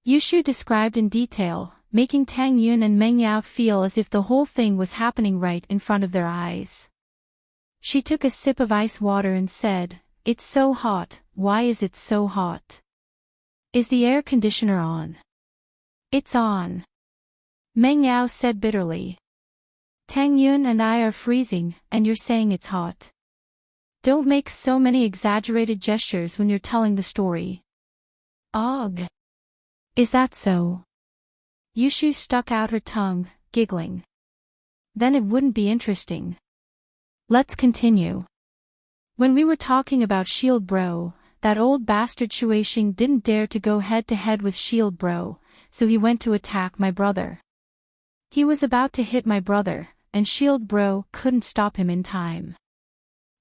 Yushu described in detail, making Tang Yun and Meng Yao feel as if the whole thing was happening right in front of their eyes. She took a sip of ice water and said, "It's so hot, why is it so hot? Is the air conditioner on?" "It's on." Meng Yao said bitterly. "Tang Yun and I are freezing, and you're saying it's hot. Don't make so many exaggerated gestures when you're telling the story." "Ugh. Is that so?" Yushu stuck out her tongue, giggling. "Then it wouldn't be interesting. Let's continue. When we were talking about Shield Bro, that old bastard Shuixing didn't dare to go head-to-head with Shield Bro, so he went to attack my brother. He was about to hit my brother, and Shield Bro couldn't stop him in time.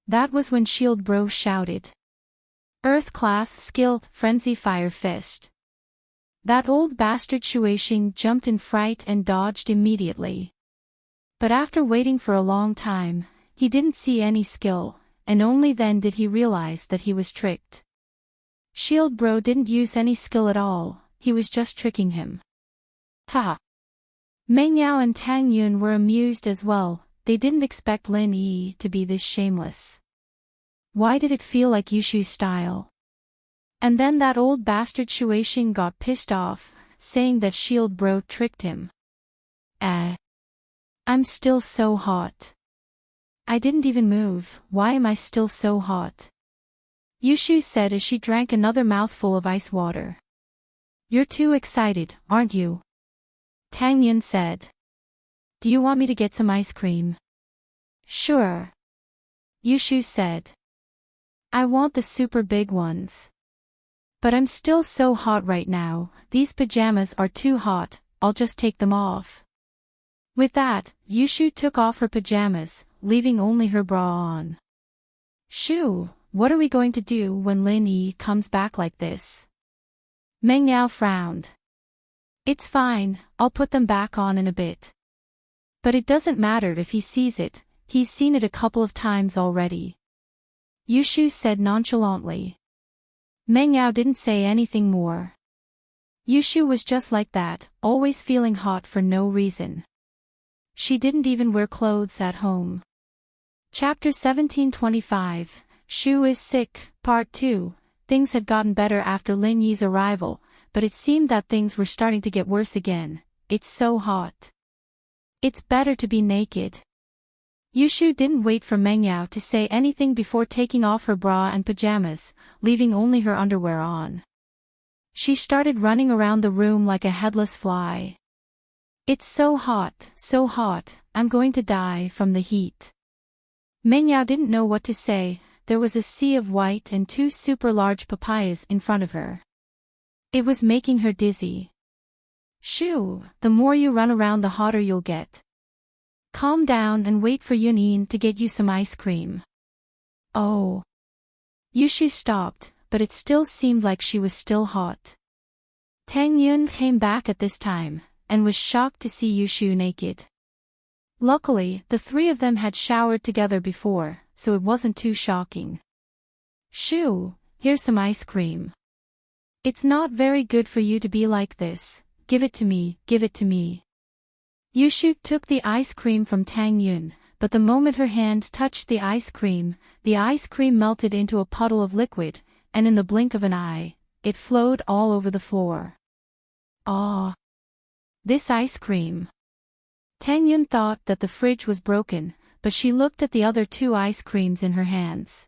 That was when Shield Bro shouted. Earth class skill, Frenzy Fire Fist. That old bastard Shueishin jumped in fright and dodged immediately. But after waiting for a long time, he didn't see any skill, and only then did he realize that he was tricked. Shield Bro didn't use any skill at all, he was just tricking him. Ha! Meng Yao and Tang Yun were amused as well, they didn't expect Lin Yi to be this shameless. Why did it feel like Yushu's style? And then that old bastard Shueishin got pissed off, saying that Shield Bro tricked him. I'm still so hot. I didn't even move, why am I still so hot? Yushu said as she drank another mouthful of ice water. You're too excited, aren't you? Tang Yun said. Do you want me to get some ice cream? Sure. Yushu said. I want the super big ones. But I'm still so hot right now, these pajamas are too hot, I'll just take them off. With that, Yushu took off her pajamas, leaving only her bra on. Shu, what are we going to do when Lin Yi comes back like this? Meng Yao frowned. It's fine, I'll put them back on in a bit. But it doesn't matter if he sees it, he's seen it a couple of times already. Yushu said nonchalantly. Meng Yao didn't say anything more. Yushu was just like that, always feeling hot for no reason. She didn't even wear clothes at home. Chapter 1725, Shu is Sick, Part 2. Things had gotten better after Lin Yi's arrival, but it seemed that things were starting to get worse again. It's so hot. It's better to be naked. Yushu didn't wait for Meng Yao to say anything before taking off her bra and pajamas, leaving only her underwear on. She started running around the room like a headless fly. It's so hot, I'm going to die from the heat. Meng Yao didn't know what to say, there was a sea of white and 2 super large papayas in front of her. It was making her dizzy. Shu, the more you run around the hotter you'll get. Calm down and wait for Yunin to get you some ice cream. Oh. Yushu stopped, but it still seemed like she was still hot. Tang Yun came back at this time, and was shocked to see Yushu naked. Luckily, the 3 of them had showered together before, so it wasn't too shocking. Shu, here's some ice cream. It's not very good for you to be like this, give it to me, give it to me. Yushu took the ice cream from Tang Yun, but the moment her hand touched the ice cream melted into a puddle of liquid, and in the blink of an eye, it flowed all over the floor. Ah! This ice cream. Tang Yun thought that the fridge was broken, but she looked at the other 2 ice creams in her hands.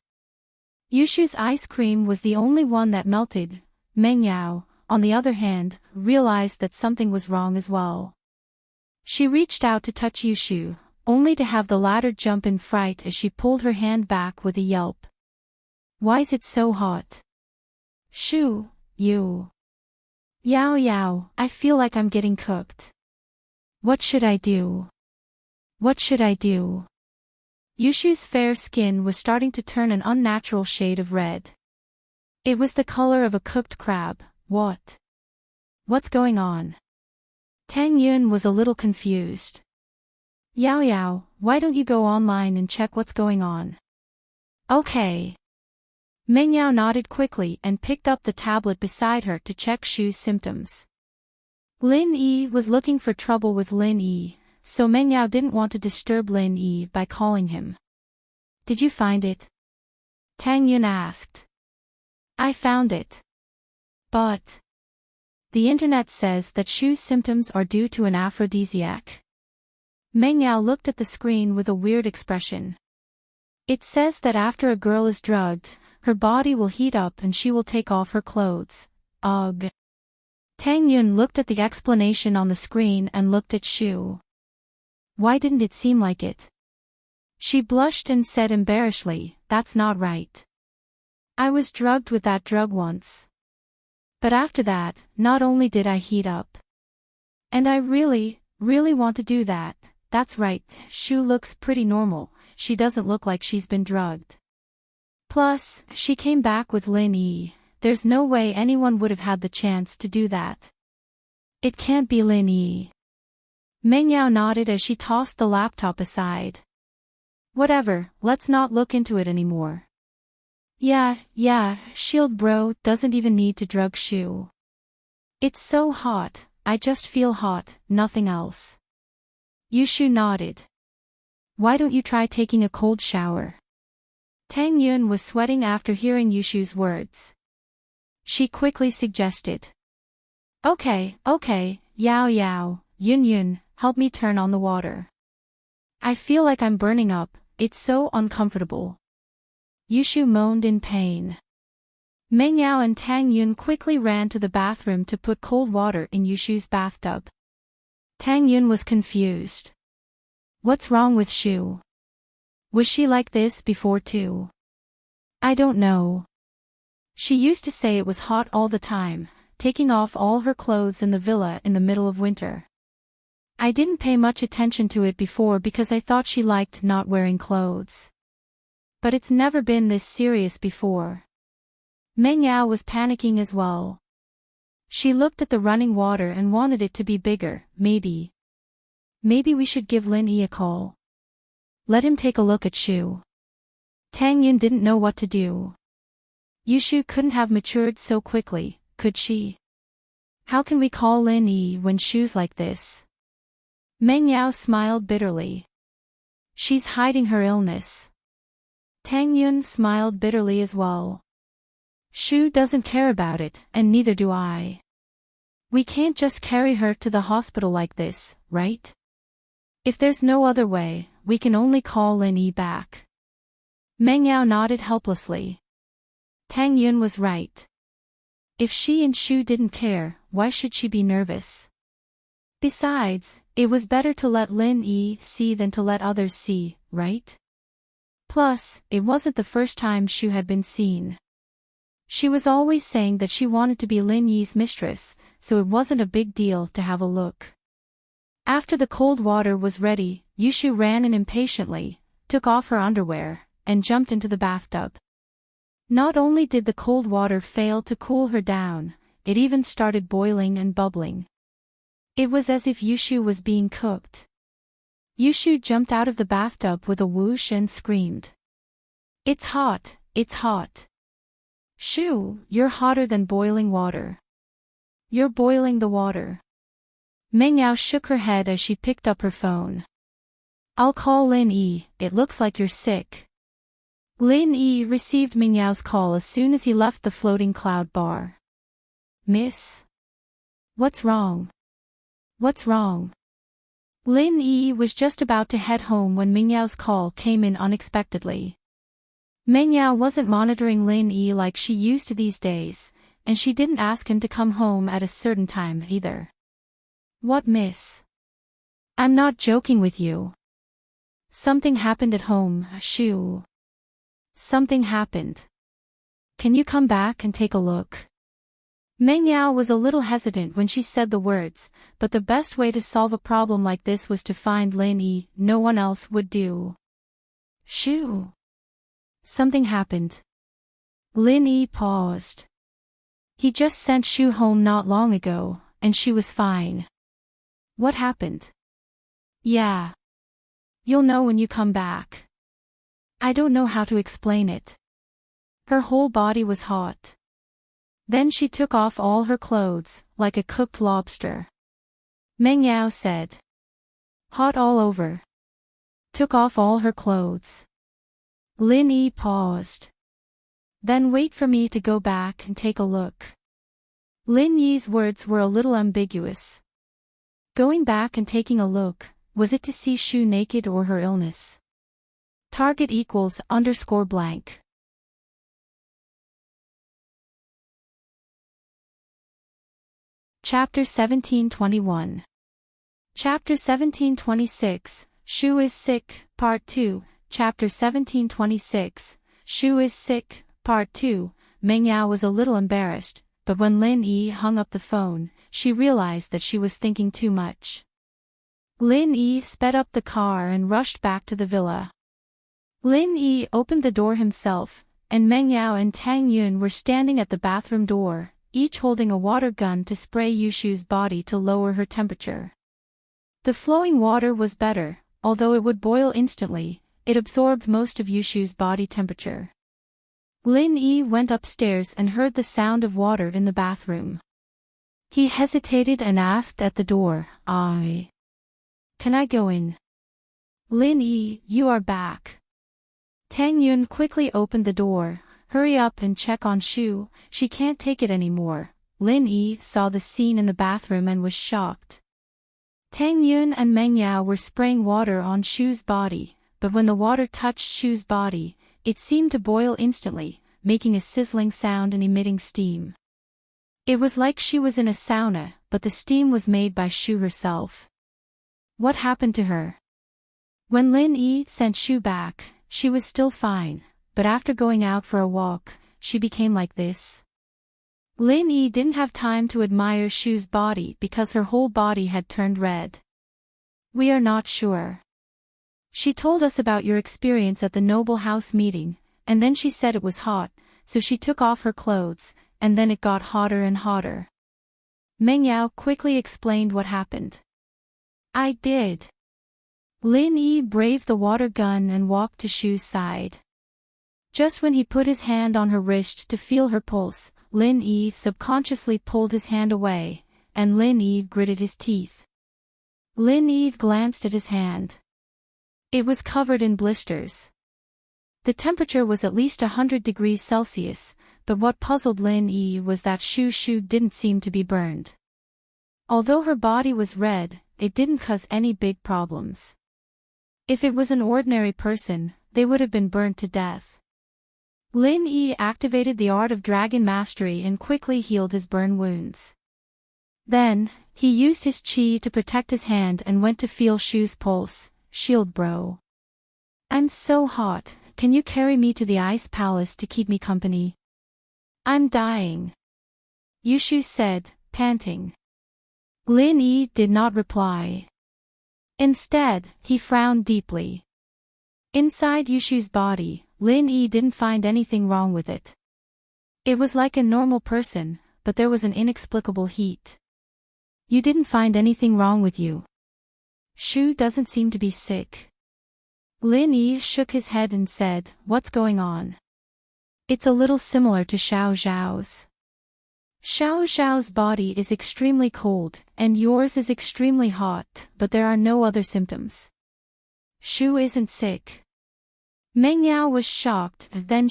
Yushu's ice cream was the only one that melted. Meng Yao, on the other hand, realized that something was wrong as well. She reached out to touch Yushu, only to have the latter jump in fright as she pulled her hand back with a yelp. Why is it so hot? Shu, you. Yao Yao, I feel like I'm getting cooked. What should I do? What should I do? Yushu's fair skin was starting to turn an unnatural shade of red. It was the color of a cooked crab. What? What's going on? Tang Yun was a little confused. Yao Yao, why don't you go online and check what's going on? Okay. Meng Yao nodded quickly and picked up the tablet beside her to check Shu's symptoms. Lin Yi was looking for trouble with Lin Yi, so Meng Yao didn't want to disturb Lin Yi by calling him. Did you find it? Tang Yun asked. I found it. But the internet says that Shu's symptoms are due to an aphrodisiac. Meng Yao looked at the screen with a weird expression. It says that after a girl is drugged, her body will heat up and she will take off her clothes. Ugh. Tang Yun looked at the explanation on the screen and looked at Shu. Why didn't it seem like it? She blushed and said embarrassedly, that's not right. I was drugged with that drug once. But after that, not only did I heat up. And I really want to do that. That's right, Shu looks pretty normal, she doesn't look like she's been drugged. Plus, she came back with Lin Yi, there's no way anyone would have had the chance to do that. It can't be Lin Yi. Meng Yao nodded as she tossed the laptop aside. Whatever, let's not look into it anymore. Yeah, Shield Bro doesn't even need to drug Shu. It's so hot, I just feel hot, nothing else. Yushu nodded. Why don't you try taking a cold shower? Tang Yun was sweating after hearing Yushu's words. She quickly suggested. Okay, Yao, Yun, help me turn on the water. I feel like I'm burning up, it's so uncomfortable. Yushu moaned in pain. Meng Yao and Tang Yun quickly ran to the bathroom to put cold water in Yushu's bathtub. Tang Yun was confused. What's wrong with Shu? Was she like this before too? I don't know. She used to say it was hot all the time, taking off all her clothes in the villa in the middle of winter. I didn't pay much attention to it before because I thought she liked not wearing clothes. But it's never been this serious before. Meng Yao was panicking as well. She looked at the running water and wanted it to be bigger, maybe. Maybe we should give Lin Yi a call. Let him take a look at Shu. Tang Yun didn't know what to do. Yushu couldn't have matured so quickly, could she? How can we call Lin Yi when Shu's like this? Meng Yao smiled bitterly. She's hiding her illness. Tang Yun smiled bitterly as well. Shu doesn't care about it, and neither do I. We can't just carry her to the hospital like this, right? If there's no other way, we can only call Lin Yi back. Meng Yao nodded helplessly. Tang Yun was right. If she and Shu didn't care, why should she be nervous? Besides, it was better to let Lin Yi see than to let others see, right? Plus, it wasn't the first time Shu had been seen. She was always saying that she wanted to be Lin Yi's mistress, so it wasn't a big deal to have a look. After the cold water was ready, Yushu ran in impatiently, took off her underwear, and jumped into the bathtub. Not only did the cold water fail to cool her down, it even started boiling and bubbling. It was as if Yushu was being cooked. Yushu jumped out of the bathtub with a whoosh and screamed. It's hot, it's hot. Shu, you're hotter than boiling water. You're boiling the water. Meng Yao shook her head as she picked up her phone. I'll call Lin Yi, it looks like you're sick. Lin Yi received Meng Yao's call as soon as he left the floating cloud bar. Miss? What's wrong? What's wrong? Lin Yi was just about to head home when Meng Yao's call came in unexpectedly. Meng Yao wasn't monitoring Lin Yi like she used to these days, and she didn't ask him to come home at a certain time either. What, miss? I'm not joking with you. Something happened at home, Shu. Something happened. Can you come back and take a look? Meng Yao was a little hesitant when she said the words, but the best way to solve a problem like this was to find Lin Yi, no one else would do. Shu. Something happened. Lin Yi paused. He just sent Shu home not long ago, and she was fine. What happened? Yeah. You'll know when you come back. I don't know how to explain it. Her whole body was hot. Then she took off all her clothes, like a cooked lobster. Meng Yao said. Hot all over. Took off all her clothes. Lin Yi paused. Then wait for me to go back and take a look. Lin Yi's words were a little ambiguous. Going back and taking a look, was it to see Shu naked or her illness? Target equals _blank. Chapter 1721. Chapter 1726, Shu is sick, Part 2, Chapter 1726, Shu is sick, Part 2, Meng Yao was a little embarrassed, but when Lin Yi hung up the phone, she realized that she was thinking too much. Lin Yi sped up the car and rushed back to the villa. Lin Yi opened the door himself, and Meng Yao and Tang Yun were standing at the bathroom door, each holding a water gun to spray Yushu's body to lower her temperature. The flowing water was better, although it would boil instantly, it absorbed most of Yushu's body temperature. Lin Yi went upstairs and heard the sound of water in the bathroom. He hesitated and asked at the door, Can I go in? Lin Yi, you are back. Tang Yun quickly opened the door. Hurry up and check on Shu, she can't take it anymore. Lin Yi saw the scene in the bathroom and was shocked. Tang Yun and Meng Yao were spraying water on Shu's body, but when the water touched Shu's body, it seemed to boil instantly, making a sizzling sound and emitting steam. It was like she was in a sauna, but the steam was made by Shu herself. What happened to her? When Lin Yi sent Shu back, she was still fine, but after going out for a walk, she became like this. Lin Yi didn't have time to admire Shu's body because her whole body had turned red. We are not sure. She told us about your experience at the Noble House meeting, and then she said it was hot, so she took off her clothes, and then it got hotter and hotter. Meng Yao quickly explained what happened. I did. Lin Yi braved the water gun and walked to Shu's side. Just when he put his hand on her wrist to feel her pulse, Lin Yi subconsciously pulled his hand away, and Lin Yi gritted his teeth. Lin Yi glanced at his hand. It was covered in blisters. The temperature was at least 100 degrees Celsius, but what puzzled Lin Yi was that Shu didn't seem to be burned. Although her body was red, it didn't cause any big problems. If it was an ordinary person, they would have been burnt to death. Lin Yi activated the art of dragon mastery and quickly healed his burn wounds. Then, he used his qi to protect his hand and went to feel Shu's pulse. Shield bro. I'm so hot, can you carry me to the ice palace to keep me company? I'm dying. Yushu said, panting. Lin Yi did not reply. Instead, he frowned deeply. Inside Yushu's body, Lin Yi didn't find anything wrong with it. It was like a normal person, but there was an inexplicable heat. You didn't find anything wrong with you. Shu doesn't seem to be sick. Lin Yi shook his head and said, what's going on? It's a little similar to Xiao Zhao's. Xiao Zhao's body is extremely cold, and yours is extremely hot, but there are no other symptoms. Shu isn't sick. Meng Yao was shocked, then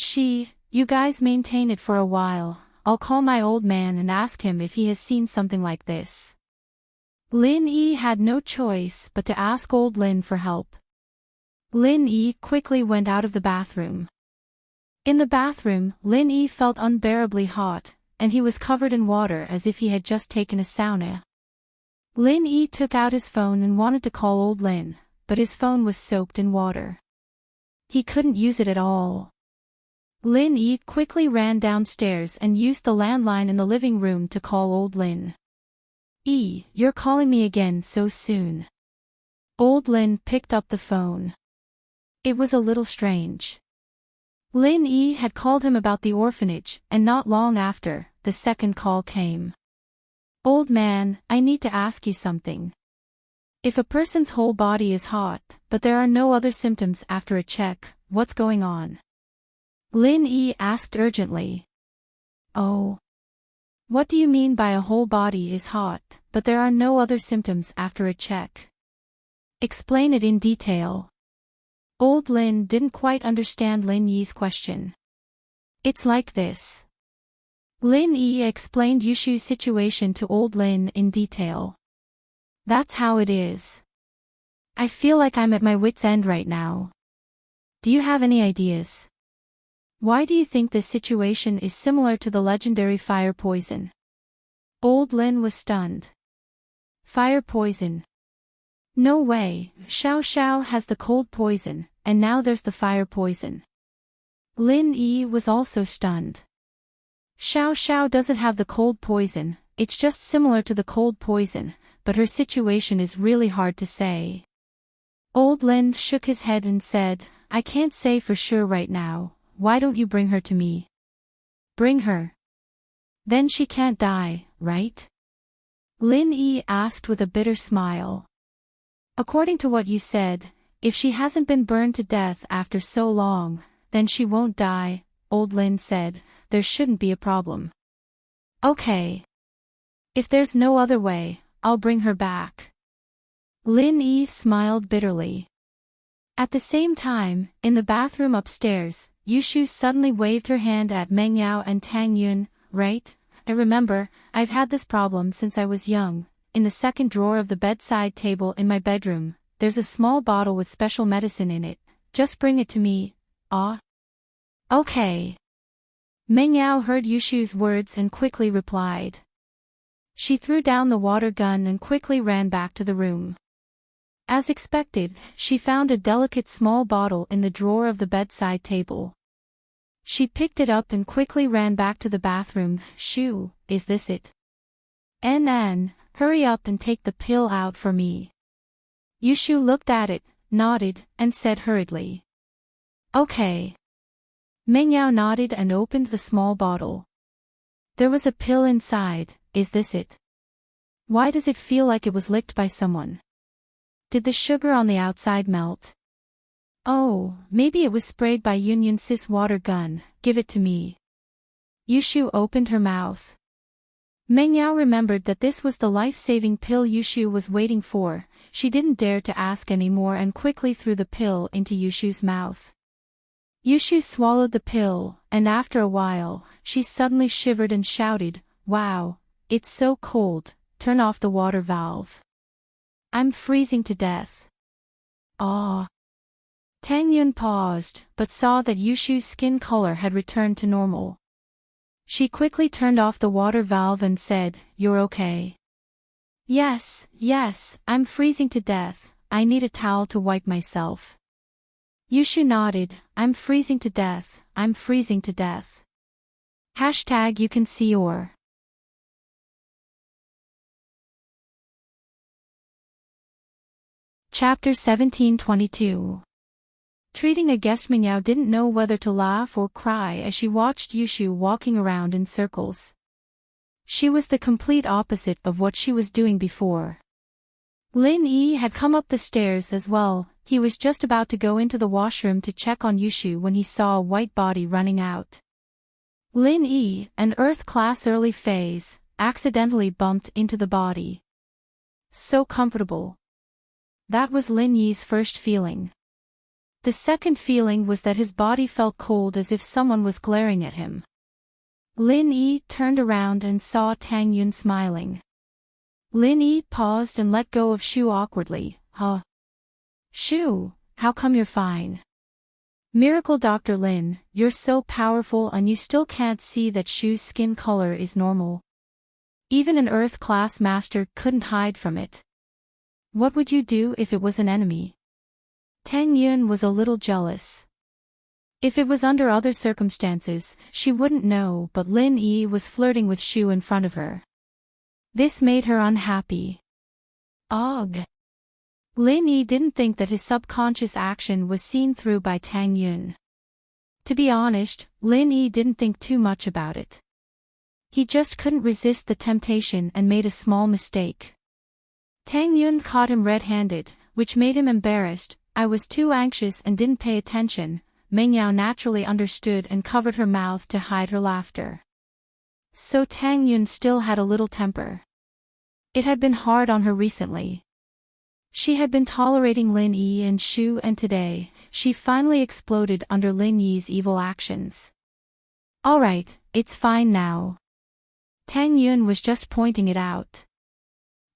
you guys maintain it for a while, I'll call my old man and ask him if he has seen something like this. Lin Yi had no choice but to ask old Lin for help. Lin Yi quickly went out of the bathroom. In the bathroom, Lin Yi felt unbearably hot, and he was covered in water as if he had just taken a sauna. Lin Yi took out his phone and wanted to call old Lin, but his phone was soaked in water. He couldn't use it at all. Lin Yi quickly ran downstairs and used the landline in the living room to call old Lin. You're calling me again so soon. Old Lin picked up the phone. It was a little strange. Lin Yi had called him about the orphanage, and not long after, the second call came. Old man, I need to ask you something. If a person's whole body is hot, but there are no other symptoms after a check, what's going on? Lin Yi asked urgently. Oh. What do you mean by a whole body is hot, but there are no other symptoms after a check? Explain it in detail. Old Lin didn't quite understand Lin Yi's question. It's like this. Lin Yi explained Yushu's situation to old Lin in detail. That's how it is. I feel like I'm at my wit's end right now. Do you have any ideas? Why do you think this situation is similar to the legendary fire poison? Old Lin was stunned. Fire poison? No way, Xiao has the cold poison, and now there's the fire poison. Lin Yi was also stunned. Xiao doesn't have the cold poison, it's just similar to the cold poison, but her situation is really hard to say. Old Lin shook his head and said, I can't say for sure right now. Why don't you bring her to me? Bring her. Then she can't die, right? Lin Yi asked with a bitter smile. According to what you said, if she hasn't been burned to death after so long, then she won't die, old Lin said. There shouldn't be a problem. Okay. If there's no other way, I'll bring her back. Lin Yi smiled bitterly. At the same time, in the bathroom upstairs, Yushu suddenly waved her hand at Meng Yao and Tang Yun. Right? I remember, I've had this problem since I was young. In the second drawer of the bedside table in my bedroom, there's a small bottle with special medicine in it. Just bring it to me. Ah? Okay. Meng Yao heard Yushu's words and quickly replied. She threw down the water gun and quickly ran back to the room. As expected, she found a delicate small bottle in the drawer of the bedside table. She picked it up and quickly ran back to the bathroom. Shoo, is this it? N, hurry up and take the pill out for me. Yushu looked at it, nodded, and said hurriedly. Okay. Meng Yao nodded and opened the small bottle. There was a pill inside. Is this it? Why does it feel like it was licked by someone? Did the sugar on the outside melt? Oh, maybe it was sprayed by Union Sis water gun. Give it to me. Yushu opened her mouth. Meng Yao remembered that this was the life-saving pill Yushu was waiting for. She didn't dare to ask any more and quickly threw the pill into Yushu's mouth. Yushu swallowed the pill, and after a while, she suddenly shivered and shouted, "Wow, it's so cold, turn off the water valve. I'm freezing to death." Ah. Tang Yun paused, but saw that Yushu's skin color had returned to normal. She quickly turned off the water valve and said, "You're okay?" Yes, I'm freezing to death. I need a towel to wipe myself." Yushu nodded. I'm freezing to death. Hashtag you can see or. Chapter 1722. Treating a guest, Meng Yao didn't know whether to laugh or cry as she watched Yushu walking around in circles. She was the complete opposite of what she was doing before. Lin Yi had come up the stairs as well. He was just about to go into the washroom to check on Yushu when he saw a white body running out. Lin Yi, an Earth class early phase, accidentally bumped into the body. So comfortable. That was Lin Yi's first feeling. The second feeling was that his body felt cold as if someone was glaring at him. Lin Yi turned around and saw Tang Yun smiling. Lin Yi paused and let go of Shu awkwardly. Huh? Shu, how come you're fine? Miracle Dr. Lin, you're so powerful and you still can't see that Shu's skin color is normal. Even an Earth class master couldn't hide from it. What would you do if it was an enemy? Tang Yun was a little jealous. If it was under other circumstances, she wouldn't know, but Lin Yi was flirting with Shu in front of her. This made her unhappy. Ugh. Lin Yi didn't think that his subconscious action was seen through by Tang Yun. To be honest, Lin Yi didn't think too much about it. He just couldn't resist the temptation and made a small mistake. Tang Yun caught him red-handed, which made him embarrassed. I was too anxious and didn't pay attention. Meng Yao naturally understood and covered her mouth to hide her laughter. So Tang Yun still had a little temper. It had been hard on her recently. She had been tolerating Lin Yi and Shu, and today, she finally exploded under Lin Yi's evil actions. Alright, it's fine now. Tang Yun was just pointing it out.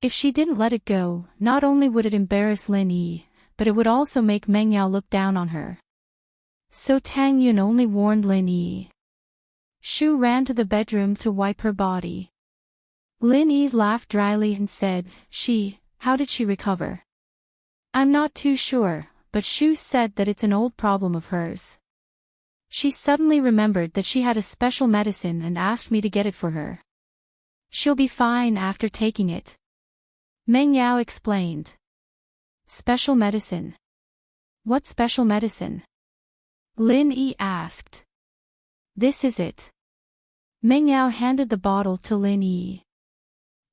If she didn't let it go, not only would it embarrass Lin Yi, but it would also make Meng Yao look down on her. So Tang Yun only warned Lin Yi. Shu ran to the bedroom to wipe her body. Lin Yi laughed dryly and said, How did she recover? I'm not too sure, but Shu said that it's an old problem of hers. She suddenly remembered that she had a special medicine and asked me to get it for her. She'll be fine after taking it. Meng Yao explained. Special medicine? What special medicine? Lin Yi asked. This is it. Meng Yao handed the bottle to Lin Yi.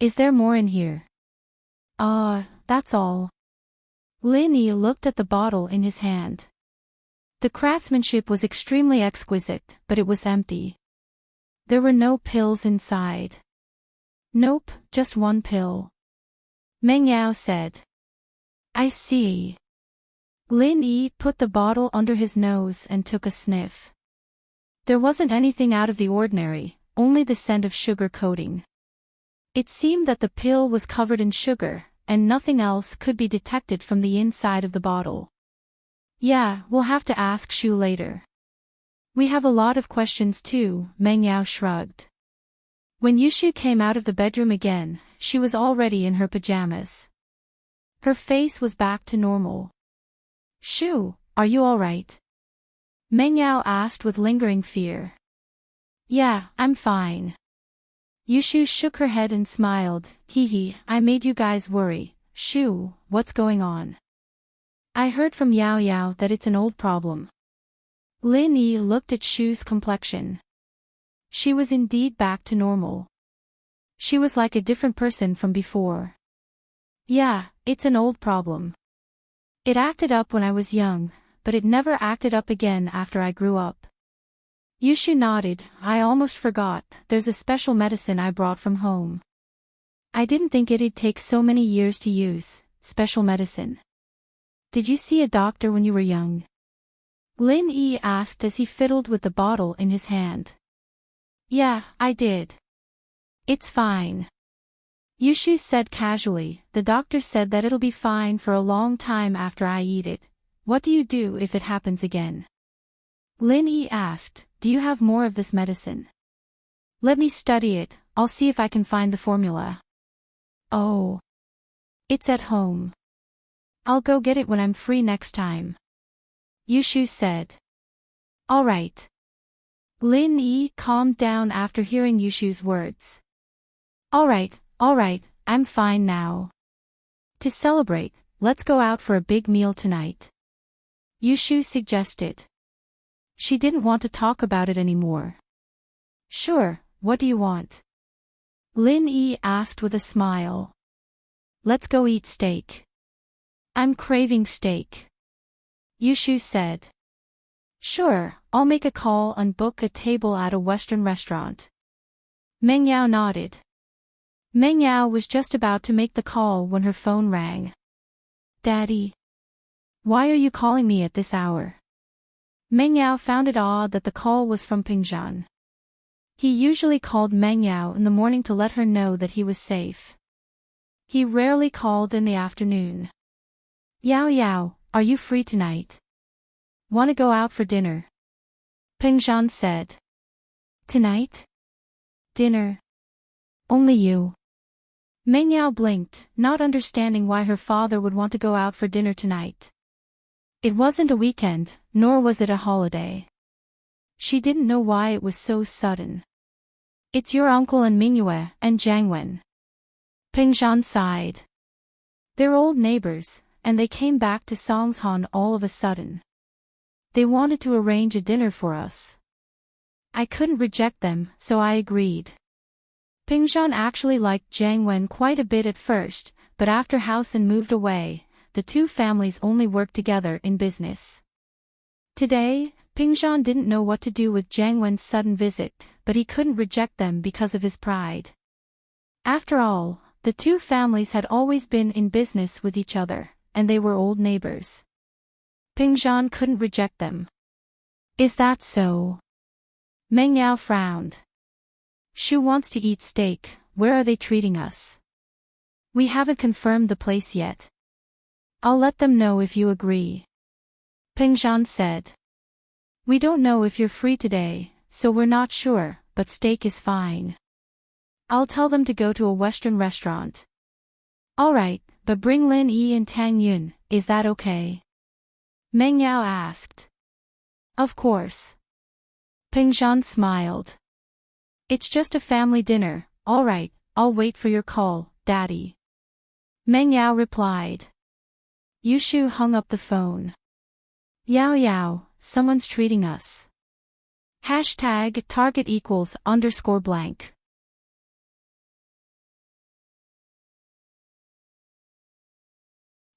Is there more in here? That's all. Lin Yi looked at the bottle in his hand. The craftsmanship was extremely exquisite, but it was empty. There were no pills inside. Nope, just one pill. Meng Yao said. I see. Lin Yi put the bottle under his nose and took a sniff. There wasn't anything out of the ordinary, only the scent of sugar coating. It seemed that the pill was covered in sugar, and nothing else could be detected from the inside of the bottle. Yeah, we'll have to ask Shu later. We have a lot of questions too, Meng Yao shrugged. When Yushu came out of the bedroom again, she was already in her pajamas. Her face was back to normal. Shu, are you alright? Meng Yao asked with lingering fear. Yeah, I'm fine. Yushu shook her head and smiled. Hee, I made you guys worry. Shu, what's going on? I heard from Yao Yao that it's an old problem. Lin Yi looked at Shu's complexion. She was indeed back to normal. She was like a different person from before. Yeah, it's an old problem. It acted up when I was young, but it never acted up again after I grew up. Yushu nodded. I almost forgot, there's a special medicine I brought from home. I didn't think it'd take so many years to use, special medicine. Did you see a doctor when you were young? Lin Yi asked as he fiddled with the bottle in his hand. Yeah, I did. It's fine. Yushu said casually. The doctor said that it'll be fine for a long time after I eat it. What do you do if it happens again? Lin Yi asked, do you have more of this medicine? Let me study it, I'll see if I can find the formula. Oh. It's at home. I'll go get it when I'm free next time. Yushu said. Alright. Lin Yi calmed down after hearing Yushu's words. Alright, I'm fine now. To celebrate, let's go out for a big meal tonight. Yushu suggested. She didn't want to talk about it anymore. Sure, what do you want? Lin Yi asked with a smile. Let's go eat steak. I'm craving steak. Yushu said. Sure, I'll make a call and book a table at a Western restaurant. Meng Yao nodded. Meng Yao was just about to make the call when her phone rang. Daddy. Why are you calling me at this hour? Meng Yao found it odd that the call was from Pingzhan. He usually called Meng Yao in the morning to let her know that he was safe. He rarely called in the afternoon. Yao Yao, are you free tonight? Want to go out for dinner? Pingzhan said. Tonight? Dinner? Only you. Meng Yao blinked, not understanding why her father would want to go out for dinner tonight. It wasn't a weekend, nor was it a holiday. She didn't know why it was so sudden. It's your uncle and Mingyue and Jiangwen. Pingzhan sighed. They're old neighbors, and they came back to Songshan all of a sudden. They wanted to arrange a dinner for us. I couldn't reject them, so I agreed. Pingzhan actually liked Jiangwen quite a bit at first, but after Housen moved away, the two families only worked together in business. Today, Pingzhan didn't know what to do with Jiangwen's sudden visit, but he couldn't reject them because of his pride. After all, the two families had always been in business with each other, and they were old neighbors. Pingzhan couldn't reject them. Is that so? Meng Yao frowned. Shu wants to eat steak, where are they treating us? We haven't confirmed the place yet. I'll let them know if you agree. Pingzhan said. We don't know if you're free today, so we're not sure, but steak is fine. I'll tell them to go to a Western restaurant. Alright, but bring Lin Yi and Tang Yun, is that okay? Meng Yao asked. Of course. Pingzhan smiled. It's just a family dinner, alright, I'll wait for your call, Daddy. Meng Yao replied. Yushu hung up the phone. Yao Yao, someone's treating us. Hashtag target equals underscore blank.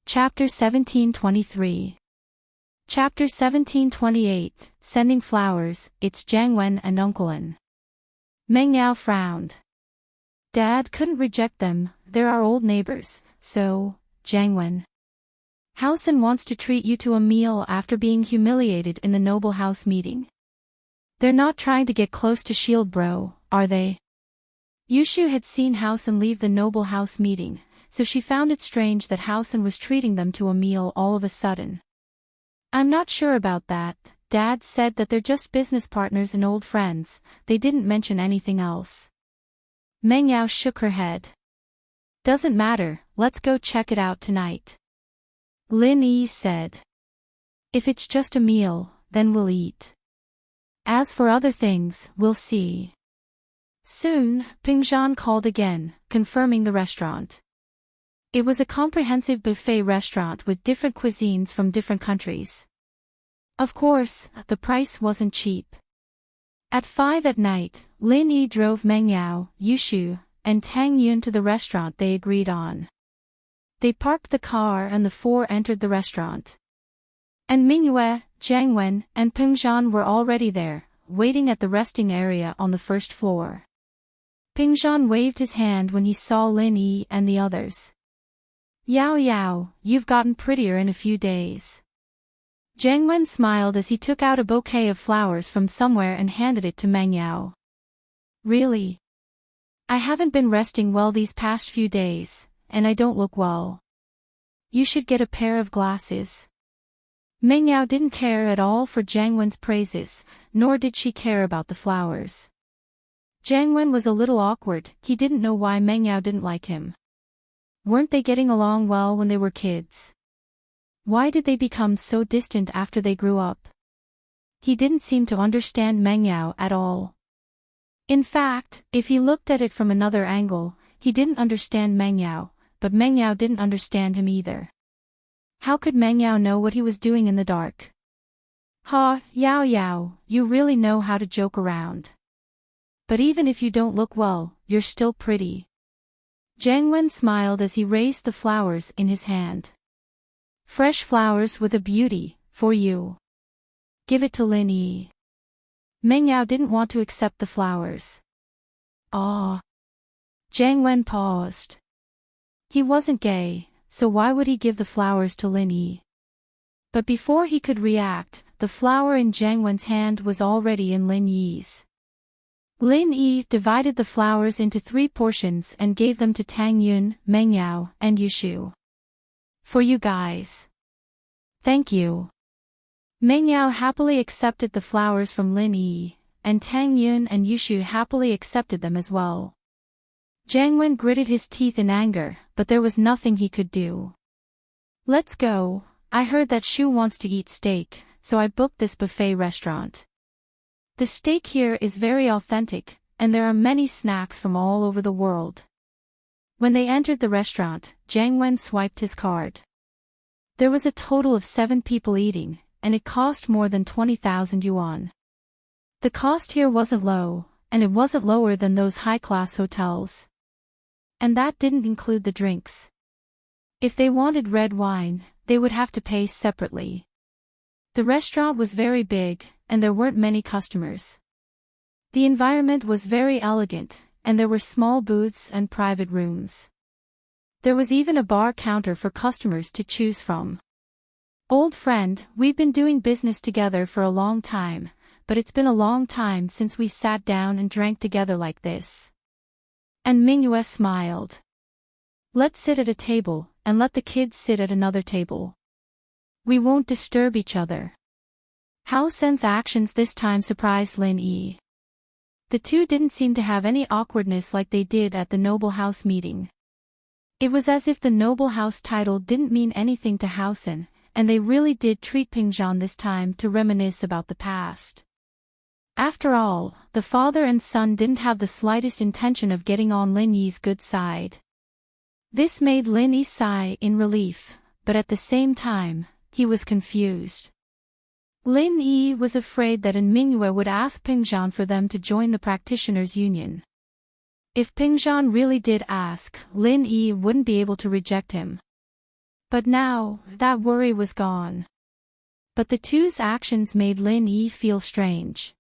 Chapter 1723. Chapter 1728, Sending Flowers, It's Jiangwen and Uncle An. Meng Yao frowned. Dad couldn't reject them, they're our old neighbors, so, Jiangwen. Housen wants to treat you to a meal after being humiliated in the noble house meeting. They're not trying to get close to Shield Bro, are they? Yushu had seen Housen leave the noble house meeting, so she found it strange that Housen was treating them to a meal all of a sudden. I'm not sure about that. Dad said that they're just business partners and old friends, they didn't mention anything else. Meng Yao shook her head. Doesn't matter, let's go check it out tonight. Lin Yi said. If it's just a meal, then we'll eat. As for other things, we'll see. Soon, Pingzhan called again, confirming the restaurant. It was a comprehensive buffet restaurant with different cuisines from different countries. Of course, the price wasn't cheap. At 5 at night, Lin Yi drove Meng Yao, Yushu, and Tang Yun to the restaurant they agreed on. They parked the car and the four entered the restaurant. And Mingyue, Jiangwen, and Pingzhan were already there, waiting at the resting area on the first floor. Pingzhan waved his hand when he saw Lin Yi and the others. Yao Yao, you've gotten prettier in a few days. Jiangwen smiled as he took out a bouquet of flowers from somewhere and handed it to Meng Yao. Really? I haven't been resting well these past few days, and I don't look well. You should get a pair of glasses. Meng Yao didn't care at all for Jiangwen's praises, nor did she care about the flowers. Jiangwen was a little awkward, he didn't know why Meng Yao didn't like him. Weren't they getting along well when they were kids? Why did they become so distant after they grew up? He didn't seem to understand Meng Yao at all. In fact, if he looked at it from another angle, he didn't understand Meng Yao, but Meng Yao didn't understand him either. How could Meng Yao know what he was doing in the dark? Ha, Yao Yao, you really know how to joke around. But even if you don't look well, you're still pretty. Jiangwen smiled as he raised the flowers in his hand. Fresh flowers with a beauty, for you. Give it to Lin Yi. Meng Yao didn't want to accept the flowers. Ah. Jiangwen paused. He wasn't gay, so why would he give the flowers to Lin Yi? But before he could react, the flower in Jiangwen's hand was already in Lin Yi's. Lin Yi divided the flowers into 3 portions and gave them to Tang Yun, Meng Yao, and Yushu. For you guys. Thank you. Meng Yao happily accepted the flowers from Lin Yi, and Tang Yun and Yushu happily accepted them as well. Jiangwen gritted his teeth in anger, but there was nothing he could do. Let's go, I heard that Shu wants to eat steak, so I booked this buffet restaurant. The steak here is very authentic, and there are many snacks from all over the world. When they entered the restaurant, Jiangwen swiped his card. There was a total of 7 people eating, and it cost more than 20,000 yuan. The cost here wasn't low, and it wasn't lower than those high-class hotels. And that didn't include the drinks. If they wanted red wine, they would have to pay separately. The restaurant was very big, and there weren't many customers. The environment was very elegant, and there were small booths and private rooms. There was even a bar counter for customers to choose from. Old friend, we've been doing business together for a long time, but it's been a long time since we sat down and drank together like this. And Mingyue smiled. Let's sit at a table, and let the kids sit at another table. We won't disturb each other. Hao Sen's actions this time surprised Lin Yi. The two didn't seem to have any awkwardness like they did at the Noble House meeting. It was as if the Noble House title didn't mean anything to Hao Sen, and they really did treat Pingzhan this time to reminisce about the past. After all, the father and son didn't have the slightest intention of getting on Lin Yi's good side. This made Lin Yi sigh in relief, but at the same time, he was confused. Lin Yi was afraid that Mingyu would ask Pingzhan for them to join the practitioners' union. If Pingzhan really did ask, Lin Yi wouldn't be able to reject him. But now, that worry was gone. But the two's actions made Lin Yi feel strange.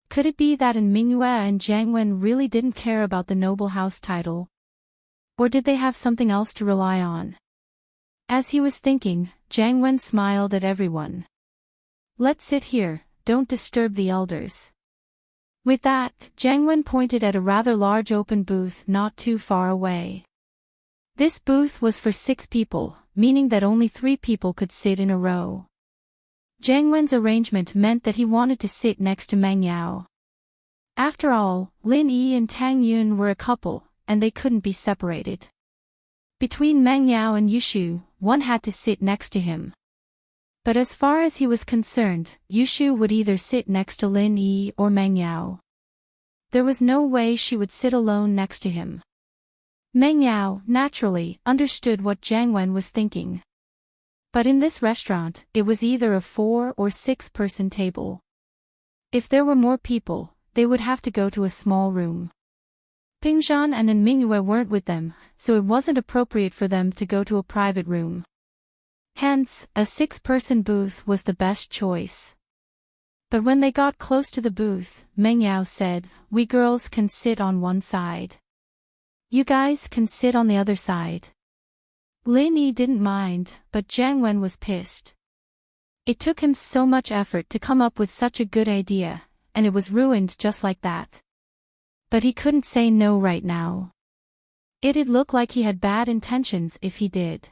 Could it be that Mingyu and Jiang Wen really didn't care about the noble house title? Or did they have something else to rely on? As he was thinking, Jiang Wen smiled at everyone. "Let's sit here, don't disturb the elders." With that, Jiang Wen pointed at a rather large open booth not too far away. This booth was for 6 people, meaning that only 3 people could sit in a row. Jiang Wen's arrangement meant that he wanted to sit next to Meng Yao. After all, Lin Yi and Tang Yun were a couple, and they couldn't be separated. Between Meng Yao and Yushu, one had to sit next to him. But as far as he was concerned, Yushu would either sit next to Lin Yi or Meng Yao. There was no way she would sit alone next to him. Meng Yao, naturally, understood what Jiang Wen was thinking. But in this restaurant, it was either a 4 or 6 person table. If there were more people, they would have to go to a small room. Pingzhan and Mingyu weren't with them, so it wasn't appropriate for them to go to a private room. Hence, a 6-person booth was the best choice. But when they got close to the booth, Meng Yao said, "We girls can sit on one side. You guys can sit on the other side." Lin Yi didn't mind, but Jiang Wen was pissed. It took him so much effort to come up with such a good idea, and it was ruined just like that. But he couldn't say no right now. It'd look like he had bad intentions if he did.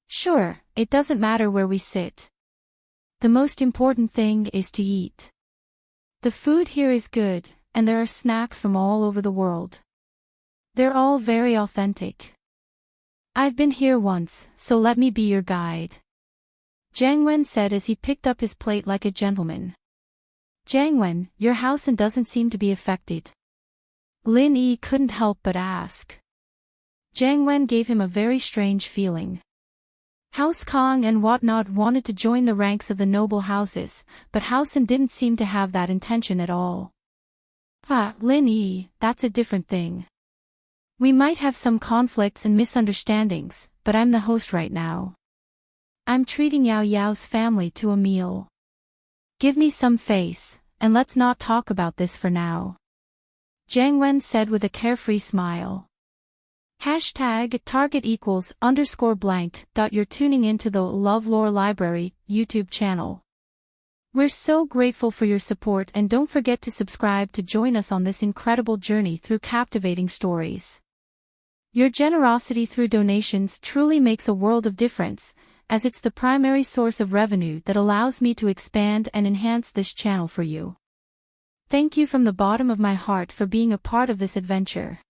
"Sure, it doesn't matter where we sit. The most important thing is to eat. The food here is good, and there are snacks from all over the world. They're all very authentic. I've been here once, so let me be your guide," Jiang Wen said as he picked up his plate like a gentleman. "Jiang Wen, your house doesn't seem to be affected?" Lin Yi couldn't help but ask. Jiang Wen gave him a very strange feeling. House Kong and whatnot wanted to join the ranks of the noble houses, but Housen didn't seem to have that intention at all. Lin Yi, that's a different thing. We might have some conflicts and misunderstandings, but I'm the host right now. I'm treating Yao Yao's family to a meal. Give me some face, and let's not talk about this for now," Jiang Wen said with a carefree smile. #target=_blank. You're tuning into the LoveLore Library YouTube channel. We're so grateful for your support, and don't forget to subscribe to join us on this incredible journey through captivating stories. Your generosity through donations truly makes a world of difference, as it's the primary source of revenue that allows me to expand and enhance this channel for you. Thank you from the bottom of my heart for being a part of this adventure.